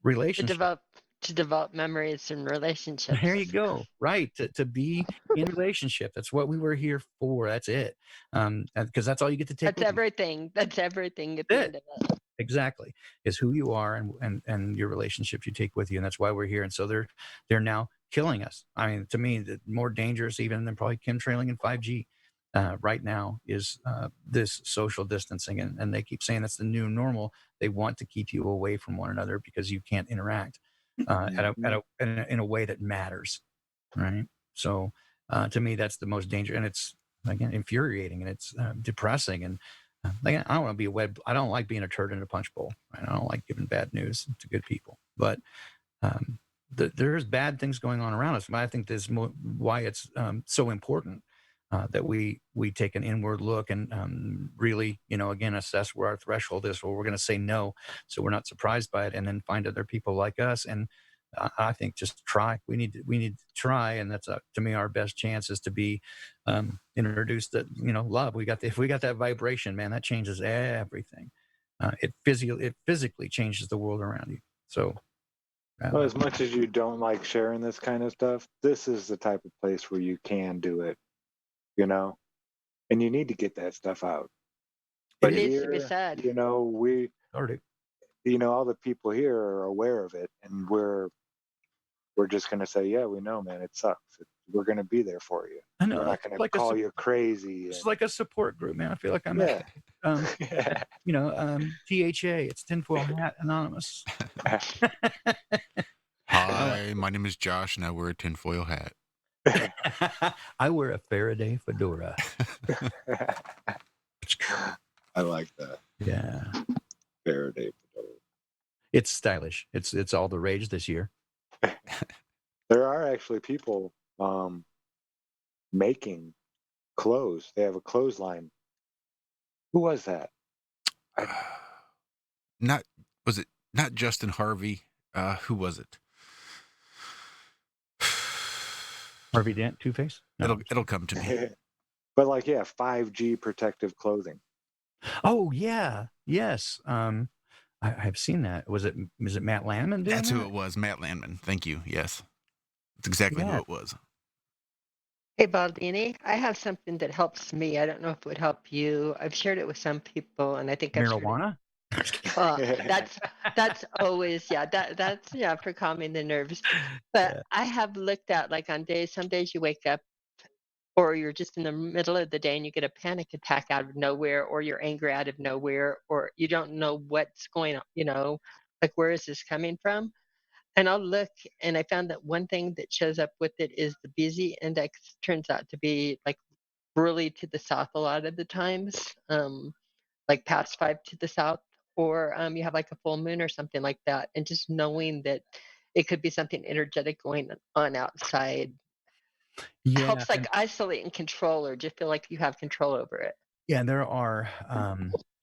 relationships. To develop memories and relationships. There you go. Right. To be in relationship. That's what we were here for. That's it. Because that's all you get to take. That's everything. That's everything at the end of it. Exactly. Is who you are and your relationships you take with you. And that's why we're here. And so they're now killing us. I mean, to me, the more dangerous even than probably chemtrailing and 5G right now is this social distancing. And they keep saying that's the new normal. They want to keep you away from one another because you can't interact in a way that matters, right? So to me, that's the most dangerous, and it's again infuriating, and it's depressing. And again, I don't want to be I don't like being a turd in a punch bowl. Right? I don't like giving bad news to good people. But there's bad things going on around us. But I think this why it's so important that we take an inward look and really, again, assess where our threshold is, where we're going to say no, so we're not surprised by it, and then find other people like us. And I think just try. We need to try, and that's to me our best chance is to be introduced to love. If we got that vibration, man, that changes everything. It physically changes the world around you. So. Well, as much as you don't like sharing this kind of stuff, this is the type of place where you can do it. And you need to get that stuff out. But it needs to be said. We already, all the people here are aware of it, and we're just going to say, yeah, we know, man, it sucks. We're going to be there for you. I know. We're not going to call you crazy. It's like a support group, man. I feel like I'm THA. It's Tinfoil Hat Anonymous. Hi, my name is Josh, and I wear a tinfoil hat. I wear a Faraday fedora. I like that. Yeah. Faraday fedora. It's stylish. It's all the rage this year. There are actually people making clothes. They have a clothesline. Who was that? Was it not Justin Harvey? Who was it? Harvey Dent, Two-Face? No. It'll come to me. But 5G protective clothing. Oh yeah, yes. I've seen that. Was it Matt Landman? That's who it was, Matt Landman. Thank you. Yes, that's exactly who it was. Hey, Baldini, I have something that helps me. I don't know if it would help you. I've shared it with some people, and I think marijuana. That's always that's for calming the nerves. But I have looked at on some days you wake up or you're just in the middle of the day and you get a panic attack out of nowhere, or you're angry out of nowhere, or you don't know what's going on, where is this coming from? And I'll look, and I found that one thing that shows up with it is the busy index turns out to be really to the south a lot of the times, past 5 to the south, or you have a full moon or something like that. And just knowing that it could be something energetic going on outside helps isolate and control, or just feel like you have control over it. Yeah, there are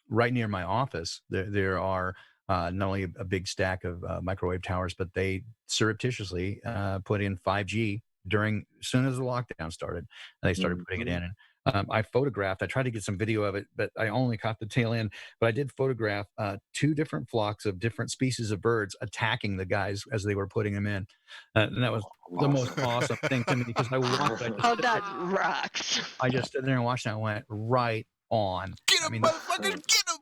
right near my office, there are not only a big stack of microwave towers, but they surreptitiously put in 5G as soon as the lockdown started. They started putting it in. And I tried to get some video of it, but I only caught the tail end. But I did photograph 2 different flocks of different species of birds attacking the guys as they were putting them in. And that was the most awesome thing to me, because I watched. That rocks. I just stood there and watched, and I went right on. Get him, motherfuckers! Get him!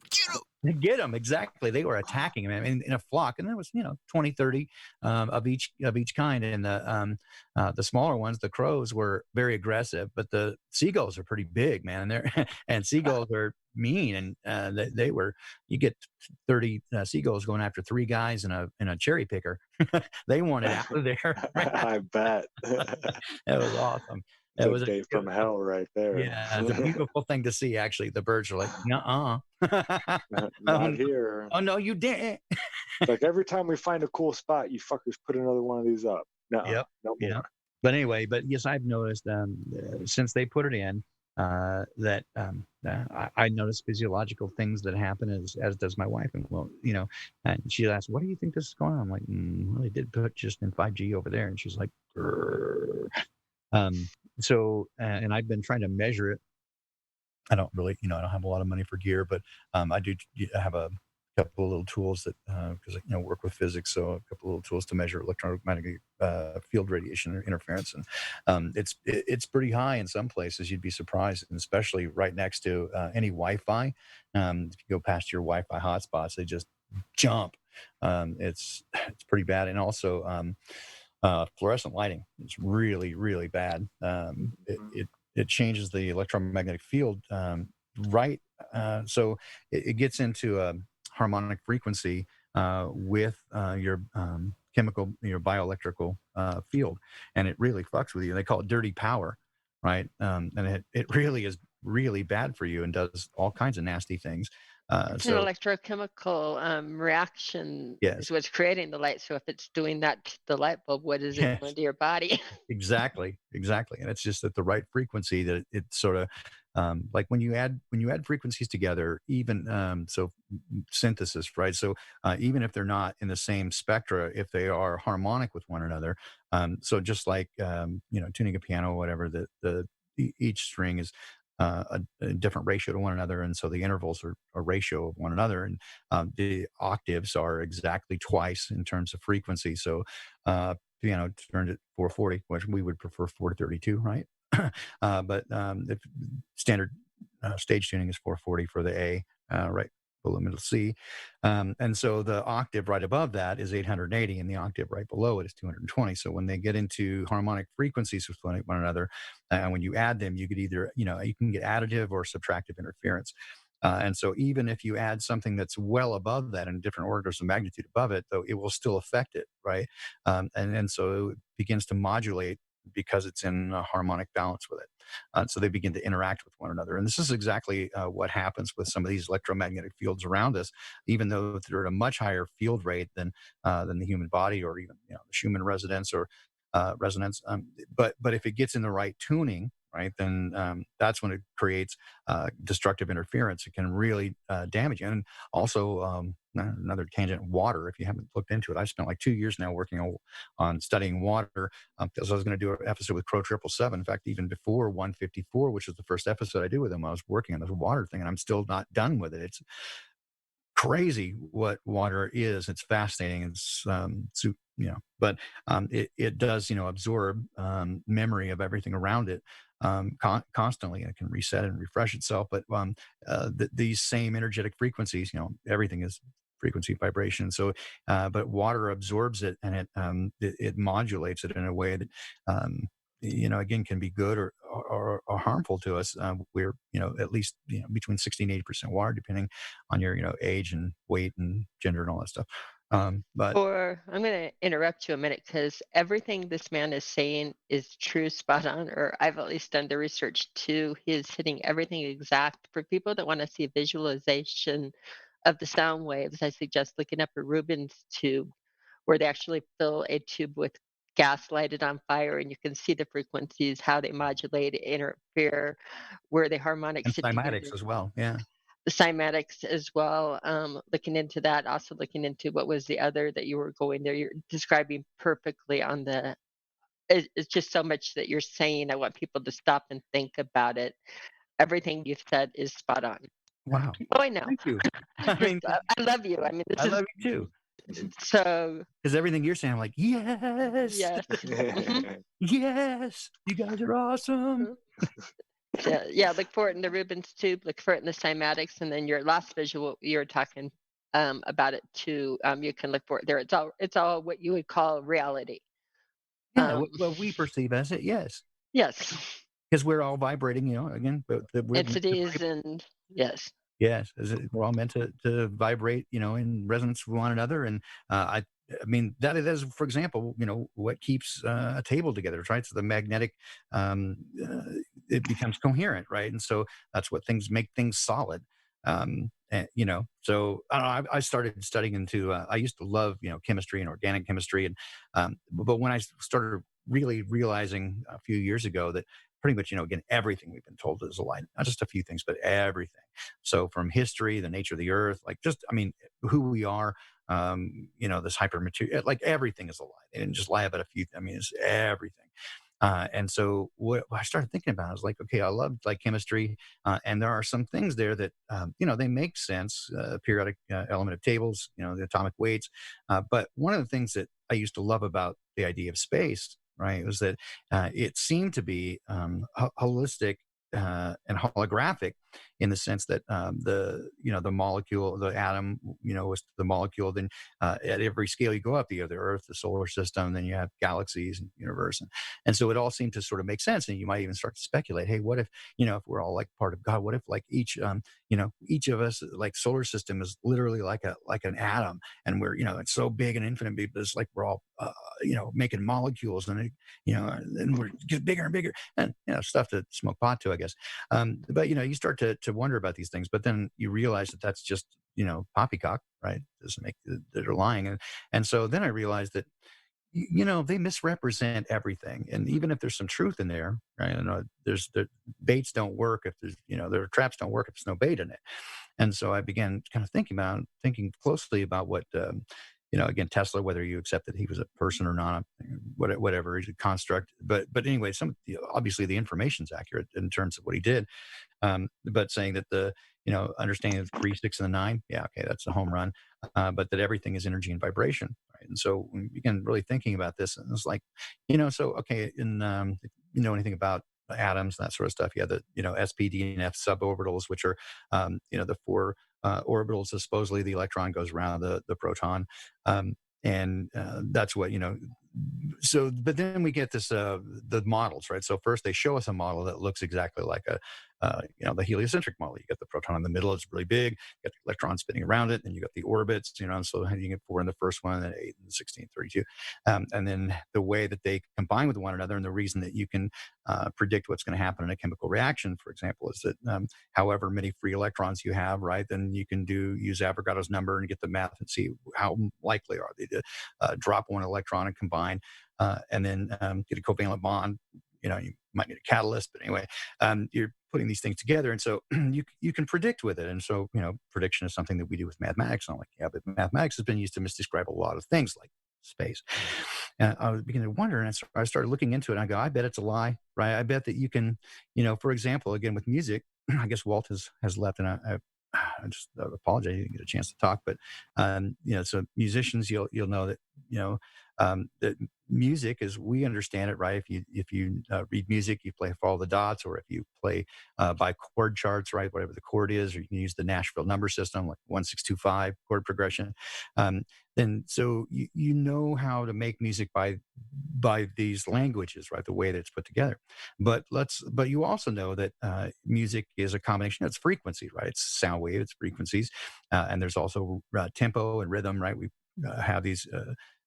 Get them, exactly. They were attacking him in a flock, and there was 20, 30 of each kind. And the smaller ones, the crows, were very aggressive, but the seagulls are pretty big, man. And seagulls are mean, and they were. You get 30 seagulls going after 3 guys in a cherry picker. They wanted out of there. I bet. That was awesome. It was a day from hell right there. Yeah, it's a beautiful thing to see. Actually, the birds are like, "Nuh-uh, not here." Oh no, you didn't. Like every time we find a cool spot, you fuckers put another one of these up. No, Yep. no more. Yep. But anyway, yes, I've noticed since they put it in that I notice physiological things that happen as does my wife. And and she asked, "What do you think this is going on?" I'm like, "Well, they did put just in 5G over there," and she's like, "Grr." So, and I've been trying to measure it. I don't really, I don't have a lot of money for gear, but I do have a couple of little tools that, because I work with physics, so a couple of little tools to measure electromagnetic field radiation interference, and it's pretty high in some places. You'd be surprised, and especially right next to any Wi-Fi. If you go past your Wi-Fi hotspots, they just jump. It's pretty bad, and also. Fluorescent lighting is really, really bad. It changes the electromagnetic field, right? So it gets into a harmonic frequency with your chemical, your bioelectrical field, and it really fucks with you. They call it dirty power, right? And it really is really bad for you and does all kinds of nasty things. It's an electrochemical reaction is what's creating the light. So if it's doing that to the light bulb, what is it doing to your body? Exactly. And it's just at the right frequency that it sort of like when you add frequencies together, even so synthesis, right? So even if they're not in the same spectra, if they are harmonic with one another, so just like tuning a piano or whatever, each string is a different ratio to one another, and so the intervals are a ratio of one another, and the octaves are exactly twice in terms of frequency. So piano turned at 440, which we would prefer 432, right? But if standard stage tuning is 440 for the A, right below middle C, and so the octave right above that is 880, and the octave right below it is 220. So when they get into harmonic frequencies with one another, and when you add them, you could either you can get additive or subtractive interference. And so even if you add something that's well above that in different orders of magnitude above it, though, it will still affect it, right? And so it begins to modulate because it's in a harmonic balance with it. So they begin to interact with one another. And this is exactly what happens with some of these electromagnetic fields around us, even though they're at a much higher field rate than the human body or even the Schumann resonance or resonance. But if it gets in the right tuning, right, then that's when it creates destructive interference. It can really damage you. And also another tangent, water. If you haven't looked into it, I've spent like 2 years now working on studying water because I was going to do an episode with Crow 777. In fact, even before 154, which was the first episode I did with him, I was working on this water thing, and I'm still not done with it. It's crazy what water is. It's fascinating. It's but it does absorb memory of everything around it constantly, and it can reset and refresh itself. But these same energetic frequencies, everything is frequency vibration. So, but water absorbs it, and it modulates it in a way that again, can be good or harmful to us. We're, at least, between 60 and 80% water, depending on your, age and weight and gender and all that stuff. But I'm going to interrupt you a minute, because everything this man is saying is true, spot on, or I've at least done the research too. He is hitting everything exact. For people that want to see visualization of the sound waves, I suggest looking up a Rubens tube, where they actually fill a tube with gas lighted on fire, and you can see the frequencies, how they modulate, interfere, where the harmonics and sit together. cymatics as well. Yeah. The cymatics as well, looking into that, also looking into what was the other that you were going there. You're describing perfectly on the, it's just so much that you're saying. I want people to stop and think about it. Everything you've said is spot on. Wow. Oh, I know. Thank you. I mean, I love you. I mean, I love you too. So, because everything you're saying, I'm like, yes, yes. yes, you guys are awesome. Yeah, look for it in the Rubens tube, look for it in the cymatics, and then your last visual, you were talking about it too. You can look for it there. It's all what you would call reality. Yeah, Um, what we perceive as it, yes, yes, because we're all vibrating, again, but we're meant to entities vibrate. and yes. Yes, we're all meant to vibrate, in resonance with one another, and I mean that is, for example, what keeps a table together, right? So the magnetic, um, it becomes coherent, right? And so that's what things make things solid. So I don't know. I started studying into. I used to love, chemistry and organic chemistry, and but when I started really realizing a few years ago that pretty much, again, everything we've been told is a lie, not just a few things, but everything. So from history, the nature of the earth, like just, I mean, who we are, this hypermaterial, like everything is a lie. They didn't just lie about a few. I mean, it's everything. And so what I started thinking about is like, okay, I love like chemistry, and there are some things there that, they make sense. Periodic element of tables, the atomic weights. But one of the things that I used to love about the idea of space, right, was that it seemed to be holistic and holographic in the sense that the molecule, the atom, was the molecule. Then at every scale you go up, the Earth, the solar system, then you have galaxies and universe, and so it all seemed to sort of make sense. And you might even start to speculate, hey, what if if we're all like part of God? What if like each of us, like solar system, is literally like an atom, and we're it's so big and infinite, but it's like we're all making molecules, and and we're get bigger and bigger, and stuff to smoke pot to, I guess. But you start to wonder about these things, but then you realize that that's just poppycock, right? Doesn't make that are lying, and so then I realized that they misrepresent everything, and even if there's some truth in there, right? There's the baits don't work if there's their traps don't work if there's no bait in it. And so I began kind of thinking closely about what, again, Tesla, whether you accept that he was a person or not, whatever, he's a construct. But anyway, obviously the information's accurate in terms of what he did. But saying that understanding of 3, 6, and the 9, yeah, okay, that's a home run. But that everything is energy and vibration, right? And so when we began really thinking about this, and it's like, so okay, if you know anything about atoms and that sort of stuff, you have the S, P, D, and F suborbitals, which are the four orbitals. So supposedly the electron goes around the proton, and that's what So, but then we get this the models, right? So first they show us a model that looks exactly like the heliocentric model. You get the proton in the middle; it's really big. You got the electron spinning around it, and you got the orbits, and so you get 4 in the first one, and 8 and 16, 32, and then the way that they combine with one another, and the reason that you can predict what's going to happen in a chemical reaction, for example, is that however many free electrons you have, right, then you can use Avogadro's number and get the math and see how likely are they to drop one electron and combine, and then get a covalent bond. You might need a catalyst, but anyway, you're putting these things together, and so you can predict with it. And so prediction is something that we do with mathematics. And I'm like, yeah, but mathematics has been used to misdescribe a lot of things like space. And I was beginning to wonder, and I started looking into it. And I go, I bet it's a lie, right? I bet that you can, for example, again with music, I guess Walt has left, and I just apologize. You didn't get a chance to talk, but so musicians, you'll know that that music, as we understand it, right? If you read music, you follow the dots, or if you play by chord charts, right? Whatever the chord is, or you can use the Nashville number system, like 1, 6, 2, 5 chord progression. Then so you know how to make music by these languages, right? The way that it's put together. But you also know that music is a combination. It's frequency, right? It's sound wave, it's frequencies, and there's also tempo and rhythm, right? We have these.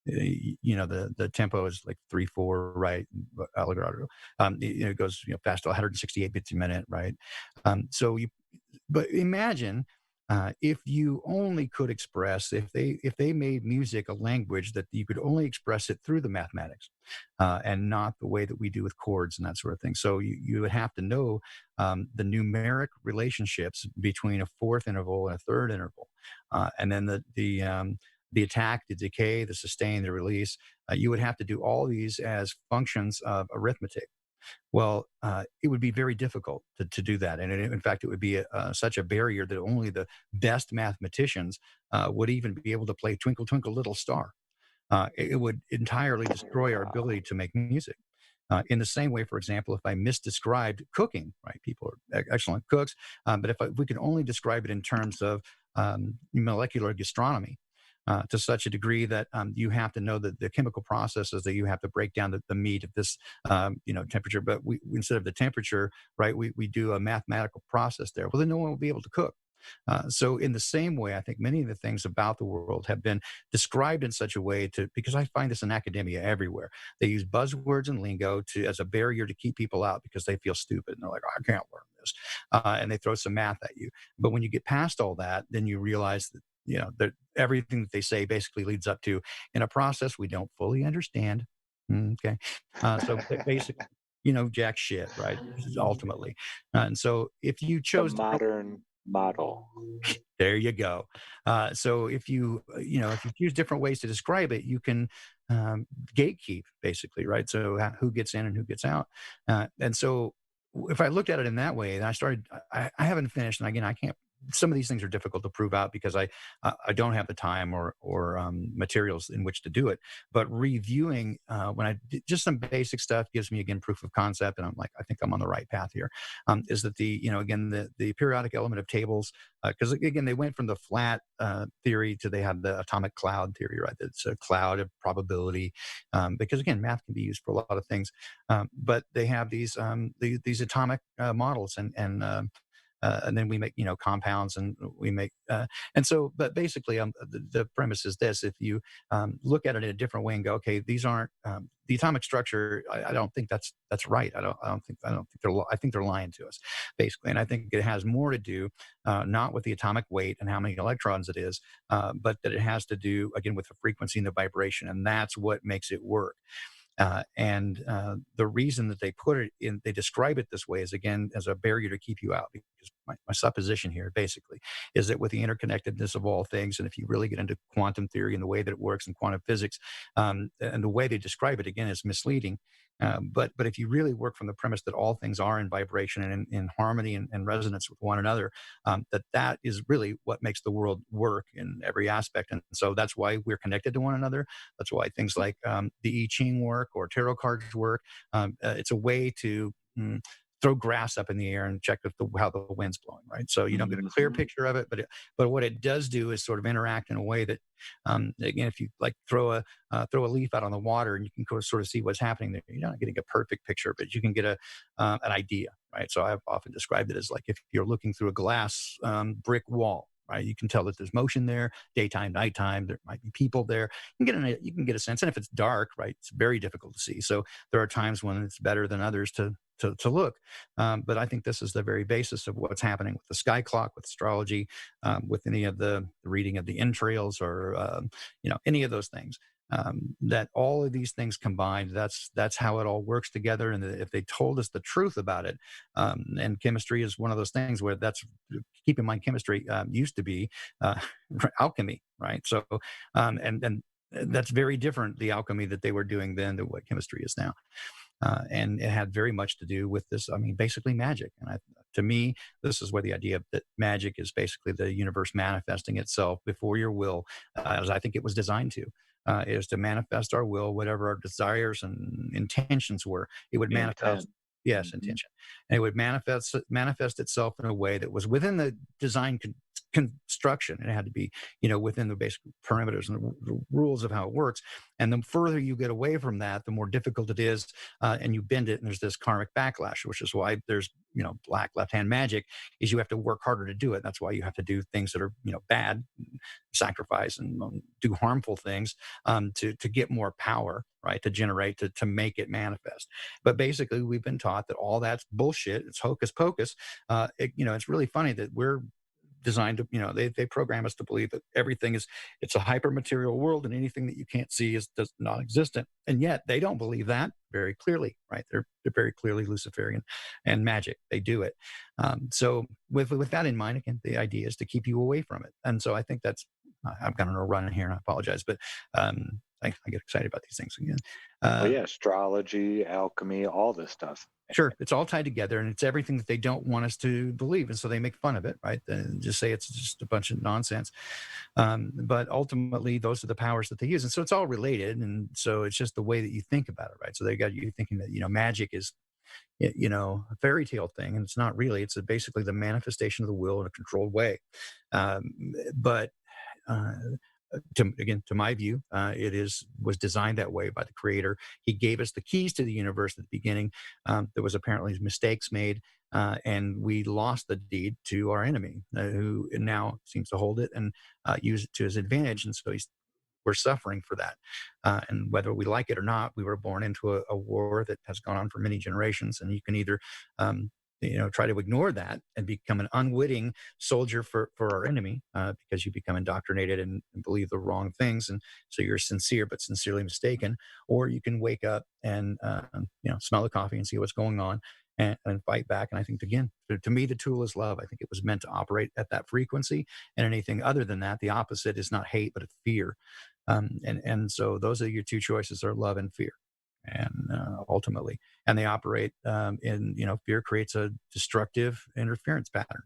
The tempo is like 3/4, right? Allegro. It goes fast to 168 bits a minute, right? But imagine if you only could express, if they made music a language that you could only express it through the mathematics, and not the way that we do with chords and that sort of thing. So you would have to know the numeric relationships between a fourth interval and a third interval, and then the attack, the decay, the sustain, the release. You would have to do all these as functions of arithmetic. Well, it would be very difficult to do that. And in fact, it would be such a barrier that only the best mathematicians would even be able to play Twinkle, Twinkle, Little Star. It would entirely destroy our ability to make music. In the same way, for example, if I misdescribed cooking, right? People are excellent cooks, but if we could only describe it in terms of molecular gastronomy, to such a degree that you have to know the chemical processes that you have to break down the meat at this temperature. But we instead of the temperature, right, we do a mathematical process there. Well, then no one will be able to cook. So in the same way, I think many of the things about the world have been described in such a way because I find this in academia everywhere. They use buzzwords and lingo as a barrier to keep people out because they feel stupid. And they're like, I can't learn this. And they throw some math at you. But when you get past all that, then you realize that, that everything that they say basically leads up to in a process we don't fully understand. Okay. So basically, jack shit, right? Ultimately. And so if you chose the modern model. There you go. So if you choose different ways to describe it, you can gatekeep basically, right? So who gets in and who gets out. And so if I looked at it in that way, and I haven't finished, and again, I can't. Some of these things are difficult to prove out because I don't have the time or materials in which to do it. But reviewing when I did just some basic stuff gives me again proof of concept, and I'm like, I think I'm on the right path here. Is that the periodic element of tables? Because again, they went from the flat theory to they have the atomic cloud theory, right? It's a cloud of probability. Because again, math can be used for a lot of things, but they have these atomic models and then we make compounds and we make but basically the premise is this: if you look at it in a different way and go, okay, these aren't the atomic structure, I don't think that's right. I think they're lying to us basically, and I think it has more to do not with the atomic weight and how many electrons it is, but that it has to do again with the frequency and the vibration, and that's what makes it work. And the reason that they describe it this way is again as a barrier to keep you out. Because my supposition here basically is that with the interconnectedness of all things, and if you really get into quantum theory and the way that it works in quantum physics, and the way they describe it again is misleading. But if you really work from the premise that all things are in vibration and in harmony and resonance with one another, that is really what makes the world work in every aspect. And so that's why we're connected to one another. That's why things like the I Ching work or tarot cards work. It's a way to throw grass up in the air and check how the wind's blowing, right? So you don't get a clear picture of it, but what it does do is sort of interact in a way that, again, if you like throw a leaf out on the water and you can sort of see what's happening there, you're not getting a perfect picture, but you can get an idea, right? So I've often described it as like if you're looking through a glass brick wall. Right, you can tell that there's motion there, daytime, nighttime. There might be people there. You can get a sense, and if it's dark, right, it's very difficult to see. So there are times when it's better than others to look. But I think this is the very basis of what's happening with the sky clock, with astrology, with any of the reading of the entrails, or any of those things. That all of these things combined, that's how it all works together. And if they told us the truth about it, and chemistry is one of those things where keep in mind, chemistry used to be alchemy, right? So, and that's very different, the alchemy that they were doing then to what chemistry is now. And it had very much to do with this, basically magic. And to me, this is where the idea that magic is basically the universe manifesting itself before your will, as I think it was designed to. Is to manifest our will, whatever our desires and intentions were. It would manifest. Yes, intention. And it would manifest itself in a way that was within the design construction. It had to be, within the basic parameters and the rules of how it works. And the further you get away from that, the more difficult it is, and you bend it, and there's this karmic backlash, which is why there's, black left-hand magic, is you have to work harder to do it. That's why you have to do things that are, bad, sacrifice and do harmful things to get more power, right, to generate, to make it manifest. But basically, we've been taught that all that's bullshit. It's hocus pocus. It's really funny that we're designed to, they program us to believe that it's a hyper material world, and anything that you can't see is non-existent. And yet they don't believe that very clearly, right? They're very clearly Luciferian and magic. They do it. So with that in mind, again, the idea is to keep you away from it. And so I think I'm going to run here, and I apologize, but I get excited about these things again. Astrology, alchemy, all this stuff. Sure, it's all tied together, and it's everything that they don't want us to believe, and so they make fun of it, right? And just say it's just a bunch of nonsense. But ultimately, those are the powers that they use, and so it's all related, and so it's just the way that you think about it, right? So they got you thinking that magic is, a fairy tale thing, and it's not really. It's basically the manifestation of the will in a controlled way. But to my view, was designed that way by the creator. He gave us the keys to the universe at the beginning. There was apparently mistakes made, and we lost the deed to our enemy, who now seems to hold it and use it to his advantage. And so we're suffering for that. And whether we like it or not, we were born into a war that has gone on for many generations. And you can either try to ignore that and become an unwitting soldier for our enemy, because you become indoctrinated and believe the wrong things, and so you're sincere but sincerely mistaken. Or you can wake up and smell the coffee and see what's going on and fight back. And I think, again, to me, the tool is love. I think it was meant to operate at that frequency, and anything other than that, the opposite, is not hate but it's fear. And so those are your two choices: are love and fear. And ultimately, and they operate in, fear creates a destructive interference pattern,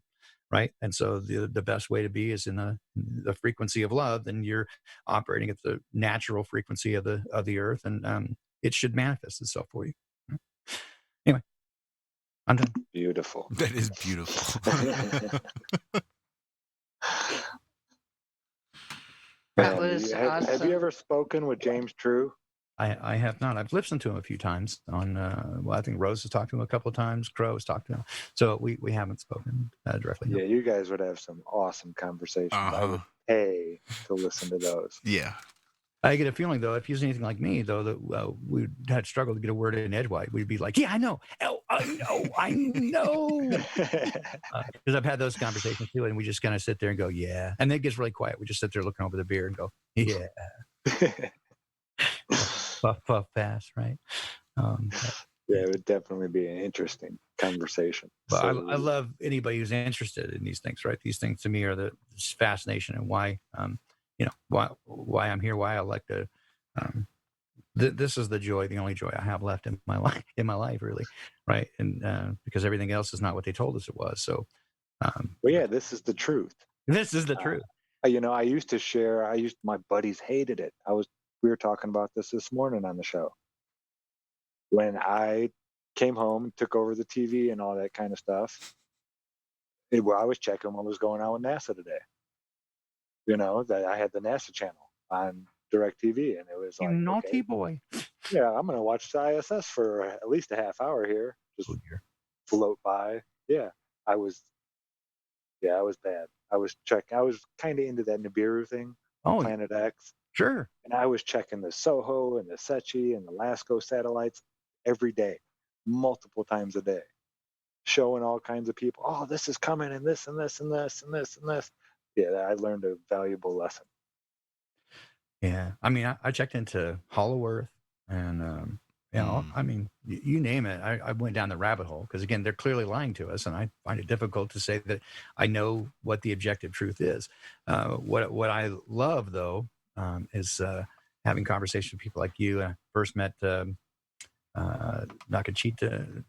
right? And so the best way to be is in the frequency of love. Then you're operating at the natural frequency of the earth, and it should manifest itself for you. Anyway, I'm done. Beautiful. That is beautiful. That was awesome. Have you ever spoken with James True? I have not. I've listened to him a few times on, I think Rose has talked to him a couple of times. Crow has talked to him. So we haven't spoken directly. Yeah, you guys would have some awesome conversations. I would pay to listen to those. Yeah. I get a feeling, though, if he was anything like me, though, that we had struggled to get a word in edgewise. We'd be like, yeah, I know. Oh, I know. Because I've had those conversations, too, and we just kind of sit there and go, yeah. And then it gets really quiet. We just sit there looking over the beer and go, yeah. Puff, pass, right? Yeah, it would definitely be an interesting conversation. But I love anybody who's interested in these things, right? These things to me are the fascination, and why, why I'm here, why I like to. This is the joy, the only joy I have left in my life, really, right? And because everything else is not what they told us it was. So, this is the truth. This is the truth. I used to share. My buddies hated it. We were talking about this morning on the show. When I came home, took over the TV and all that kind of stuff, I was checking what was going on with NASA today. That I had the NASA channel on DirecTV, and it was like, naughty boy. Yeah, I'm going to watch the ISS for at least a half hour here. Just float by. Yeah, I was bad. I was checking. I was kind of into that Nibiru thing, Planet X. Sure. And I was checking the SOHO and the SETI and the LASCO satellites every day, multiple times a day, showing all kinds of people, oh, this is coming, and this and this and this and this and this. Yeah, I learned a valuable lesson. Yeah, I mean, I checked into Hollow Earth, and I mean, you name it. I went down the rabbit hole because, again, they're clearly lying to us, and I find it difficult to say that I know what the objective truth is. What I love, though, is having conversations with people like you. I first met Nakachita.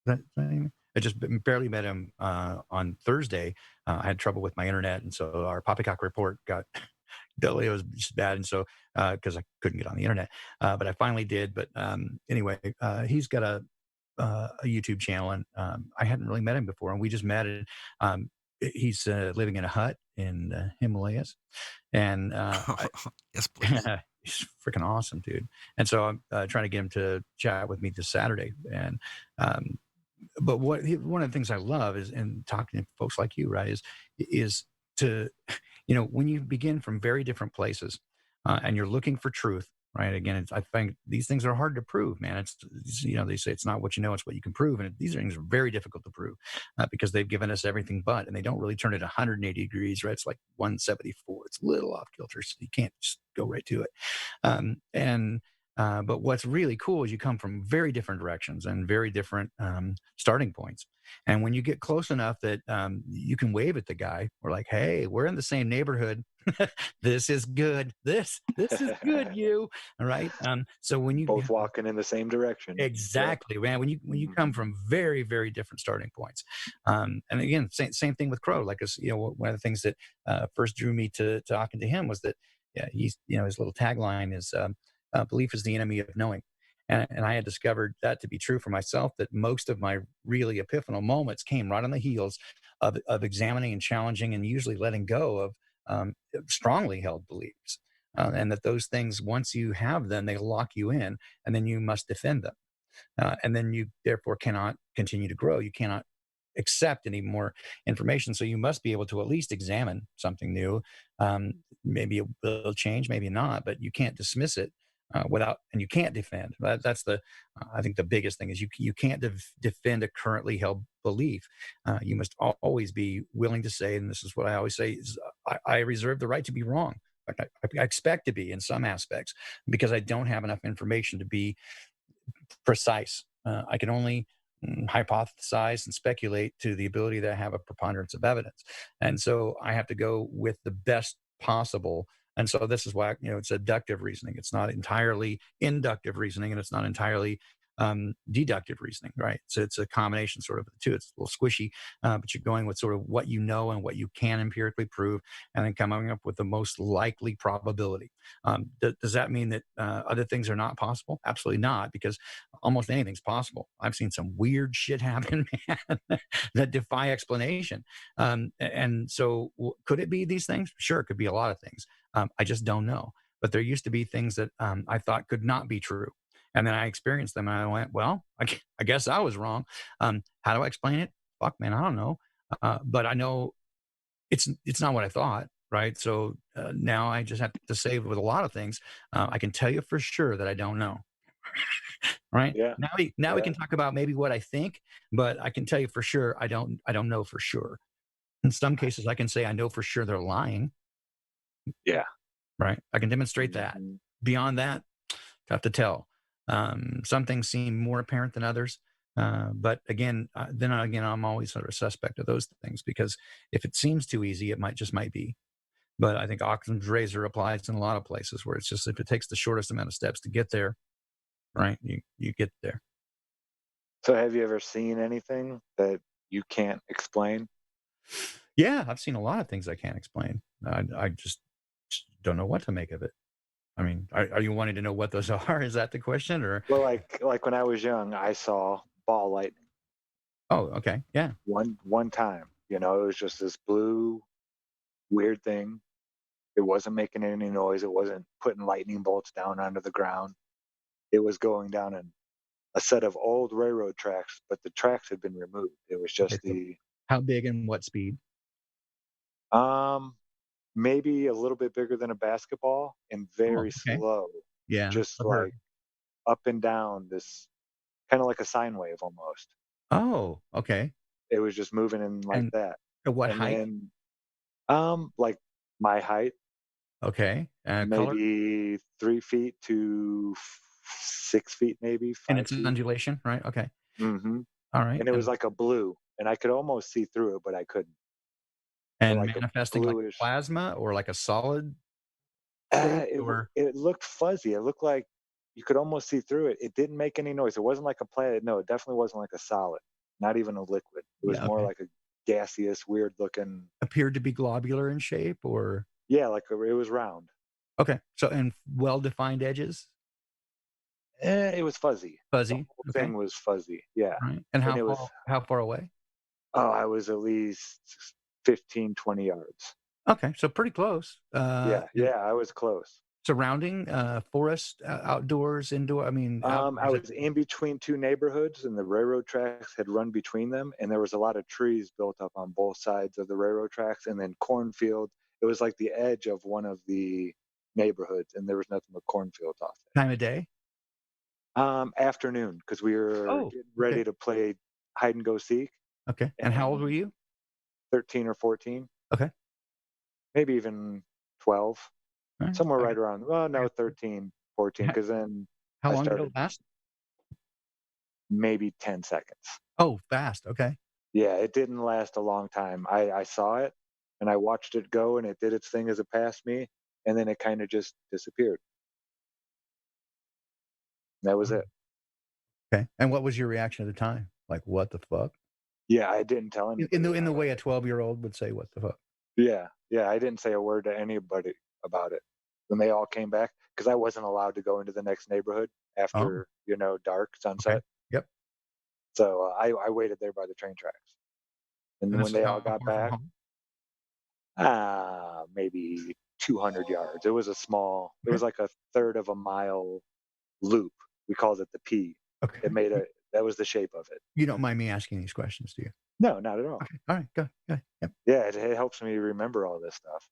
I just barely met him on Thursday. I had trouble with my internet, and so our Poppycock report got delayed. It was just bad, and so because I couldn't get on the internet, but I finally did. But anyway, he's got a YouTube channel, and I hadn't really met him before, and we just met. And he's living in a hut in the Himalayas, and yes, please. He's freaking awesome, dude. And so I'm trying to get him to chat with me this Saturday. And but one of the things I love is, in talking to folks like you, right, is to, when you begin from very different places and you're looking for truth, right? Again, I think these things are hard to prove, man. It's they say it's not what you know, it's what you can prove. And these things are very difficult to prove because they've given us everything but, and they don't really turn it 180 degrees, right? It's like 174. It's a little off kilter, so you can't just go right to it. But what's really cool is you come from very different directions and very different starting points. And when you get close enough that you can wave at the guy, we're like, hey, we're in the same neighborhood. This is good. This is good, you. All right. So when you both walking in the same direction. exactly, man. When you come from very, very different starting points, and again, same thing with Crow. Like, one of the things that first drew me to talking to him was that, yeah, he's, his little tagline is belief is the enemy of knowing. And I had discovered that to be true for myself, that most of my really epiphanal moments came right on the heels of examining and challenging and usually letting go of strongly held beliefs. And that those things, once you have them, they lock you in, and then you must defend them. And then you therefore cannot continue to grow. You cannot accept any more information. So you must be able to at least examine something new. Maybe it will change, maybe not, but you can't dismiss it and you can't defend. That's I think the biggest thing is you can't defend a currently held belief. You must always be willing to say, and this is what I always say, is I reserve the right to be wrong. I expect to be in some aspects, because I don't have enough information to be precise. I can only hypothesize and speculate to the ability that I have a preponderance of evidence. And so I have to go with the best possible. And so this is why, it's deductive reasoning. It's not entirely inductive reasoning, and it's not entirely deductive reasoning, right? So it's a combination sort of the two. It's a little squishy, but you're going with sort of what you know and what you can empirically prove, and then coming up with the most likely probability. Does that mean that other things are not possible? Absolutely not, because almost anything's possible. I've seen some weird shit happen, man, that defy explanation. And so could it be these things? Sure, it could be a lot of things. I just don't know. But there used to be things that I thought could not be true. And then I experienced them, and I went, well, I guess I was wrong. How do I explain it? Fuck, man, I don't know. But I know it's not what I thought, right? So now I just have to say with a lot of things, I can tell you for sure that I don't know. Right? Yeah. Now we can talk about maybe what I think, but I can tell you for sure I don't know for sure. In some cases, I can say I know for sure they're lying. Yeah. Right. I can demonstrate that. Beyond that, tough to tell. Some things seem more apparent than others. But again, I'm always sort of a suspect of those things, because if it seems too easy, it might be. But I think Occam's razor applies in a lot of places, where it's just, if it takes the shortest amount of steps to get there, right, you get there. So have you ever seen anything that you can't explain? Yeah, I've seen a lot of things I can't explain. I just don't know what to make of it. I mean, are you wanting to know what those are? Is that the question? Or Well, like when I was young, I saw ball lightning. Oh, okay, yeah. One time, it was just this blue, weird thing. It wasn't making any noise. It wasn't putting lightning bolts down onto the ground. It was going down a set of old railroad tracks, but the tracks had been removed. It was just how big and what speed? Maybe a little bit bigger than a basketball, and very slow. Yeah. Just like up and down, this kind of like a sine wave almost. Oh, okay. It was just moving in like that. At what and height? Then, like my height. Okay. Maybe 3 feet to 6 feet, maybe 5 And it's feet. an undulation, right? Okay. Mm-hmm. All right. And it was like a blue, and I could almost see through it, but I couldn't. And like manifesting like plasma or like a solid state, or it looked fuzzy. It looked like you could almost see through it. It didn't make any noise. It wasn't like a planet. No, it definitely wasn't like a solid. Not even a liquid. It was more like a gaseous, weird looking. Appeared to be globular in shape, or yeah, like it was round. Okay, so and well-defined edges. It was fuzzy. Fuzzy. The whole thing was fuzzy. Yeah. Right. And how far away? Oh, I was at least 15, 20 yards. Okay, so pretty close. Yeah, I was close. Surrounding forest, outdoors, indoor. I mean, I was in between two neighborhoods, and the railroad tracks had run between them, and there was a lot of trees built up on both sides of the railroad tracks, and then cornfield. It was like the edge of one of the neighborhoods, and there was nothing but cornfields off there. Time of day? Afternoon, because we were getting ready to play hide and go seek. Okay. And how old were you? 13 or 14. Okay. Maybe even 12. Right. Somewhere right around, 13, 14, because then How long did it last? Maybe 10 seconds. Oh, fast. Okay. Yeah, it didn't last a long time. I saw it, and I watched it go, and it did its thing as it passed me, and then it kind of just disappeared. And that was it. Okay. And what was your reaction at the time? Like, what the fuck? Yeah, I didn't tell anybody. In the way a 12-year-old would say, "What the fuck?" Yeah, I didn't say a word to anybody about it when they all came back, because I wasn't allowed to go into the next neighborhood after dark sunset. Okay. Yep. So I waited there by the train tracks, and And when they all got back, maybe 200 yards. It was a small. It was like a third of a mile loop. We called it the P. Okay. It made that was the shape of it. You don't mind me asking these questions, do you? No, not at all. Okay. All right. Go. Yep. Yeah, it helps me remember all this stuff.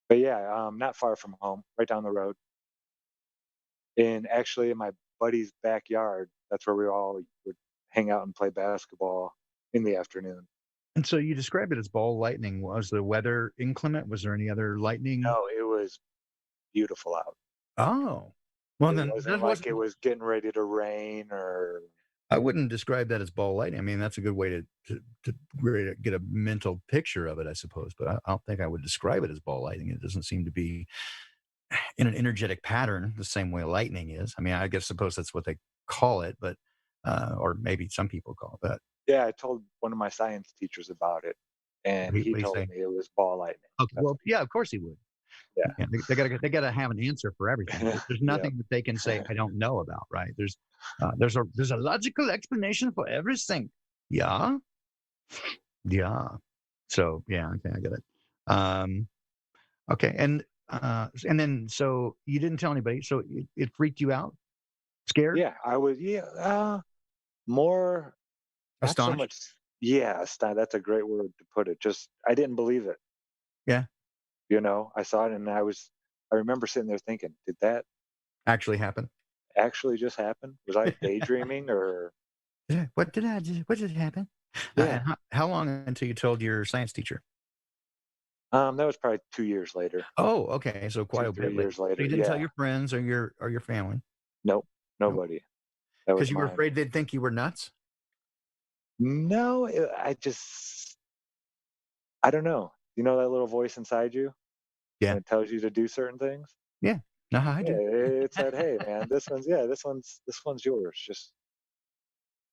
But yeah, not far from home, right down the road. And actually, in my buddy's backyard, that's where we all would hang out and play basketball in the afternoon. And so you described it as ball lightning. Was the weather inclement? Was there any other lightning? No, it was beautiful out. Oh. Well, then It wasn't like it was getting ready to rain or. I wouldn't describe that as ball lightning. I mean, that's a good way to really get a mental picture of it, I suppose. But I don't think I would describe it as ball lightning. It doesn't seem to be in an energetic pattern the same way lightning is. I mean, I guess suppose that's what they call it, but or maybe some people call it that. Yeah, I told one of my science teachers about it, and he told me it was ball lightning. Okay, well, yeah, of course he would. Yeah, they gotta have an answer for everything. There's nothing that they can say I don't know about, right? There's a logical explanation for everything. Yeah. So yeah, okay, I get it. Okay, and then so you didn't tell anybody, so it freaked you out, scared? Yeah, I was. Yeah, more. Astonished? Not so much. Yeah, that's a great word to put it. Just I didn't believe it. Yeah. I saw it, and I remember sitting there thinking, did that actually happen? Actually just happen? Was I daydreaming or? Yeah. What just happen? Yeah. How long until you told your science teacher? That was probably 2 years later. Oh, okay. So quite 2-3 years later. So you didn't tell your friends or your family? Nope, nobody. Because you were afraid they'd think you were nuts? No, I don't know. You know that little voice inside you? Yeah. And it tells you to do certain things? Yeah. No, I do. It said, hey man, this one's yours. Just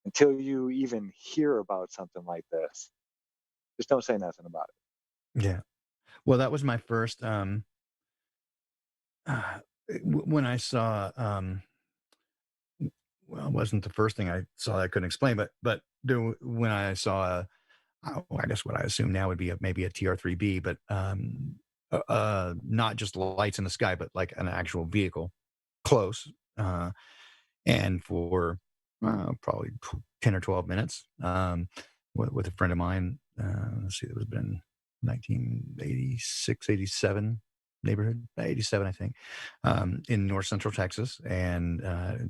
until you even hear about something like this, just don't say nothing about it. Yeah. Well, that was my first when I saw well, it wasn't the first thing I saw I couldn't explain, but when I saw I guess what I assume now would be maybe a TR-3B, but not just lights in the sky, but like an actual vehicle close, and for probably 10 or 12 minutes with a friend of mine. Let's see, it was been 1986, 87 neighborhood, 87, I think, in north central Texas, and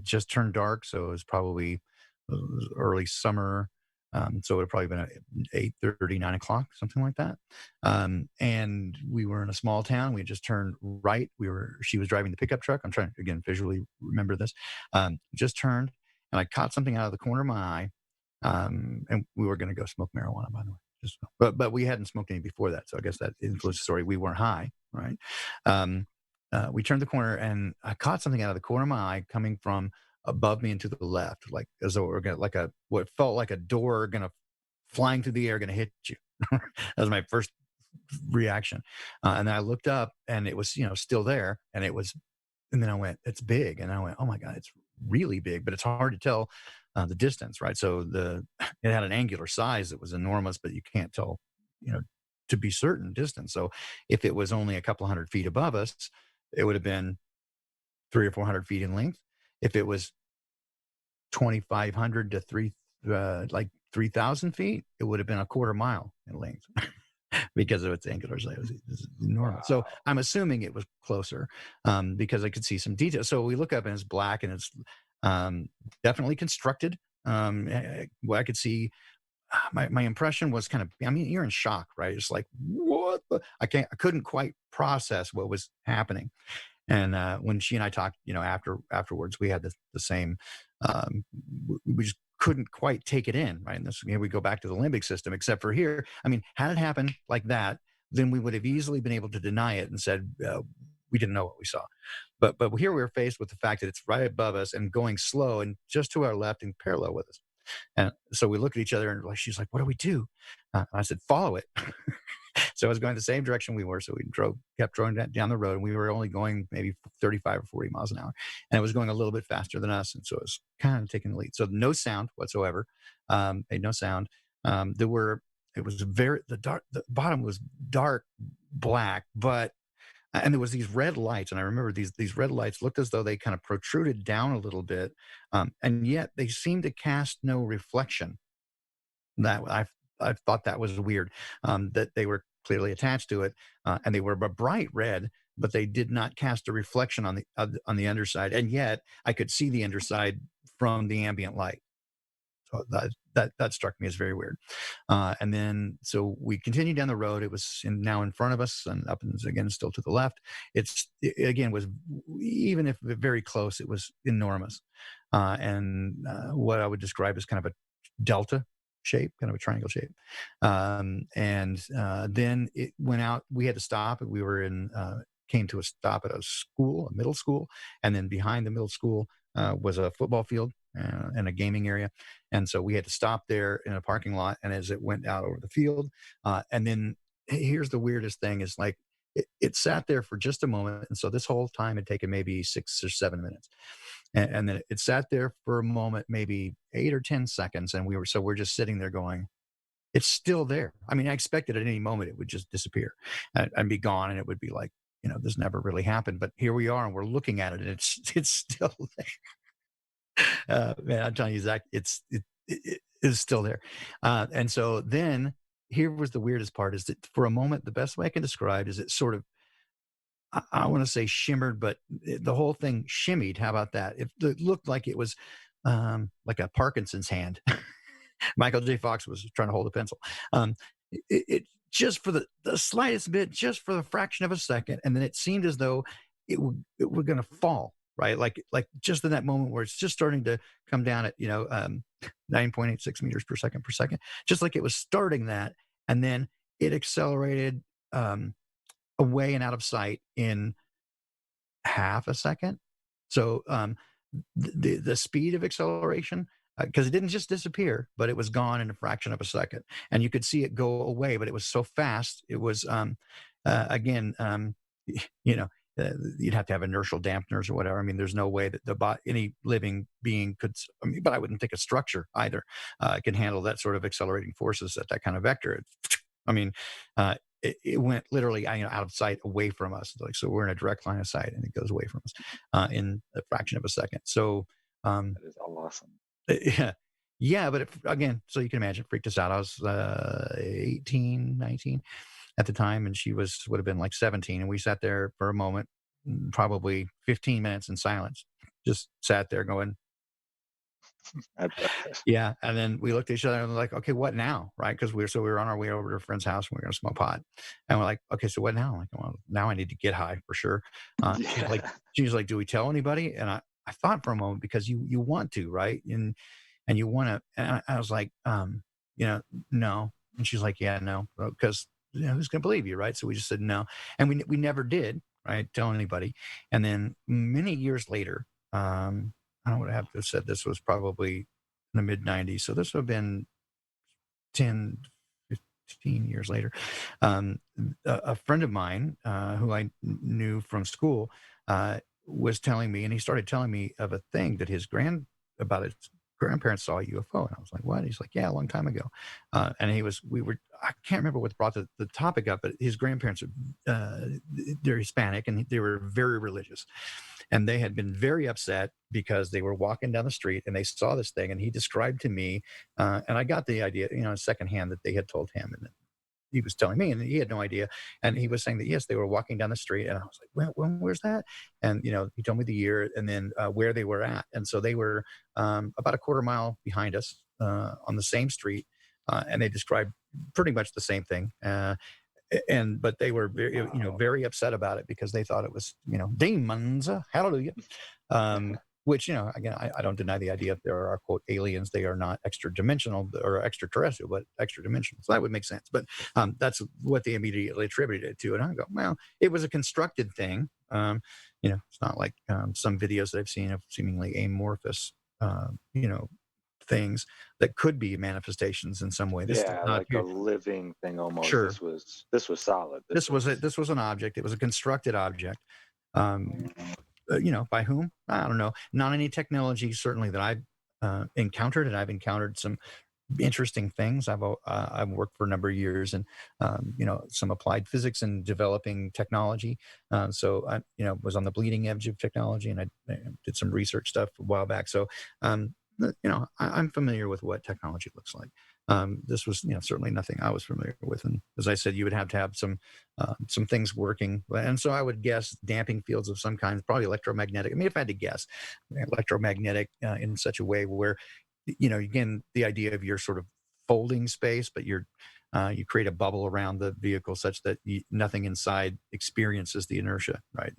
just turned dark. So it was probably early summer. So it would probably been 8:30, 9 o'clock, something like that. And we were in a small town. We just turned right. She was driving the pickup truck. I'm trying to, again, visually remember this. Just turned, and I caught something out of the corner of my eye. And we were going to go smoke marijuana, by the way. But we hadn't smoked any before that. So I guess that influenced the story. We weren't high, right? We turned the corner, and I caught something out of the corner of my eye coming from above me and to the left, like as though we're gonna what felt like a door flying through the air, gonna hit you. That was my first reaction, and then I looked up, and it was still there, and then I went, it's big, and I went, oh my god, it's really big, but it's hard to tell the distance, right? So it had an angular size that was enormous, but you can't tell to be certain distance. So if it was only a couple hundred feet above us, it would have been 300 or 400 feet in length. If it was 2,500 to 3,000 feet, it would have been a quarter mile in length because of its angular size. It was enormous. Wow. So I'm assuming it was closer because I could see some detail. So we look up, and it's black, and it's definitely constructed. What I could see, my impression was kind of, you're in shock, right? It's like, what? I couldn't quite process what was happening. And when she and I talked, afterwards, we had the same. We just couldn't quite take it in, right? And this, we go back to the limbic system, except for here. I mean, had it happened like that, then we would have easily been able to deny it and said, we didn't know what we saw. But here we were faced with the fact that it's right above us and going slow and just to our left and parallel with us. And so we look at each other and she's like, what do we do? I said, follow it. So I was going the same direction we were. So we kept driving down the road, and we were only going maybe 35 or 40 miles an hour. And it was going a little bit faster than us. And so it was kind of taking the lead. So no sound whatsoever. Made no sound. The bottom was dark black, and there was these red lights. And I remember these red lights looked as though they kind of protruded down a little bit. And yet they seemed to cast no reflection. That I thought that was weird, that they were clearly attached to it, and they were a bright red, but they did not cast a reflection on the underside. And yet I could see the underside from the ambient light. So that struck me as very weird. And then so we continued down the road. It was now in front of us and up and again still to the left. It again was, even if very close, it was enormous, and what I would describe as kind of a delta shape, kind of a triangle shape. And then it went out. We had to stop. We were came to a stop at a middle school, and then behind the middle school was a football field and a gaming area. And so we had to stop there in a parking lot. And as it went out over the field, and then here's the weirdest thing is like it sat there for just a moment. And so this whole time had taken maybe 6 or 7 minutes. And then it sat there for a moment, maybe 8 or 10 seconds. And we're just sitting there going, it's still there. I mean, I expected at any moment it would just disappear and be gone. And it would be like, this never really happened. But here we are and we're looking at it and it's still there. Man, I'm telling you, Zach, it is still there. And so then here was the weirdest part is that for a moment, the best way I can describe is it sort of, I want to say shimmered, but the whole thing shimmied. How about that? It looked like it was like a Parkinson's hand. Michael J. Fox was trying to hold a pencil. It just for the slightest bit, just for the fraction of a second, and then it seemed as though it were going to fall. Right, like just in that moment where it's just starting to come down at 9.86 meters per second, just like it was starting that, and then it accelerated away and out of sight in half a second. So the speed of acceleration, because it didn't just disappear, but it was gone in a fraction of a second, and you could see it go away, but it was so fast. It was you'd have to have inertial dampeners or whatever. I mean, there's no way that any living being could, but I wouldn't think a structure either can handle that sort of accelerating forces at that kind of vector. It went literally out of sight, away from us. So we're in a direct line of sight, and it goes away from us in a fraction of a second. So that is awesome. Yeah, but again, so you can imagine, it freaked us out. I was 18, 19 at the time, and she would have been like 17, and we sat there for a moment, probably 15 minutes in silence, just sat there going, yeah. And then we looked at each other and we're like, okay, what now? Right? Because we were on our way over to a friend's house and we were going to smoke pot, and we're like, okay, so what now? I'm like, well, now I need to get high for sure. She's like, do we tell anybody? And I thought for a moment, because you want to, right? And you want to, and I was like, no. And she's like, yeah, no, because who's going to believe you, right? So we just said no, and we never did, right, tell anybody. And then many years later, I would have to have said this was probably in the mid 90s, so this would have been 10, 15 years later. A friend of mine who I knew from school was telling me, and he started telling me of a thing that his grandparents saw a UFO. And I was like, what? He's like, yeah, a long time ago. And I can't remember what brought the topic up, but his grandparents they're Hispanic, and they were very religious. And they had been very upset because they were walking down the street and they saw this thing. And he described to me, and I got the idea, secondhand, that they had told him, and he was telling me, and he had no idea. And he was saying that, yes, they were walking down the street. And I was like, where's that? And, he told me the year and then where they were at. And so they were about a quarter mile behind us on the same street. And they described pretty much the same thing. But they were very upset about it because they thought it was, demons. Hallelujah. which, again, I don't deny the idea if there are, quote, aliens, they are not extra-dimensional or extraterrestrial, but extra-dimensional. So that would make sense. But that's what they immediately attributed it to. And I go, well, it was a constructed thing. It's not like some videos that I've seen of seemingly amorphous, things that could be manifestations in some way. This Yeah, like a living thing almost. Sure. This was solid. This was an object. It was a constructed object. By whom? I don't know. Not any technology certainly that I've encountered, and I've encountered some interesting things. I've worked for a number of years in some applied physics and developing technology. So I was on the bleeding edge of technology, and I did some research stuff a while back. So I'm familiar with what technology looks like. This was certainly nothing I was familiar with, and as I said, you would have to have some things working, and so I would guess damping fields of some kind, probably electromagnetic. I mean, if I had to guess, electromagnetic in such a way where again, the idea of your sort of folding space, but you create a bubble around the vehicle such that nothing inside experiences the inertia, right?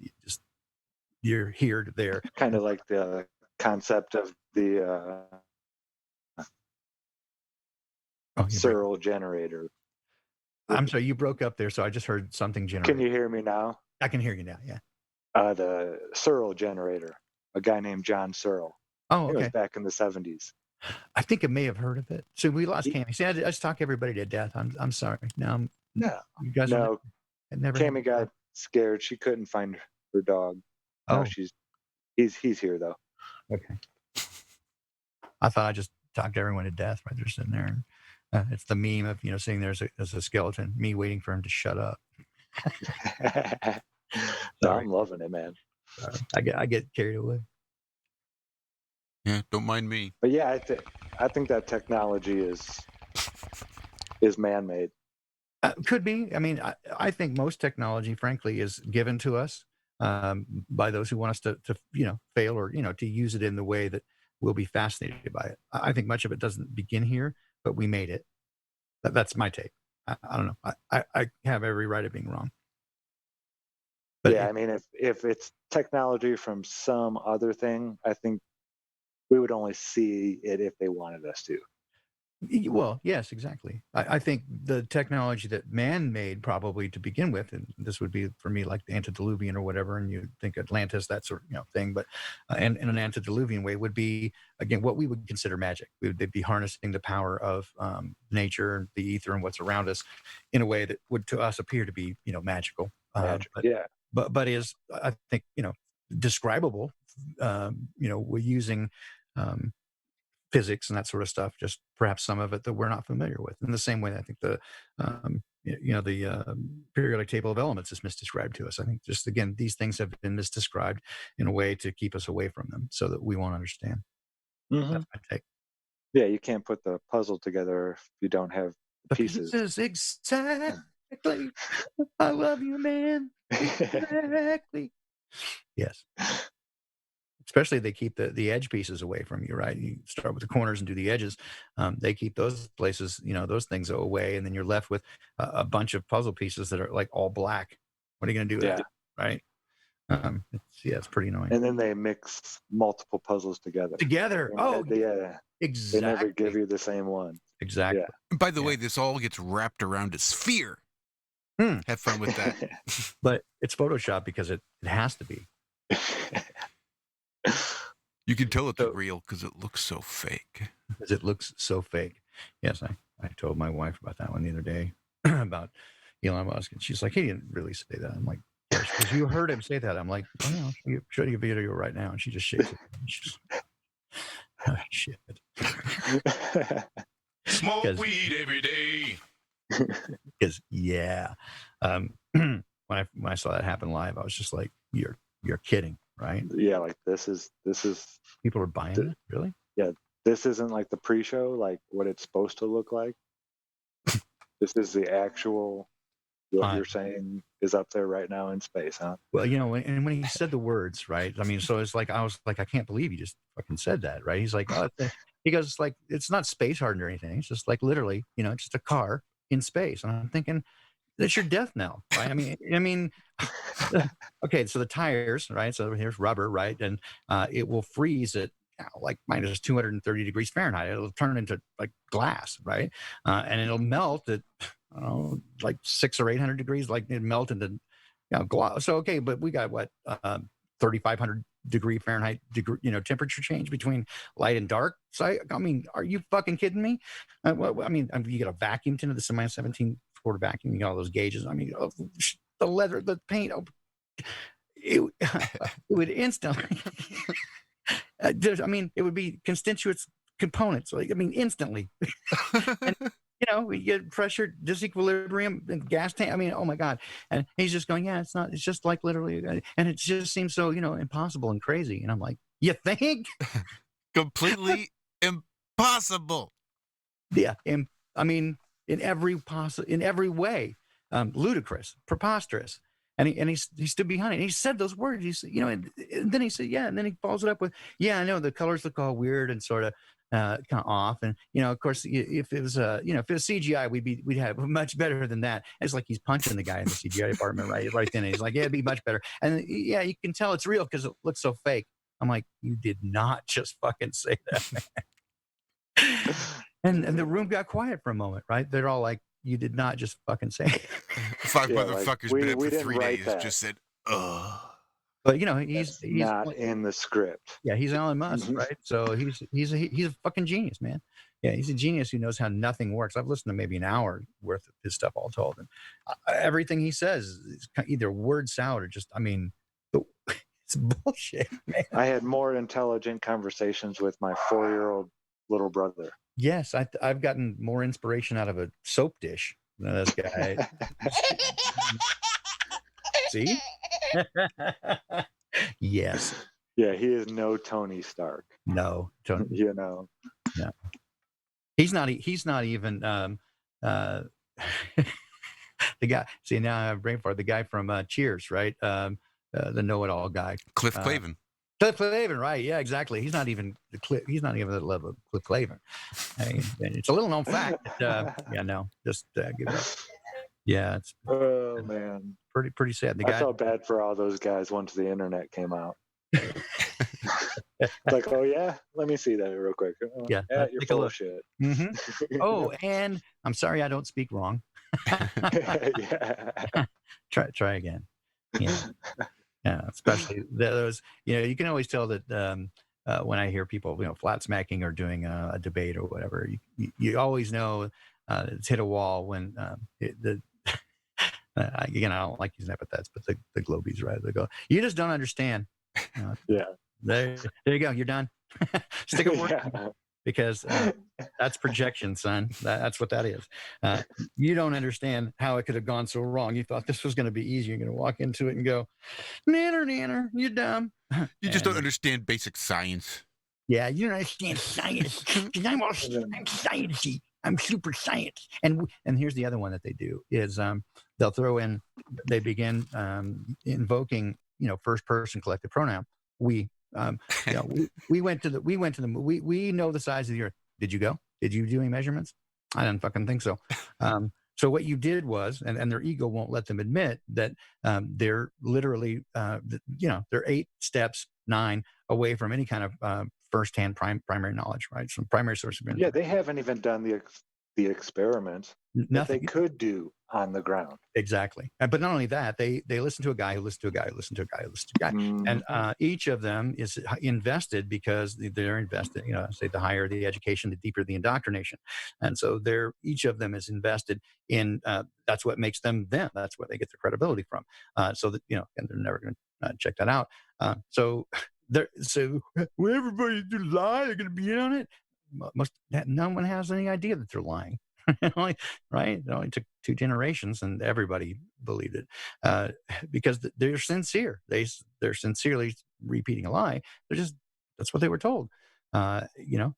You're here to there. Kind of like the concept of the Searle generator. I'm sorry, you broke up there, so I just heard something generate. Can you hear me now? I can hear you now, yeah. The Searle generator, a guy named John Searle. Oh, okay. It was back in the 70s. I think I may have heard of it. So we lost Cammy. See, I just talk everybody to death. I'm sorry. Now, you guys never. Cammy got scared. She couldn't find her dog. Oh, he's here though. Okay. I thought I just talked everyone to death right there sitting there. It's the meme of sitting there as a skeleton, me waiting for him to shut up. No, I'm loving it, man. I get carried away. Yeah, don't mind me. But yeah, I think that technology is man-made. Could be. I mean, I think most technology, frankly, is given to us by those who want us to fail or to use it in the way that we'll be fascinated by it. I think much of it doesn't begin here, but we made it. That's my take. I don't know. I have every right of being wrong. But yeah, I mean, if it's technology from some other thing, I think we would only see it if they wanted us to. Well, yes, exactly. I think the technology that man made probably to begin with, and this would be for me like the antediluvian or whatever, and you think Atlantis, that sort of thing, but in an antediluvian way would be, again, what we would consider magic. They'd be harnessing the power of nature, the ether, and what's around us in a way that would to us appear to be, magical. But is, I think, describable, we're using physics and that sort of stuff, just perhaps some of it that we're not familiar with. In the same way, I think the periodic table of elements is misdescribed to us. I think just, again, these things have been misdescribed in a way to keep us away from them so that we won't understand. Mm-hmm. That's my take. Yeah, you can't put the puzzle together if you don't have the pieces. Exactly. I love you, man. Exactly. Yes. Especially they keep the edge pieces away from you, right? You start with the corners and do the edges. They keep those places, those things away, and then you're left with a bunch of puzzle pieces that are like all black. What are you going to do with that, right? It's pretty annoying. And then they mix multiple puzzles together. Yeah, exactly. They never give you the same one. Exactly. Yeah. By the way, this all gets wrapped around a sphere. Have fun with that. But it's Photoshop because it has to be. You can tell it's real because it looks so fake. Because it looks so fake. Yes, I told my wife about that one the other day about Elon Musk, and she's like, he didn't really say that. I'm like, because you heard him say that. I'm like, I'll show you a video right now, and she just shakes it. She's like, oh, shit. Smoke weed every day. Because when I saw that happen live, I was just like, you're kidding, right? Yeah, like this is people are buying it, really? Yeah, this isn't like the pre-show, like what it's supposed to look like. This is the actual what you're saying is up there right now in space, huh? Well, and when he said the words, right? I mean, so it's like I was like, I can't believe you just fucking said that, right? He's like, he goes like, it's not space hardened or anything. It's just like literally, it's just a car in space. And I'm thinking, That's your death knell, right? I mean, okay, so the tires, right? So here's rubber, right? And it will freeze at like minus 230 degrees Fahrenheit. It'll turn into like glass, right? And it'll melt at like 600 or 800 degrees, like it melt into glass. So okay, but we got what 3,500 degree Fahrenheit temperature change between light and dark. So I mean, are you fucking kidding me? Well, I mean, you get a vacuum into the semi-17 quarter vacuum. You got all those gauges. I mean, the leather, the paint. It would instantly. I mean, it would be constituent components. Like, I mean, instantly. And, we get pressure disequilibrium and gas tank. I mean, oh my God. And he's just going, yeah, it's not. It's just like literally, and it just seems so impossible and crazy. And I'm like, you think? Completely impossible. Yeah. I mean, in every way, ludicrous, preposterous. And he stood behind it. And he said those words. He said, and then he said, yeah. And then he follows it up with, yeah, I know the colors look all weird and sort of kind of off. And of course, if it was if it was CGI, we'd have much better than that. It's like he's punching the guy in the CGI department right then. And he's like, yeah, it'd be much better. And yeah, you can tell it's real because it looks so fake. I'm like, you did not just fucking say that, man. And the room got quiet for a moment, right? They're all like, you did not just fucking say it. Five motherfuckers been up for 3 days that. Just said, ugh. But he's not in the script. Yeah, he's Elon Musk, right? So he's a fucking genius, man. Yeah, he's a genius who knows how nothing works. I've listened to maybe an hour worth of his stuff all told, and everything he says is either word salad or just, I mean, it's bullshit, man. I had more intelligent conversations with my 4-year-old little brother. Yes, I've gotten more inspiration out of a soap dish than this guy. See? Yes. Yeah, he is no Tony Stark. No, Tony. No. He's not even the guy. See, now I have brain fart. The guy from Cheers, right? The know-it-all guy, Cliff Clavin. Cliff Clavin, right? Yeah, exactly. He's not even he's not even the level of Cliff Clavin. I mean, it's a little known fact. Just give it up. Yeah, it's man, pretty sad. I felt bad for all those guys once the internet came out. Like, oh yeah, let me see that real quick. Yeah, you're full of shit. Mm-hmm. Oh, and I'm sorry, I don't speak wrong. Yeah. Try again. Yeah, especially those. You can always tell that when I hear people, flat smacking or doing a debate or whatever. You always know it's hit a wall when again, I don't like using epithets, but the globies, right? They go, you just don't understand. Yeah. There you go. You're done. Stick a word. Because that's projection, son. That's what that is. You don't understand how it could have gone so wrong. You thought this was going to be easy. You're going to walk into it and go, nanner, you're dumb. You just don't understand basic science. Yeah, you don't understand science. Because I'm sciencey. I'm super science. And here's the other one that they do is they'll throw in, they begin invoking, first person collective pronoun. We went to the we know the size of the earth. Did you go? Did you do any measurements? I didn't fucking think so. So what you did was, and their ego won't let them admit that they're literally, they're 8 steps, 9 away from any kind of firsthand primary knowledge, right? Some primary source of information. Yeah, they haven't even done the experiments that they could do on the ground. Exactly. But not only that, they listen to a guy who listened to a guy who listened to a guy who listened to a guy. Mm-hmm. And each of them is invested because they're invested, say the higher the education, the deeper the indoctrination. And so each of them is invested in, that's what makes them them. That's where they get their credibility from. So that, and they're never going to check that out. So when everybody do lie, they're going to be in on it. No one has any idea that they're lying. Right? It only took 2 generations and everybody believed it because they're sincere. They're sincerely repeating a lie. That's what they were told. And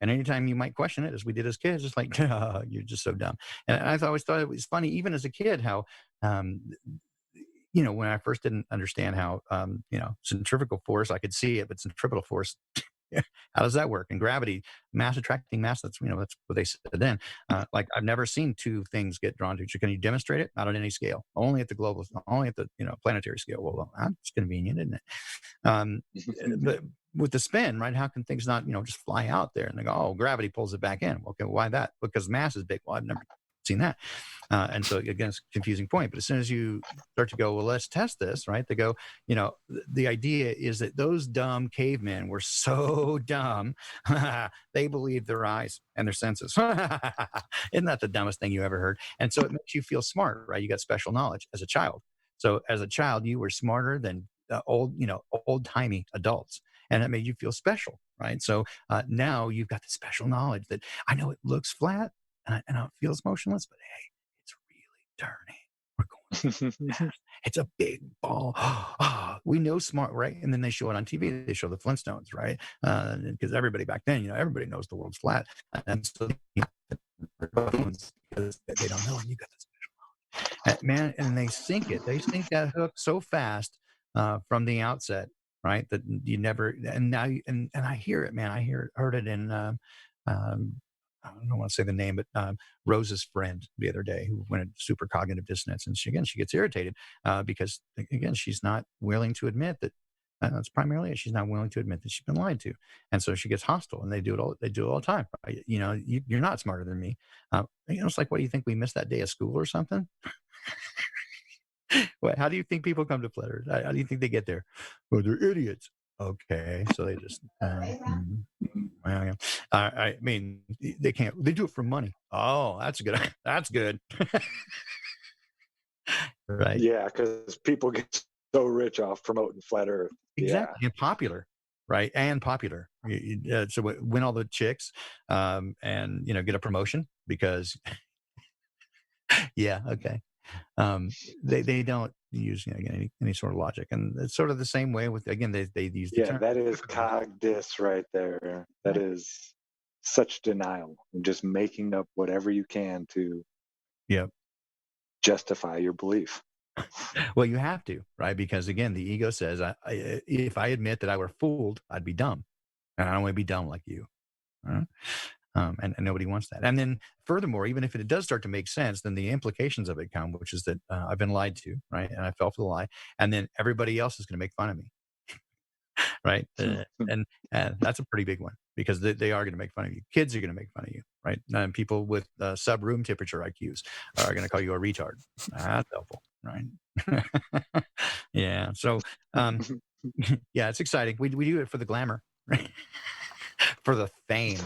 anytime you might question it, as we did as kids, it's like, you're just so dumb. And I always thought it was funny, even as a kid, how, when I first didn't understand how, centrifugal force, I could see it, but centripetal force, How does that work? And gravity, mass attracting mass. That's that's what they said then. Like I've never seen two things get drawn to each other. Can you demonstrate it? Not on any scale. Only at the global. Only at the planetary scale. Well, that's convenient, isn't it? But with the spin, right? How can things not just fly out there? And they go, oh, gravity pulls it back in. Okay, why that? Because mass is big. Well, I've never seen that. And so again, it's a confusing point. But as soon as you start to go, well, let's test this, right? They go, the idea is that those dumb cavemen were so dumb, they believed their eyes and their senses. Isn't that the dumbest thing you ever heard? And so it makes you feel smart, right? You got special knowledge as a child. So as a child, you were smarter than old timey adults, and it made you feel special, right? So now you've got the special knowledge that I know it looks flat and it feels motionless, but hey, it's really turning. We're going fast. It's a big ball. We know smart, right? And then they show it on TV. They show the Flintstones, right? Because everybody back then, everybody knows the world's flat, and so because they don't know, and you got this special knowledge, man. And they sink it. They sink that hook so fast from the outset, right? That you never. And now, and I hear it, man. Heard it in. I don't want to say the name, but Rose's friend the other day who went into super cognitive dissonance. And she gets irritated because, again, she's not willing to admit that that's primarily it. She's not willing to admit that she's been lied to. And so she gets hostile, and they do it all the time. Right? You're not smarter than me. It's like, what do you think? We missed that day of school or something? How do you think people come to Flutter? How do you think they get there? Well, they're idiots. Okay, so they just I mean, they can't. They do it for money. Oh, that's good. That's good. Right. Yeah, because people get so rich off promoting flat Earth. Exactly, Yeah. and popular, right? And popular. So win all the chicks, and get a promotion because. Yeah. Okay. They don't use any sort of logic, and it's sort of the same way with, again, they use the term. That is cog dis right there. That is such denial and just making up whatever you can to justify your belief. Well, you have to, right? Because again, the ego says, if I admit that I were fooled, I'd be dumb, and I don't want to be dumb like you. Right? And nobody wants that. And then furthermore, even if it does start to make sense, then the implications of it come, which is that I've been lied to, right? And I fell for the lie. And then everybody else is going to make fun of me, right? And that's a pretty big one, because they are going to make fun of you. Kids are going to make fun of you, right? And people with sub-room temperature IQs are going to call you a retard. That's helpful, right? Yeah. So, yeah, it's exciting. We do it for the glamour, right? For the fame.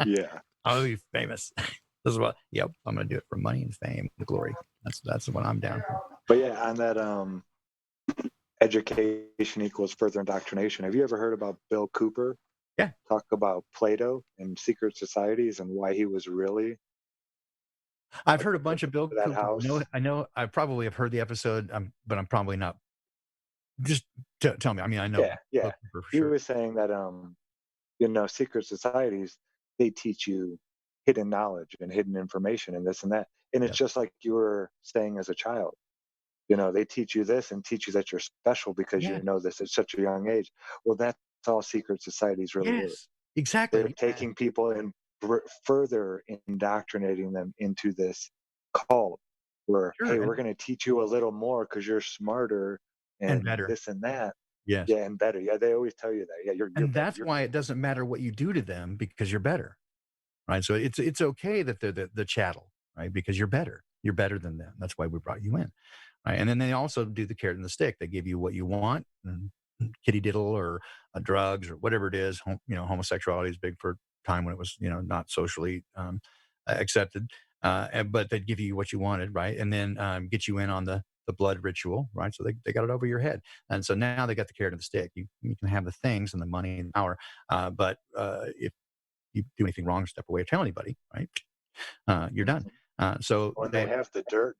Yeah. I'll be famous. This is what, I'm going to do it for money and fame and glory. That's what I'm down for. But yeah, on that education equals further indoctrination. Have you ever heard about Bill Cooper? Yeah. Talk about Plato and secret societies and why he was really. I've heard a bunch of Bill that Cooper. house. I know. I probably have heard the episode, but I'm probably not. Just tell me. I mean, I know. Yeah. He sure. was saying that secret societies, they teach you hidden knowledge and hidden information and this and that, and it's just like you were saying as a child. They teach you this and teach you that you're special because you know this at such a young age. Well, that's all secret societies really is. Exactly. They're taking people and further indoctrinating them into this cult where, hey, we're going to teach you a little more because you're smarter and better. This and that. Yes. Yeah, and better. Yeah, they always tell you that. Yeah, you're and better. That's why it doesn't matter what you do to them, because you're better, right? So it's okay that they're the chattel, right? Because you're better. You're better than them. That's why we brought you in, right? And then they also do the carrot and the stick. They give you what you want, kitty diddle or drugs or whatever it is. Homosexuality is big for a time when it was not socially accepted, but they'd give you what you wanted, right? And then get you in on the blood ritual, right? So they got it over your head. And so now they got the carrot and the stick. You can have the things and the money and power, but if you do anything wrong, step away or tell anybody, right? You're done. So when they have the dirt,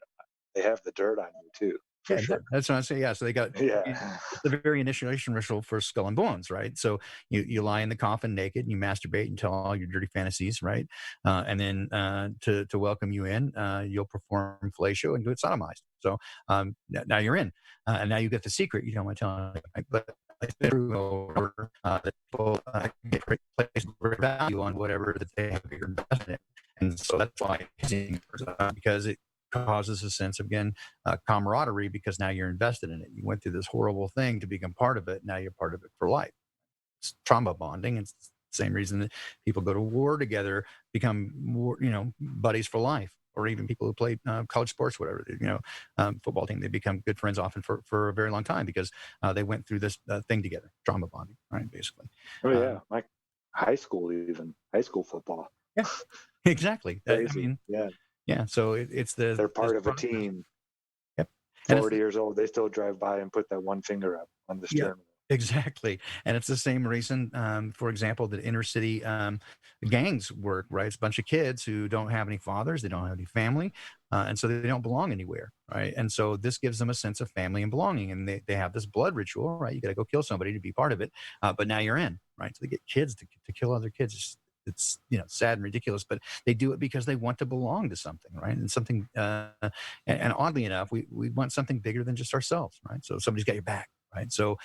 they have the dirt on you too. For sure. That's what I say. Yeah. So they got the very initiation ritual for Skull and Bones, right? So you lie in the coffin naked and you masturbate and tell all your dirty fantasies, right? And then to welcome you in, you'll perform fellatio and get sodomized. So now you're in, and now you get the secret. You don't want to tell anybody, but that people get place great value on whatever that they have bigger investment in. And so that's why because it causes a sense of, again, camaraderie, because now you're invested in it. You went through this horrible thing to become part of it. Now you're part of it for life. It's trauma bonding. It's the same reason that people go to war together, become more, buddies for life. Or even people who play college sports, whatever, football team, they become good friends often for a very long time because they went through this thing together, trauma bonding, right, basically. Oh, yeah, like high school football. Yeah, exactly. Crazy. Yeah. So it's they're part of a team. Yep. 40 years old, they still drive by and put that one finger up on the steering wheel. Exactly. And it's the same reason, for example, that inner city gangs work, right? It's a bunch of kids who don't have any fathers, they don't have any family, and so they don't belong anywhere, right? And so this gives them a sense of family and belonging, and they have this blood ritual, right? You got to go kill somebody to be part of it, but now you're in, right? So they get kids to kill other kids. It's sad and ridiculous, but they do it because they want to belong to something, right? And something, and oddly enough, we want something bigger than just ourselves, right? So somebody's got your back. Right. So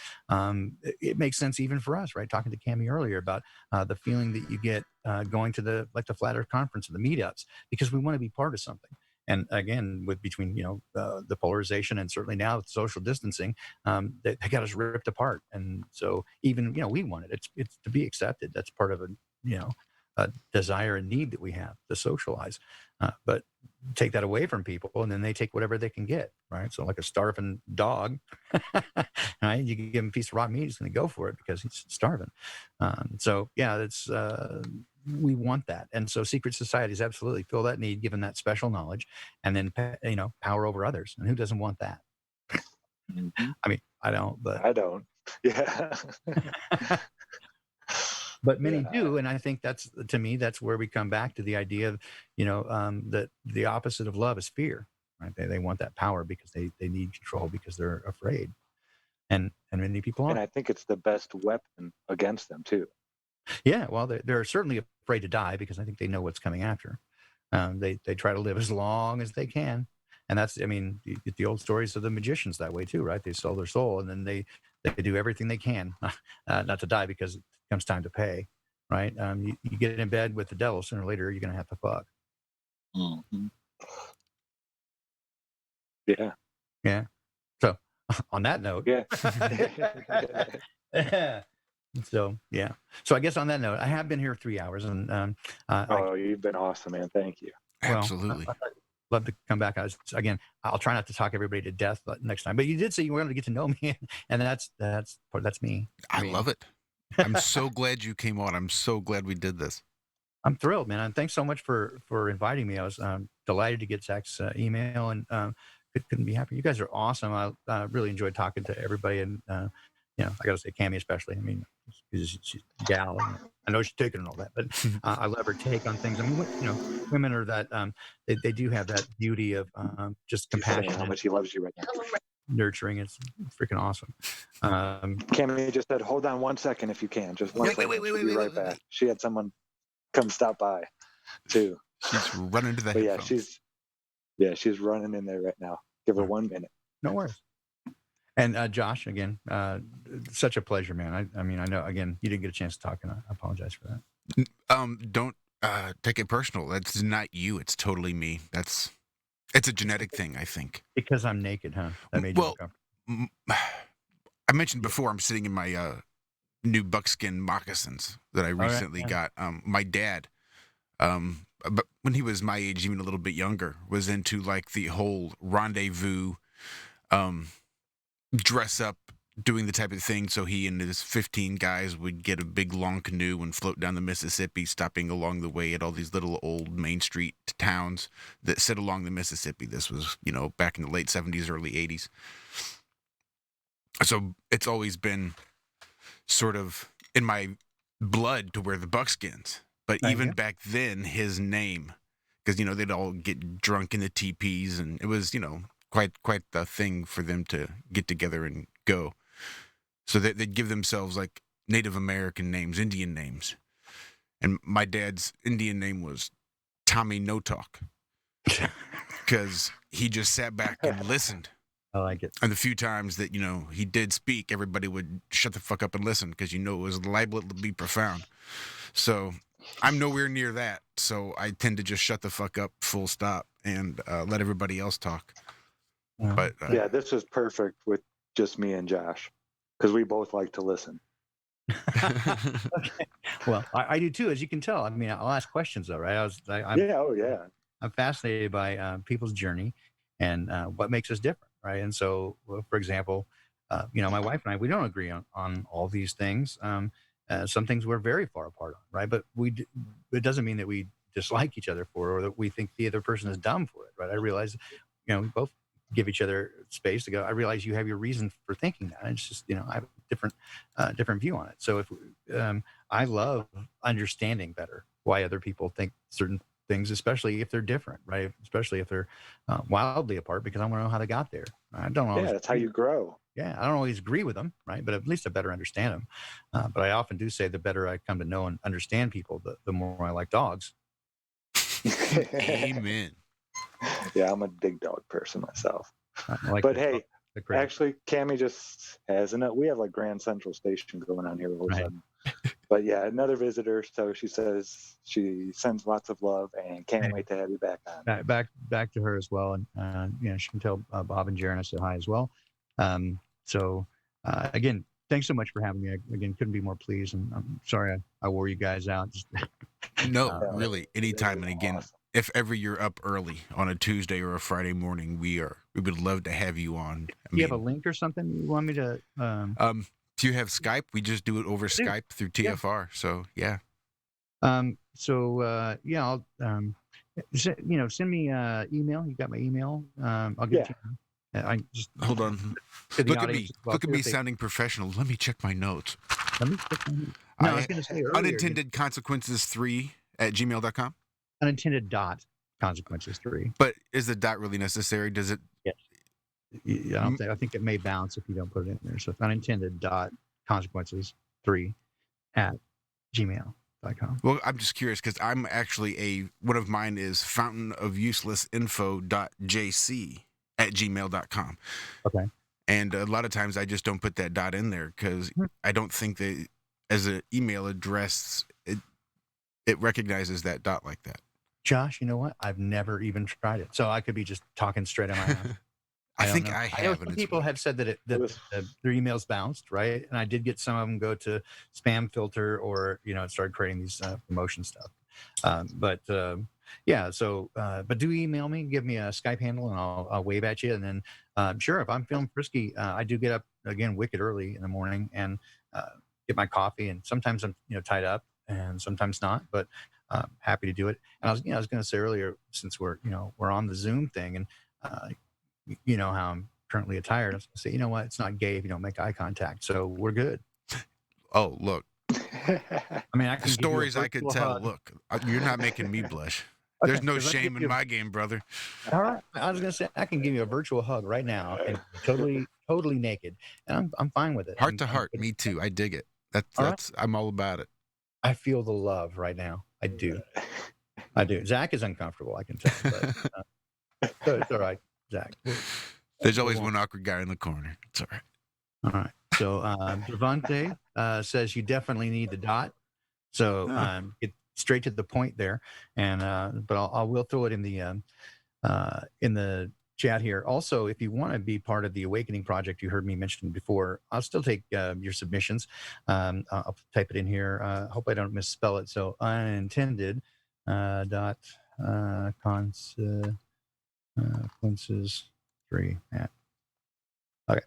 it makes sense even for us, right? Talking to Cammie earlier about the feeling that you get going to the Flat Earth Conference and the meetups, because we want to be part of something. And again, between the polarization and certainly now with social distancing, they got us ripped apart. And so even we want it. It's to be accepted. That's part of a desire and need that we have to socialize. But take that away from people, and then they take whatever they can get, right? So like a starving dog, right? You can give him a piece of raw meat, he's going to go for it because he's starving. So yeah, it's we want that, and so secret societies absolutely fill that need, given that special knowledge, and then power over others. And who doesn't want that? Mm-hmm. I mean, I don't, but I don't. Yeah. But many do, and I think that's where we come back to the idea of, that the opposite of love is fear, right? They want that power because they need control because they're afraid, and many people are. And I think it's the best weapon against them too. Yeah, well, they're certainly afraid to die because I think they know what's coming after. They try to live as long as they can, and that's, you get the old stories of the magicians that way too, right? They sell their soul, and then they do everything they can not to die because it comes time to pay, right? You get in bed with the devil, sooner or later you're going to have to fuck. Mm-hmm. Yeah. So on that note, So yeah. So I guess on that note, I have been here 3 hours, and you've been awesome, man. Thank you. Absolutely. I'd love to come back. I'll try not to talk everybody to death next time. But you did say you wanted to get to know me, and that's me. I love it. I'm so glad you came on. I'm so glad we did this. I'm thrilled, man. And thanks so much for inviting me. I was delighted to get Zach's email, and couldn't be happier. You guys are awesome. I really enjoyed talking to everybody, and I got to say Cammie especially. She's a gal. I know she's taking and all that, but I love her take on things. Women are that they do have that beauty of just compassion. How much he loves you right now. Nurturing. It's freaking awesome. Cammie just said, "Hold on 1 second if you can. Just one second. She'll be right back." She had someone come stop by too. She's running to the headphones. She's running in there right now. Give her 1 minute. No worries. And Josh, again, such a pleasure, man. I know, again, you didn't get a chance to talk, and I apologize for that. Don't take it personal. That's not you. It's totally me. It's a genetic thing, I think. Because I'm naked, huh? That made you uncomfortable. I mentioned before, I'm sitting in my new buckskin moccasins that I recently got. My dad, but when he was my age, even a little bit younger, was into like the whole rendezvous, dress up, doing the type of thing. So he and his 15 guys would get a big long canoe and float down the Mississippi, stopping along the way at all these little old Main Street towns that sit along the Mississippi. This was, back in the late 70s, early 80s. So it's always been sort of in my blood to wear the buckskins. But even back then, his name, because, they'd all get drunk in the teepees, and it was, quite the thing for them to get together and go. So they'd give themselves like Native American names, Indian names. And my dad's Indian name was Tommy No Talk, because he just sat back and listened I like it. And the few times that, he did speak, everybody would shut the fuck up and listen because it was liable to be profound. So I'm nowhere near that. So I tend to just shut the fuck up, full stop, and let everybody else talk. But yeah, this was perfect with just me and Josh because we both like to listen. Okay. Well, I do too, as you can tell. I mean, I'll ask questions though, right? I'm fascinated by people's journey and what makes us different, right? And so, for example, my wife and I, we don't agree on all these things. Some things we're very far apart on, right? But it doesn't mean that we dislike each other for it or that we think the other person is dumb for it, right? I realize, we both give each other space to go, I realize you have your reason for thinking that. It's just, I have a different view on it. So I love understanding better why other people think certain things, especially if they're different, right? Especially if they're wildly apart, because I want to know how they got there. I don't always. Yeah, that's how you grow. Yeah, I don't always agree with them, right? But at least I better understand them. But I often do say the better I come to know and understand people, the more I like dogs. Amen. Yeah, I'm a big dog person myself. But hey, actually, Cammie just has we have like Grand Central Station going on here all of a sudden. But yeah, another visitor. So she says she sends lots of love and can't wait to have you back on. Back to her as well, and she can tell Bob and Jaron I said hi as well. So again, thanks so much for having me. Again, couldn't be more pleased, and I'm sorry I wore you guys out. No, really, anytime. And again, awesome. If ever you're up early on a Tuesday or a Friday morning, we would love to have you on. Do you have a link or something you want me to? Do you have Skype? We just do it over Skype through TFR. Yeah. So yeah. I'll send me email. You got my email. I'll get you. I just hold on. Look at me. Look at me sounding professional. Let me check my notes. Let me check my notes. No, I was going to say earlier, Unintended Consequences 3 at gmail.com. Unintended consequences 3. But is the dot really necessary? Does it? Yes. I think it may bounce if you don't put it in there. So it's unintended consequences 3 at gmail.com. Well, I'm just curious because I'm actually one of mine is fountainofuselessinfo.jc at gmail.com. Okay. And a lot of times I just don't put that dot in there because I don't think that as an email address, it recognizes that dot like that. Josh, you know what? I've never even tried it. So I could be just talking straight out of my mouth. I think I have. Some people have said that their emails bounced, right? And I did get some of them go to spam filter or, it started creating these promotion stuff. But do email me, give me a Skype handle and I'll wave at you. And then sure, if I'm feeling frisky, I do get up again, wicked early in the morning and get my coffee. And sometimes I'm, tied up and sometimes not, but happy to do it. And I was going to say earlier, since we're on the Zoom thing and, how I'm currently attired, I was going to say, you know what? It's not gay if you don't make eye contact. So we're good. Oh, look. I mean, I can stories I could tell. Hug. Look, you're not making me blush. Okay, there's no shame in my game, brother. All right. I was going to say, I can give you a virtual hug right now and totally naked. And I'm fine with it. Heart to heart. Me too. I dig it. That's I'm all about it. I feel the love right now. I do. Zach is uncomfortable, I can tell. But, so it's all right, Zach. There's always one awkward guy in the corner. It's all right. All right. So Devante says you definitely need the dot. So get straight to the point there. And but I will throw it in the chat here. Also, if you want to be part of the Awakening Project you heard me mention before, I'll still take your submissions. I'll type it in here. Hope I don't misspell it. So unintended consequences 3 at. Okay.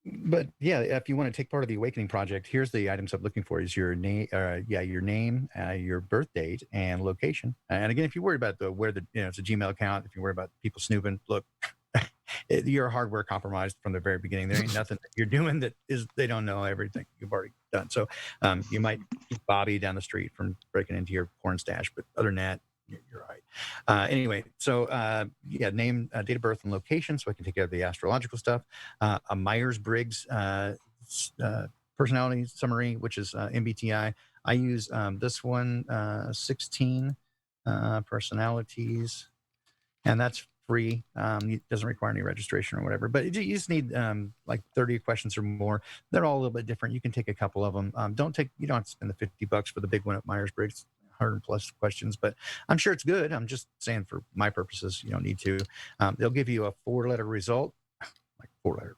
But yeah, if you want to take part of the Awakening Project, here's the items I'm looking for: is your name, your birth date, and location. And again, if you worry about it's a Gmail account, if you worry about people snooping, look, you're hardware compromised from the very beginning. There ain't nothing that you're doing that they don't know everything you've already done. So you might keep Bobby down the street from breaking into your porn stash, but other than that, you're right. Anyway, so name, date of birth, and location, so I can take care of the astrological stuff. A Myers-Briggs personality summary, which is MBTI. I use this one, 16 personalities, and that's free. It doesn't require any registration or whatever, but you just need like 30 questions or more. They're all a little bit different. You can take a couple of them. You don't have to spend the $50 for the big one at Myers-Briggs, 100 plus questions, but I'm sure it's good. I'm just saying for my purposes, you don't need to. They'll give you a 4-letter result, like 4-letter.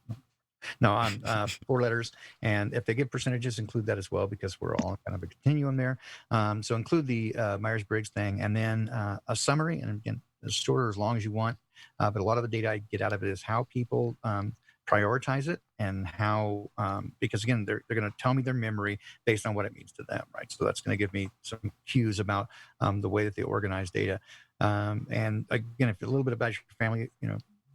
No, on 4 letters. And if they give percentages, include that as well, because we're all kind of a continuum there. So include the Myers-Briggs thing, and then a summary. And again, as short or as long as you want. But a lot of the data I get out of it is how people prioritize it, and how, because again, they're going to tell me their memory based on what it means to them, right? So that's going to give me some cues about the way that they organize data. And again, if a little bit about your family,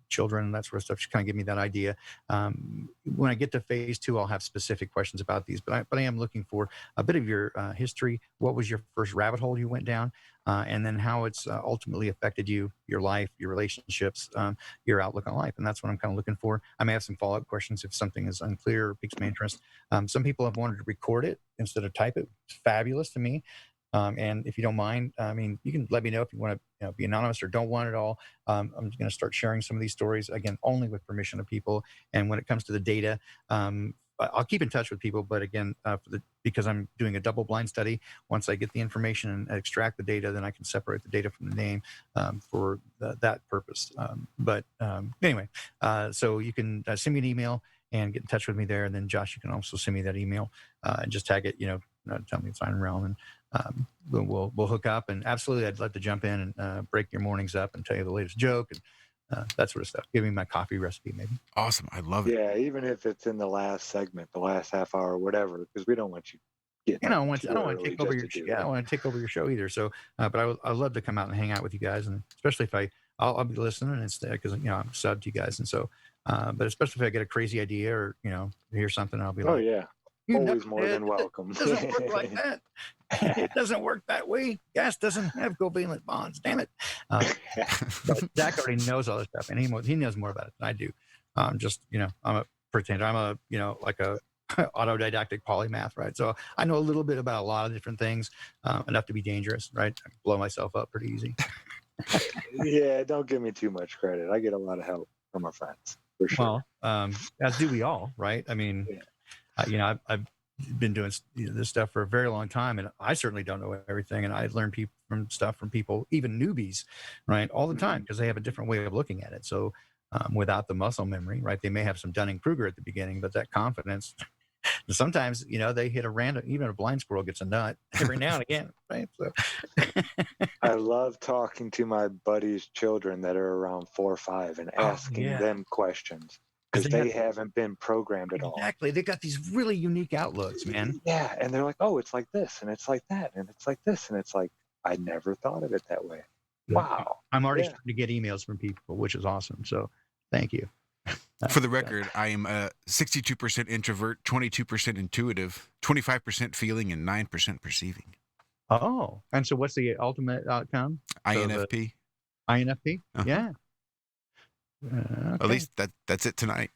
children and that sort of stuff, just kind of give me that idea. When I get to phase 2, I'll have specific questions about these, but I am looking for a bit of your history. What was your first rabbit hole you went down? And then how it's ultimately affected you, your life, your relationships, your outlook on life. And that's what I'm kind of looking for. I may have some follow-up questions if something is unclear or piques my interest. Some people have wanted to record it instead of type it. It's fabulous to me. And if you don't mind, you can let me know if you want to be anonymous or don't want it all. I'm going to start sharing some of these stories, again, only with permission of people. And when it comes to the data, I'll keep in touch with people. But again, because I'm doing a double-blind study, once I get the information and extract the data, then I can separate the data from the name for that purpose. Anyway, so you can send me an email and get in touch with me there. And then, Josh, you can also send me that email and just tag it, tell me it's Iron Realm, and we'll hook up. And absolutely, I'd love to jump in and break your mornings up and tell you the latest joke and that sort of stuff. Give me my coffee recipe, maybe. Awesome. I love it. Yeah, even if it's in the last segment, the last half hour, whatever, because we don't want you getting. I don't want to take over your show. I don't want to take over your show either. So, but I'd love to come out and hang out with you guys, and especially if I'll be listening instead, because I'm subbed to you guys, and so. But especially if I get a crazy idea or hear something, I'll be like, oh yeah. Always more than welcome. It doesn't work like that. It doesn't work that way. Gas doesn't have covalent bonds. Damn it. But Zach already knows all this stuff, and he knows more about it than I do. I'm a pretender. I'm like a autodidactic polymath, right? So I know a little bit about a lot of different things, enough to be dangerous, right? I blow myself up pretty easy. Yeah, don't give me too much credit. I get a lot of help from my friends, for sure. Well, as do we all, right? Yeah. I've been doing this stuff for a very long time, and I certainly don't know everything. And I learn stuff from people, even newbies, right, all the time, because they have a different way of looking at it. So without the muscle memory, right, they may have some Dunning-Kruger at the beginning, but that confidence, sometimes, they hit a random, even a blind squirrel gets a nut every now and again, right? So I love talking to my buddies' children that are around 4 or 5 and asking them questions. Because they haven't been programmed at all. Exactly. They got these really unique outlooks, man. Yeah. And they're like, oh, it's like this, and it's like that, and it's like this. And it's like, I never thought of it that way. Wow. I'm already starting to get emails from people, which is awesome. So thank you. For the record, I am a 62% introvert, 22% intuitive, 25% feeling, and 9% perceiving. Oh. And so what's the ultimate outcome? INFP. INFP? Uh-huh. Yeah. Okay. At least that's it tonight.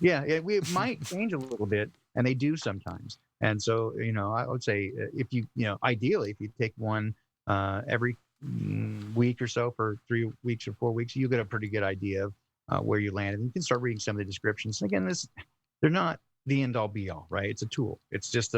Yeah, we might change a little bit, and they do sometimes. And so, I would say if you, ideally, if you take one every week or so for 3 weeks or 4 weeks, you get a pretty good idea of where you land. And you can start reading some of the descriptions. And again, they're not the end all be all, right? It's a tool. It's just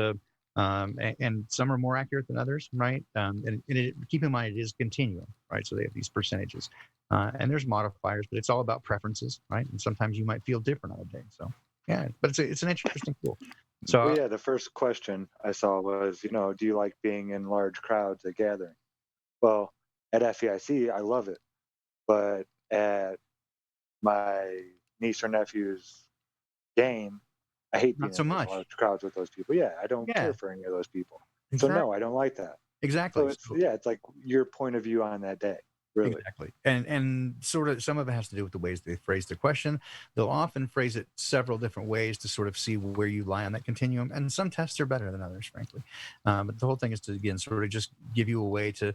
and some are more accurate than others, right? And keep in mind, it is continuum, right? So they have these percentages. And there's modifiers, but it's all about preferences, right? And sometimes you might feel different on a day. So, yeah, but it's an interesting tool. So, the first question I saw was, do you like being in large crowds at gathering? Well, at FEIC, I love it. But at my niece or nephew's game, I hate being in large crowds with those people. Yeah, I don't care for any of those people. Exactly. So, no, I don't like that. Exactly. So it's like your point of view on that day. Really. Exactly. And sort of some of it has to do with the ways they phrase the question. They'll often phrase it several different ways to sort of see where you lie on that continuum. And some tests are better than others, frankly. But the whole thing is to, again, sort of just give you a way to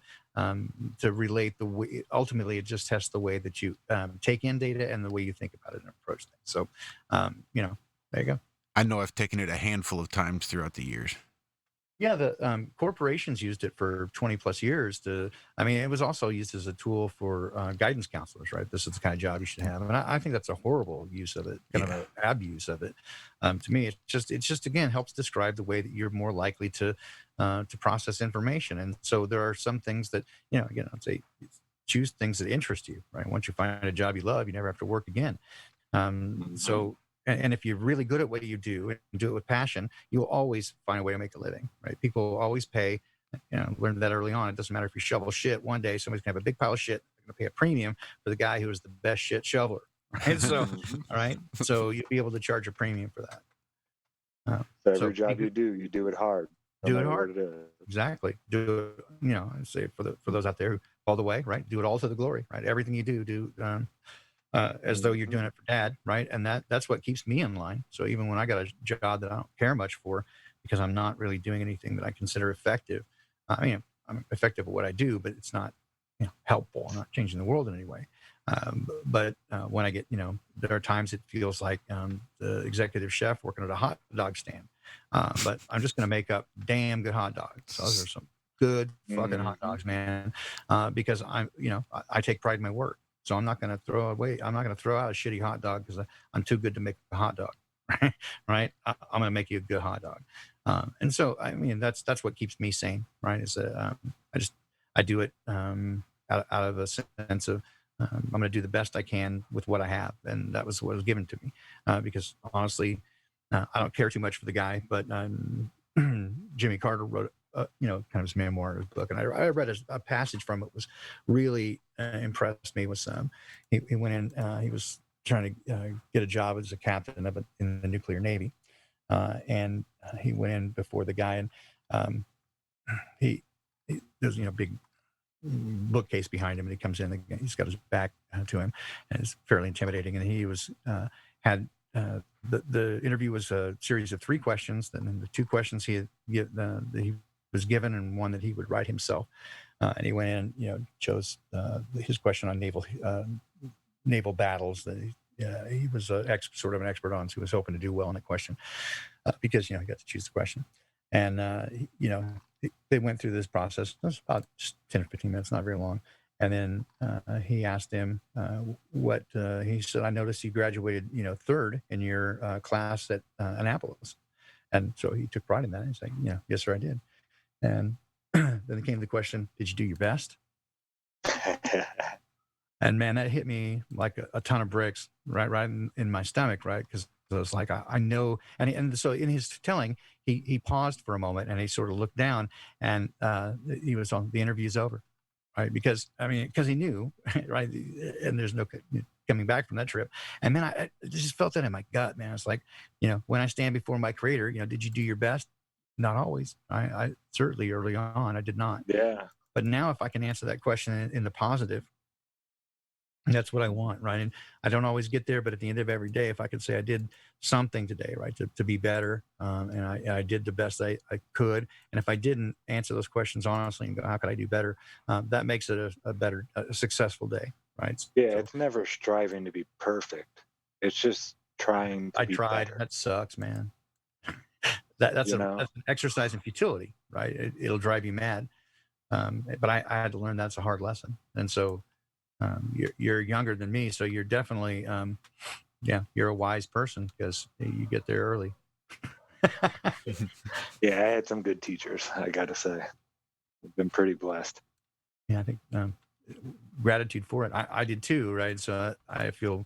relate the way. Ultimately, it just tests the way that you take in data and the way you think about it and approach things. So, there you go. I know I've taken it a handful of times throughout the years. Yeah, the corporations used it for 20 plus years I mean, it was also used as a tool for guidance counselors, right? This is the kind of job you should have. And I think that's a horrible use of it, kind of an abuse of it. To me, it's just, again, helps describe the way that you're more likely to process information. And so there are some things that, again, I'd say choose things that interest you, right? Once you find a job you love, you never have to work again. So, and if you're really good at what you do and do it with passion, you'll always find a way to make a living, right? People always pay, learned that early on. It doesn't matter if you shovel shit. One day, somebody's gonna have a big pile of shit. They're gonna pay a premium for the guy who is the best shit shoveler, right? So, all right. So you'll be able to charge a premium for that. So every job you do it hard. Do it hard. What it is. Exactly. Do it. I say for those out there who all the way, right? Do it all to the glory, right? Everything you do. As though you're doing it for dad, right? And that's what keeps me in line. So even when I got a job that I don't care much for, because I'm not really doing anything that I consider effective. I mean, I'm effective at what I do, but it's not, helpful. I'm not changing the world in any way. But when I get, there are times it feels like the executive chef working at a hot dog stand. But I'm just going to make up damn good hot dogs. So those are some good fucking hot dogs, man. Because I take pride in my work. So I'm not going to throw out a shitty hot dog because I'm too good to make a hot dog, right? I'm going to make you a good hot dog. And so, I mean, that's what keeps me sane, right? Is I do it out of a sense of I'm going to do the best I can with what I have. And that was what was given to me because honestly, I don't care too much for the guy, but Jimmy Carter wrote kind of his memoir, his book, and I read a passage from it was really impressed me. Was he went in, he was trying to get a job as a captain in the nuclear navy, and he went in before the guy, and there's big bookcase behind him, and he comes in, he's got his back to him, and it's fairly intimidating, and he was had. The interview was a series of 3 questions, and then the 2 questions he was given, and one that he would write himself. And he went in, chose his question on naval battles that he was sort of an expert on, so he was hoping to do well in the question because he got to choose the question. And they went through this process. It was about just 10 or 15 minutes, not very long. And then he asked him what he said. I noticed you graduated, 3rd in your class at Annapolis, and so he took pride in that. He's like, yes, sir, I did. And then it came to the question, did you do your best? And man, that hit me like a ton of bricks, right in my stomach, right? Because it was like, I know. And so in his telling, he paused for a moment and he sort of looked down, and he was on, the interview's over, right? Because he knew, right? And there's no coming back from that trip. And then I just felt that in my gut, man. It's like, when I stand before my creator, did you do your best? Not always. I certainly early on I did not. Yeah. But now if I can answer that question in the positive, that's what I want, right? And I don't always get there, but at the end of every day, if I could say I did something today, right, to be better, and I did the best I could, and if I didn't answer those questions honestly and go, how could I do better? That makes it a successful day, right? Yeah, so, it's never striving to be perfect. It's just trying to be better. That sucks, man. That's an exercise in futility, right? It'll drive you mad. But I had to learn that's a hard lesson. And so you're younger than me, so you're definitely, you're a wise person because you get there early. Yeah, I had some good teachers, I got to say. I've been pretty blessed. Yeah, I think gratitude for it. I did too, right? So I feel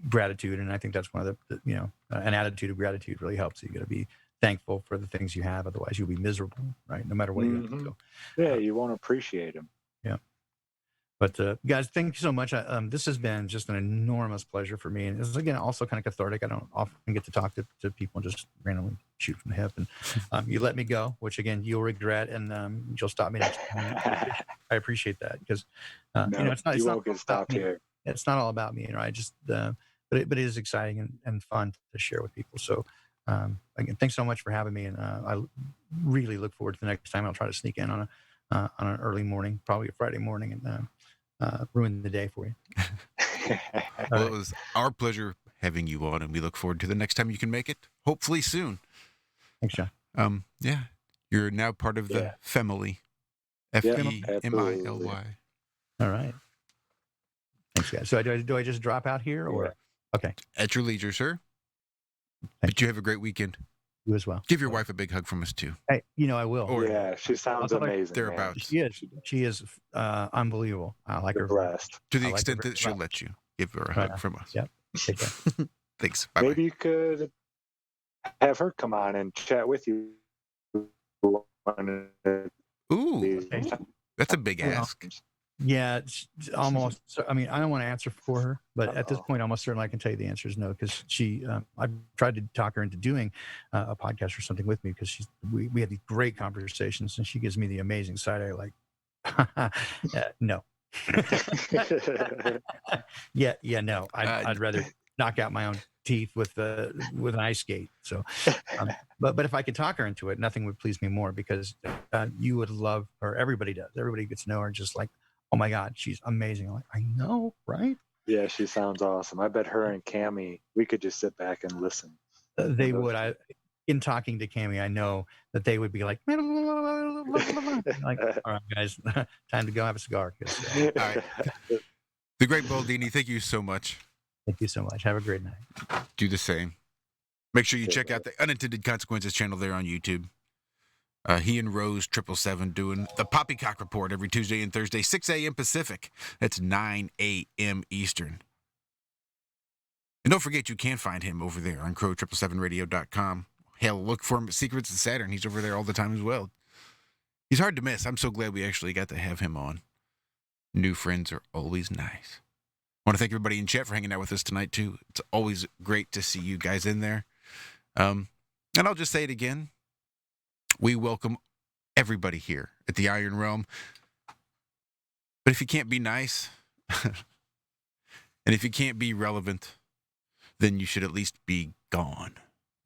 gratitude, and I think that's one of the an attitude of gratitude really helps. You got to be thankful for the things you have, otherwise you'll be miserable, right? No matter what you have to do. Yeah, you won't appreciate them. Yeah. But guys, thank you so much. This has been just an enormous pleasure for me, and it's again also kind of cathartic. I don't often get to talk to people and just randomly shoot from the hip, and you let me go, which again you'll regret, and you'll stop me next time. I appreciate that because it's not get stopped here. It's not all about me, I just but it is exciting and fun to share with people. So again, thanks so much for having me, and I really look forward to the next time. I'll try to sneak in on an early morning, probably a Friday morning, and ruin the day for you. Well, it was our pleasure having you on, and we look forward to the next time you can make it, hopefully soon. Thanks, John. Yeah, you're now part of the family. FEMILY. All right. Thanks, guys. So do I just drop out here, or okay? At your leisure, sir. But you have a great weekend. You as well. Give your wife a big hug from us too. Hey, I will. Or, she sounds amazing. Thereabouts. She is unbelievable. I like her. Blessed. To the extent that she'll let you. Give her a hug from us. Yep. Take care. Thanks. Bye-bye. Maybe you could have her come on and chat with you. Ooh, that's a big ask. Yeah, it's almost. I mean, I don't want to answer for her, but at this point, almost certainly I can tell you the answer is no, because she. I've tried to talk her into doing a podcast or something with me, because we had these great conversations, and she gives me the amazing side eye, like, no. No. I'd rather knock out my own teeth with an ice skate. So, but if I could talk her into it, nothing would please me more, because you would love her. Everybody does. Everybody gets to know her, just like, oh my God, she's amazing. I'm like, I know, right? Yeah, she sounds awesome. I bet her and Cammie, we could just sit back and listen. They would. In talking to Cammie, I know that they would be like, like, all right, guys, time to go have a cigar. All right. The Great Baldini, thank you so much. Thank you so much. Have a great night. Do the same. Make sure you check out the Unintended Consequences channel there on YouTube. He and Rose 777 doing the Poppycock Report every Tuesday and Thursday, 6 a.m. Pacific. That's 9 a.m. Eastern. And don't forget, you can find him over there on crow777radio.com. Hell, look for him at Secrets of Saturn. He's over there all the time as well. He's hard to miss. I'm so glad we actually got to have him on. New friends are always nice. I want to thank everybody in chat for hanging out with us tonight, too. It's always great to see you guys in there. And I'll just say it again. We welcome everybody here at the Iron Realm. But if you can't be nice, and if you can't be relevant, then you should at least be gone.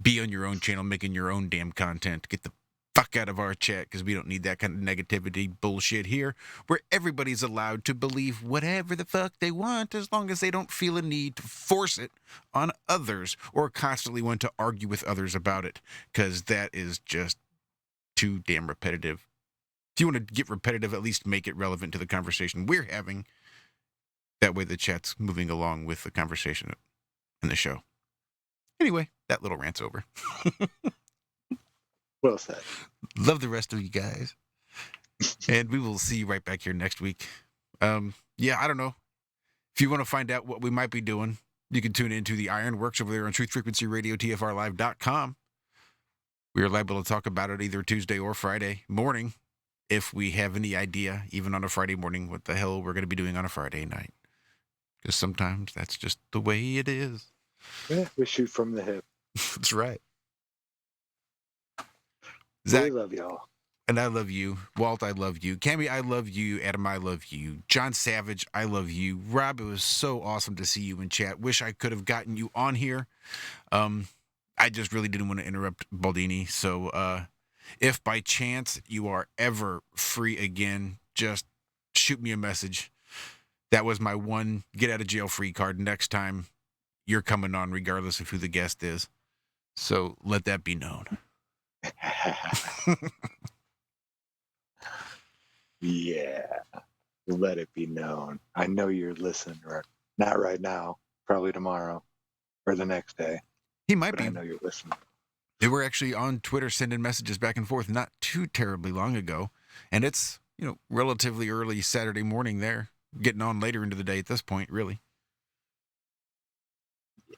Be on your own channel, making your own damn content. Get the fuck out of our chat, because we don't need that kind of negativity bullshit here, where everybody's allowed to believe whatever the fuck they want, as long as they don't feel a need to force it on others or constantly want to argue with others about it, because that is just too damn repetitive. If you want to get repetitive, at least make it relevant to the conversation we're having. That way the chat's moving along with the conversation in the show. Anyway, that little rant's over. Well said. Love the rest of you guys. And we will see you right back here next week. Yeah, I don't know. If you want to find out what we might be doing, you can tune into the Ironworks over there on Truth Frequency Radio, TFRlive.com. We are liable to talk about it either Tuesday or Friday morning, if we have any idea, even on a Friday morning, what the hell we're going to be doing on a Friday night. Because sometimes that's just the way it is. Yeah, we shoot from the hip. That's right. Zach, we love y'all. And I love you. Walt, I love you. Cammie, I love you. Adam, I love you. John Savage, I love you. Rob, it was so awesome to see you in chat. Wish I could have gotten you on here. I just really didn't want to interrupt Baldini. So if by chance you are ever free again, just shoot me a message. That was my one get out of jail free card. Next time you're coming on, regardless of who the guest is. So let that be known. Yeah, let it be known. I know you're listening, or not right now, probably tomorrow or the next day. He might be. I know you're listening. They were actually on Twitter sending messages back and forth not too terribly long ago. And it's, relatively early Saturday morning there. Getting on later into the day at this point, really.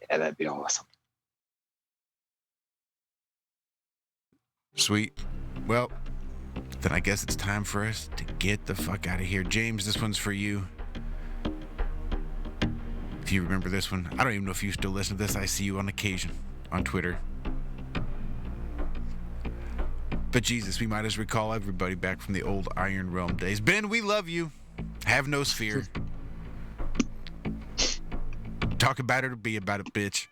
Yeah, that'd be awesome. Sweet. Well, then I guess it's time for us to get the fuck out of here. James, this one's for you. If you remember this one, I don't even know if you still listen to this. I see you on occasion on Twitter. But Jesus, we might as well recall everybody back from the old Iron Realm days. Ben, we love you. Have no sphere. Talk about it or be about it, bitch.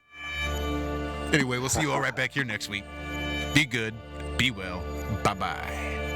Anyway, we'll see you all right back here next week. Be good. Be well. Bye-bye.